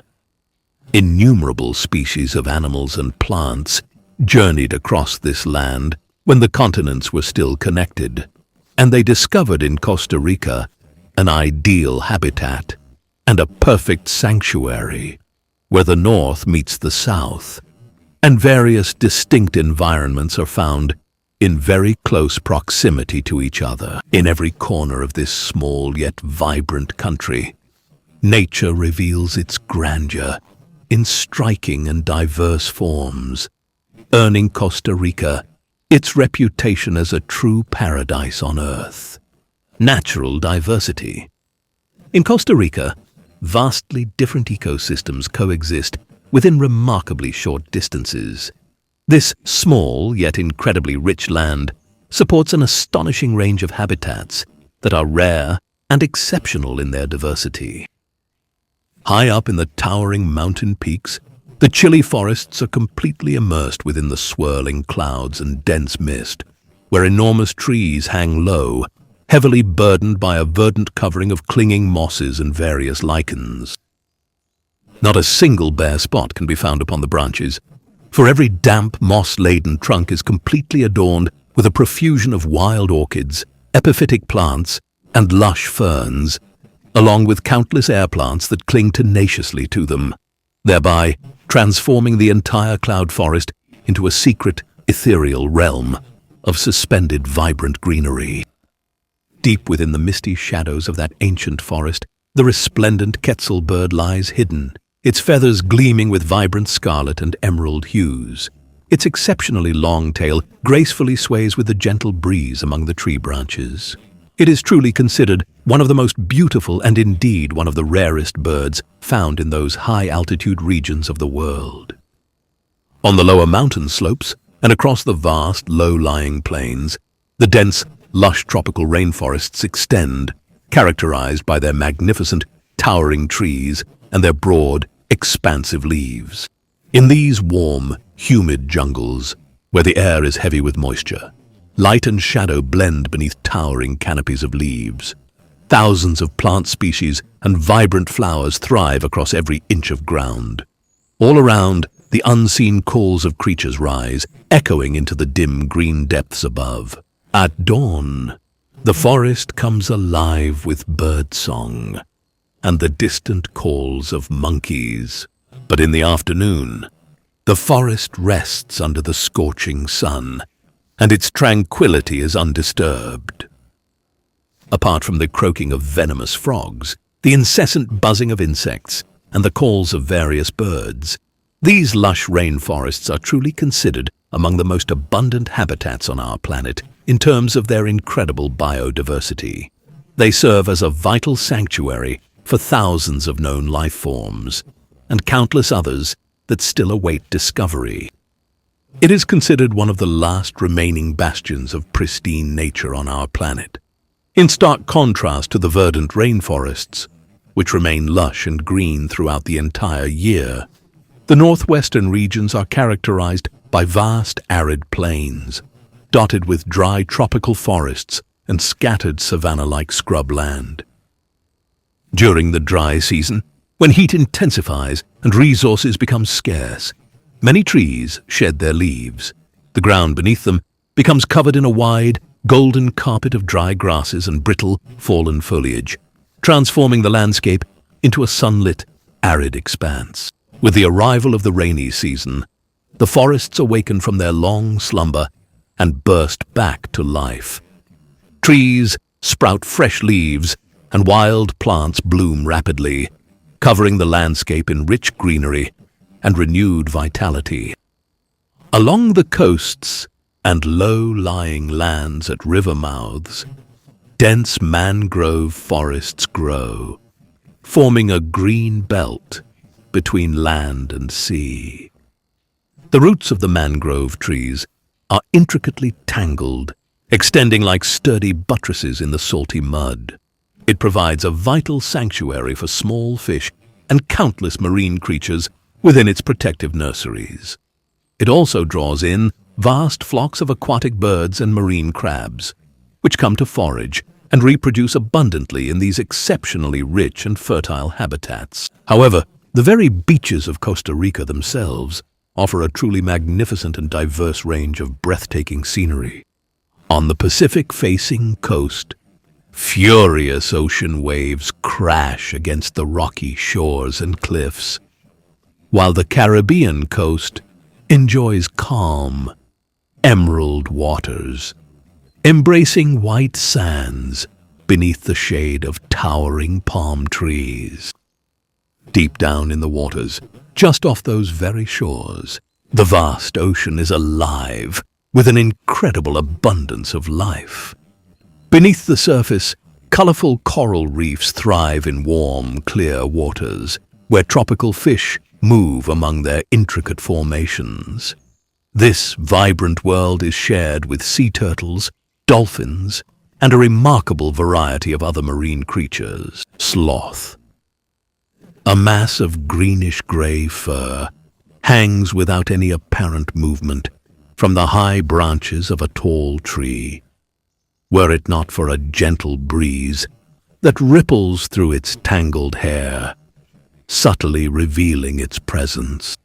Innumerable species of animals and plants journeyed across this land when the continents were still connected, and they discovered in Costa Rica an ideal habitat and a perfect sanctuary where the north meets the south, and various distinct environments are found in very close proximity to each other. In every corner of this small yet vibrant country, nature reveals its grandeur in striking and diverse forms. earning Costa Rica its reputation as a true paradise on Earth. Natural diversity. In Costa Rica, vastly different ecosystems coexist within remarkably short distances. This small yet incredibly rich land supports an astonishing range of habitats that are rare and exceptional in their diversity. High up in the towering mountain peaks, the chilly forests are completely immersed within the swirling clouds and dense mist, where enormous trees hang low, heavily burdened by a verdant covering of clinging mosses and various lichens. Not a single bare spot can be found upon the branches, for every damp, moss-laden trunk is completely adorned with a profusion of wild orchids, epiphytic plants, and lush ferns, along with countless air plants that cling tenaciously to them, thereby transforming the entire cloud forest into a secret, ethereal realm of suspended, vibrant greenery. Deep within the misty shadows of that ancient forest, the resplendent quetzal bird lies hidden, its feathers gleaming with vibrant scarlet and emerald hues. Its exceptionally long tail gracefully sways with the gentle breeze among the tree branches. It is truly considered one of the most beautiful and indeed one of the rarest birds found in those high-altitude regions of the world. On the lower mountain slopes and across the vast, low-lying plains, the dense, lush tropical rainforests extend, characterized by their magnificent, towering trees and their broad, expansive leaves. In these warm, humid jungles, where the air is heavy with moisture, light and shadow blend beneath towering canopies of leaves. Thousands of plant species and vibrant flowers thrive across every inch of ground. All around, the unseen calls of creatures rise, echoing into the dim green depths above. At dawn, the forest comes alive with birdsong and the distant calls of monkeys. But in the afternoon, the forest rests under the scorching sun, and its tranquility is undisturbed. Apart from the croaking of venomous frogs, the incessant buzzing of insects, and the calls of various birds, these lush rainforests are truly considered among the most abundant habitats on our planet in terms of their incredible biodiversity. They serve as a vital sanctuary for thousands of known life forms, and countless others that still await discovery. It is considered one of the last remaining bastions of pristine nature on our planet, in stark contrast to the verdant rainforests, which remain lush and green throughout the entire year. The northwestern regions are characterized by vast arid plains, dotted with dry tropical forests and scattered savanna-like scrubland. During the dry season, when heat intensifies and resources become scarce, many trees shed their leaves. The ground beneath them becomes covered in a wide, golden carpet of dry grasses and brittle, fallen foliage, transforming the landscape into a sunlit, arid expanse. With the arrival of the rainy season, the forests awaken from their long slumber and burst back to life. Trees sprout fresh leaves, and wild plants bloom rapidly, covering the landscape in rich greenery and renewed vitality. Along the coasts and low-lying lands at river mouths, dense mangrove forests grow, forming a green belt between land and sea. The roots of the mangrove trees are intricately tangled, extending like sturdy buttresses in the salty mud. It provides a vital sanctuary for small fish and countless marine creatures within its protective nurseries. It also draws in vast flocks of aquatic birds and marine crabs, which come to forage and reproduce abundantly in these exceptionally rich and fertile habitats. However, the very beaches of Costa Rica themselves offer a truly magnificent and diverse range of breathtaking scenery. On the Pacific-facing coast, furious ocean waves crash against the rocky shores and cliffs, while the Caribbean coast enjoys calm, emerald waters, embracing white sands beneath the shade of towering palm trees. Deep down in the waters, just off those very shores, The vast ocean is alive with an incredible abundance of life. Beneath the surface, colorful coral reefs thrive in warm, clear waters, where tropical fish move among their intricate formations. This vibrant world is shared with sea turtles, dolphins, and a remarkable variety of other marine creatures. Sloth. A mass of greenish-gray fur hangs without any apparent movement from the high branches of a tall tree. Were it not for a gentle breeze that ripples through its tangled hair, subtly revealing its presence.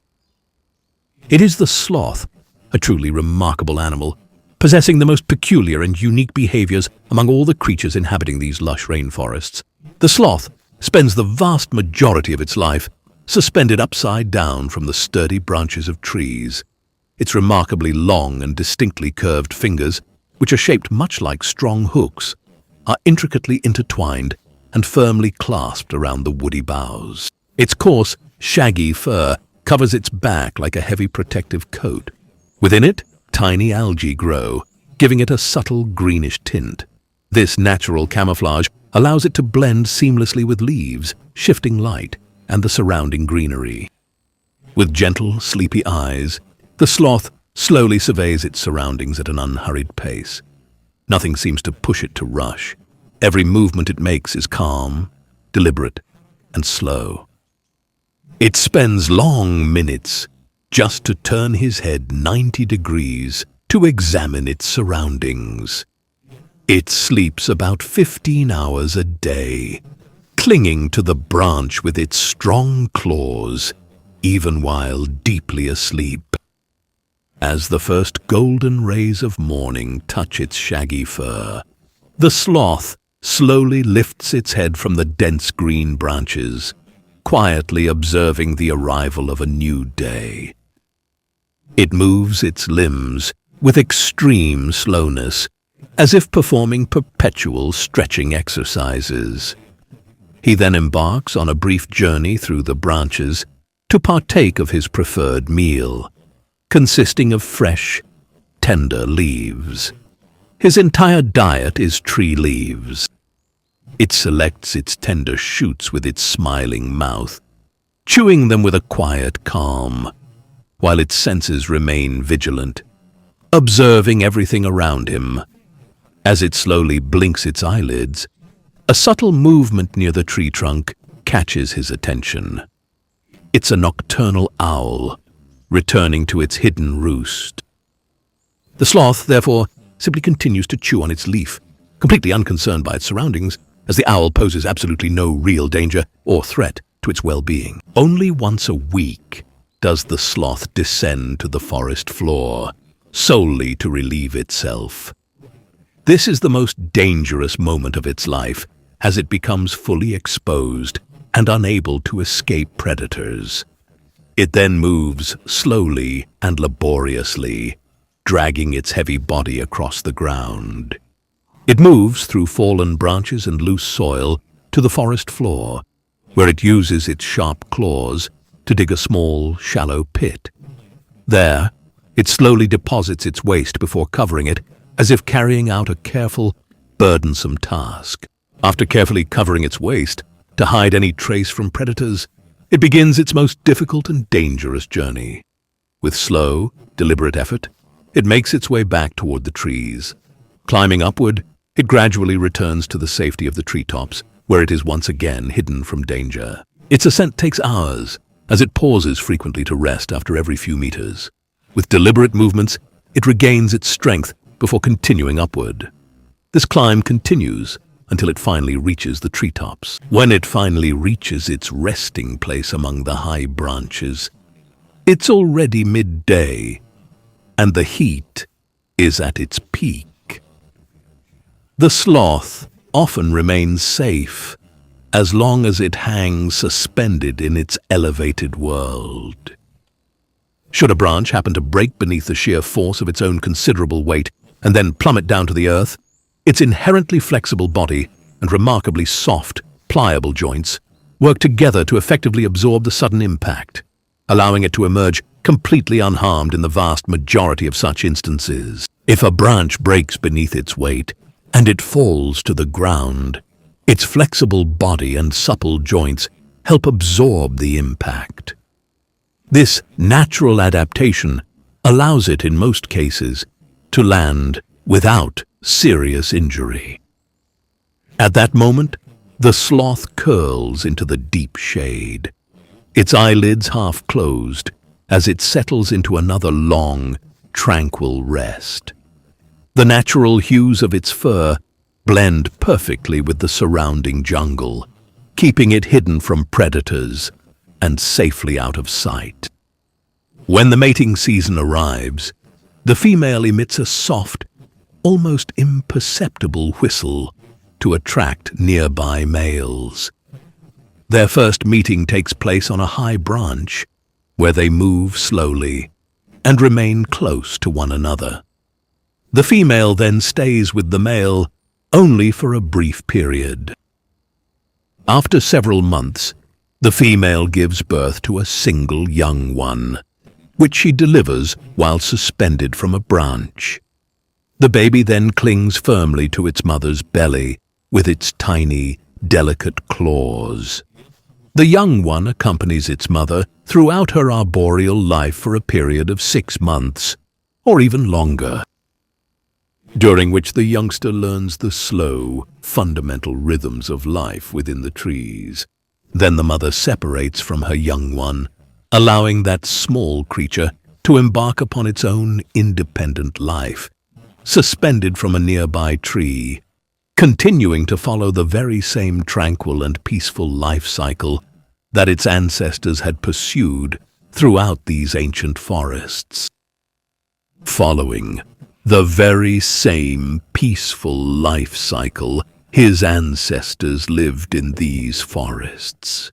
It is the sloth, a truly remarkable animal, possessing the most peculiar and unique behaviors among all the creatures inhabiting these lush rainforests. The sloth spends the vast majority of its life suspended upside down from the sturdy branches of trees. Its remarkably long and distinctly curved fingers, which are shaped much like strong hooks, are intricately intertwined and firmly clasped around the woody boughs. Its coarse, shaggy fur covers its back like a heavy protective coat. Within it, tiny algae grow, giving it a subtle greenish tint. This natural camouflage allows it to blend seamlessly with leaves, shifting light, and the surrounding greenery. With gentle, sleepy eyes, the sloth slowly surveys its surroundings at an unhurried pace. Nothing seems to push it to rush. Every movement it makes is calm, deliberate, and slow. It spends long minutes just to turn his head 90 degrees to examine its surroundings. It sleeps about 15 hours a day, clinging to the branch with its strong claws, even while deeply asleep. As the first golden rays of morning touch its shaggy fur, the sloth slowly lifts its head from the dense green branches, quietly observing the arrival of a new day. It moves its limbs with extreme slowness, as if performing perpetual stretching exercises. He then embarks on a brief journey through the branches to partake of his preferred meal, consisting of fresh, tender leaves. His entire diet is tree leaves. It selects its tender shoots with its smiling mouth, chewing them with a quiet calm, while its senses remain vigilant, observing everything around him. As it slowly blinks its eyelids, a subtle movement near the tree trunk catches his attention. It's a nocturnal owl, returning to its hidden roost. The sloth, therefore, simply continues to chew on its leaf, completely unconcerned by its surroundings, as the owl poses absolutely no real danger or threat to its well-being. Only once a week does the sloth descend to the forest floor, solely to relieve itself. This is the most dangerous moment of its life, as it becomes fully exposed and unable to escape predators. It then moves slowly and laboriously, dragging its heavy body across the ground. It moves through fallen branches and loose soil to the forest floor, where it uses its sharp claws to dig a small, shallow pit. There, it slowly deposits its waste before covering it, as if carrying out a careful, burdensome task. After carefully covering its waste to hide any trace from predators, it begins its most difficult and dangerous journey. With slow, deliberate effort, it makes its way back toward the trees. Climbing upward, it gradually returns to the safety of the treetops, where it is once again hidden from danger. Its ascent takes hours, as it pauses frequently to rest after every few meters. With deliberate movements, it regains its strength before continuing upward. This climb continues until it finally reaches the treetops. When it finally reaches its resting place among the high branches, it's already midday, and the heat is at its peak. The sloth often remains safe as long as it hangs suspended in its elevated world. Should a branch happen to break beneath the sheer force of its own considerable weight and then plummet down to the earth, its inherently flexible body and remarkably soft, pliable joints work together to effectively absorb the sudden impact. allowing it to emerge completely unharmed in the vast majority of such instances. If a branch breaks beneath its weight and it falls to the ground, its flexible body and supple joints help absorb the impact. This natural adaptation allows it, in most cases, to land without serious injury. At that moment, the sloth curls into the deep shade, its eyelids half closed as it settles into another long, tranquil rest. The natural hues of its fur blend perfectly with the surrounding jungle, keeping it hidden from predators and safely out of sight. When the mating season arrives, the female emits a soft, almost imperceptible whistle to attract nearby males. Their first meeting takes place on a high branch, where they move slowly and remain close to one another. The female then stays with the male only for a brief period. After several months, the female gives birth to a single young one, which she delivers while suspended from a branch. The baby then clings firmly to its mother's belly with its tiny, delicate claws. The young one accompanies its mother throughout her arboreal life for a period of 6 months, or even longer, during which the youngster learns the slow, fundamental rhythms of life within the trees. Then the mother separates from her young one, allowing that small creature to embark upon its own independent life, suspended from a nearby tree, continuing to follow the very same tranquil and peaceful life cycle that its ancestors had pursued throughout these ancient forests. Following the very same peaceful life cycle his ancestors lived in these forests.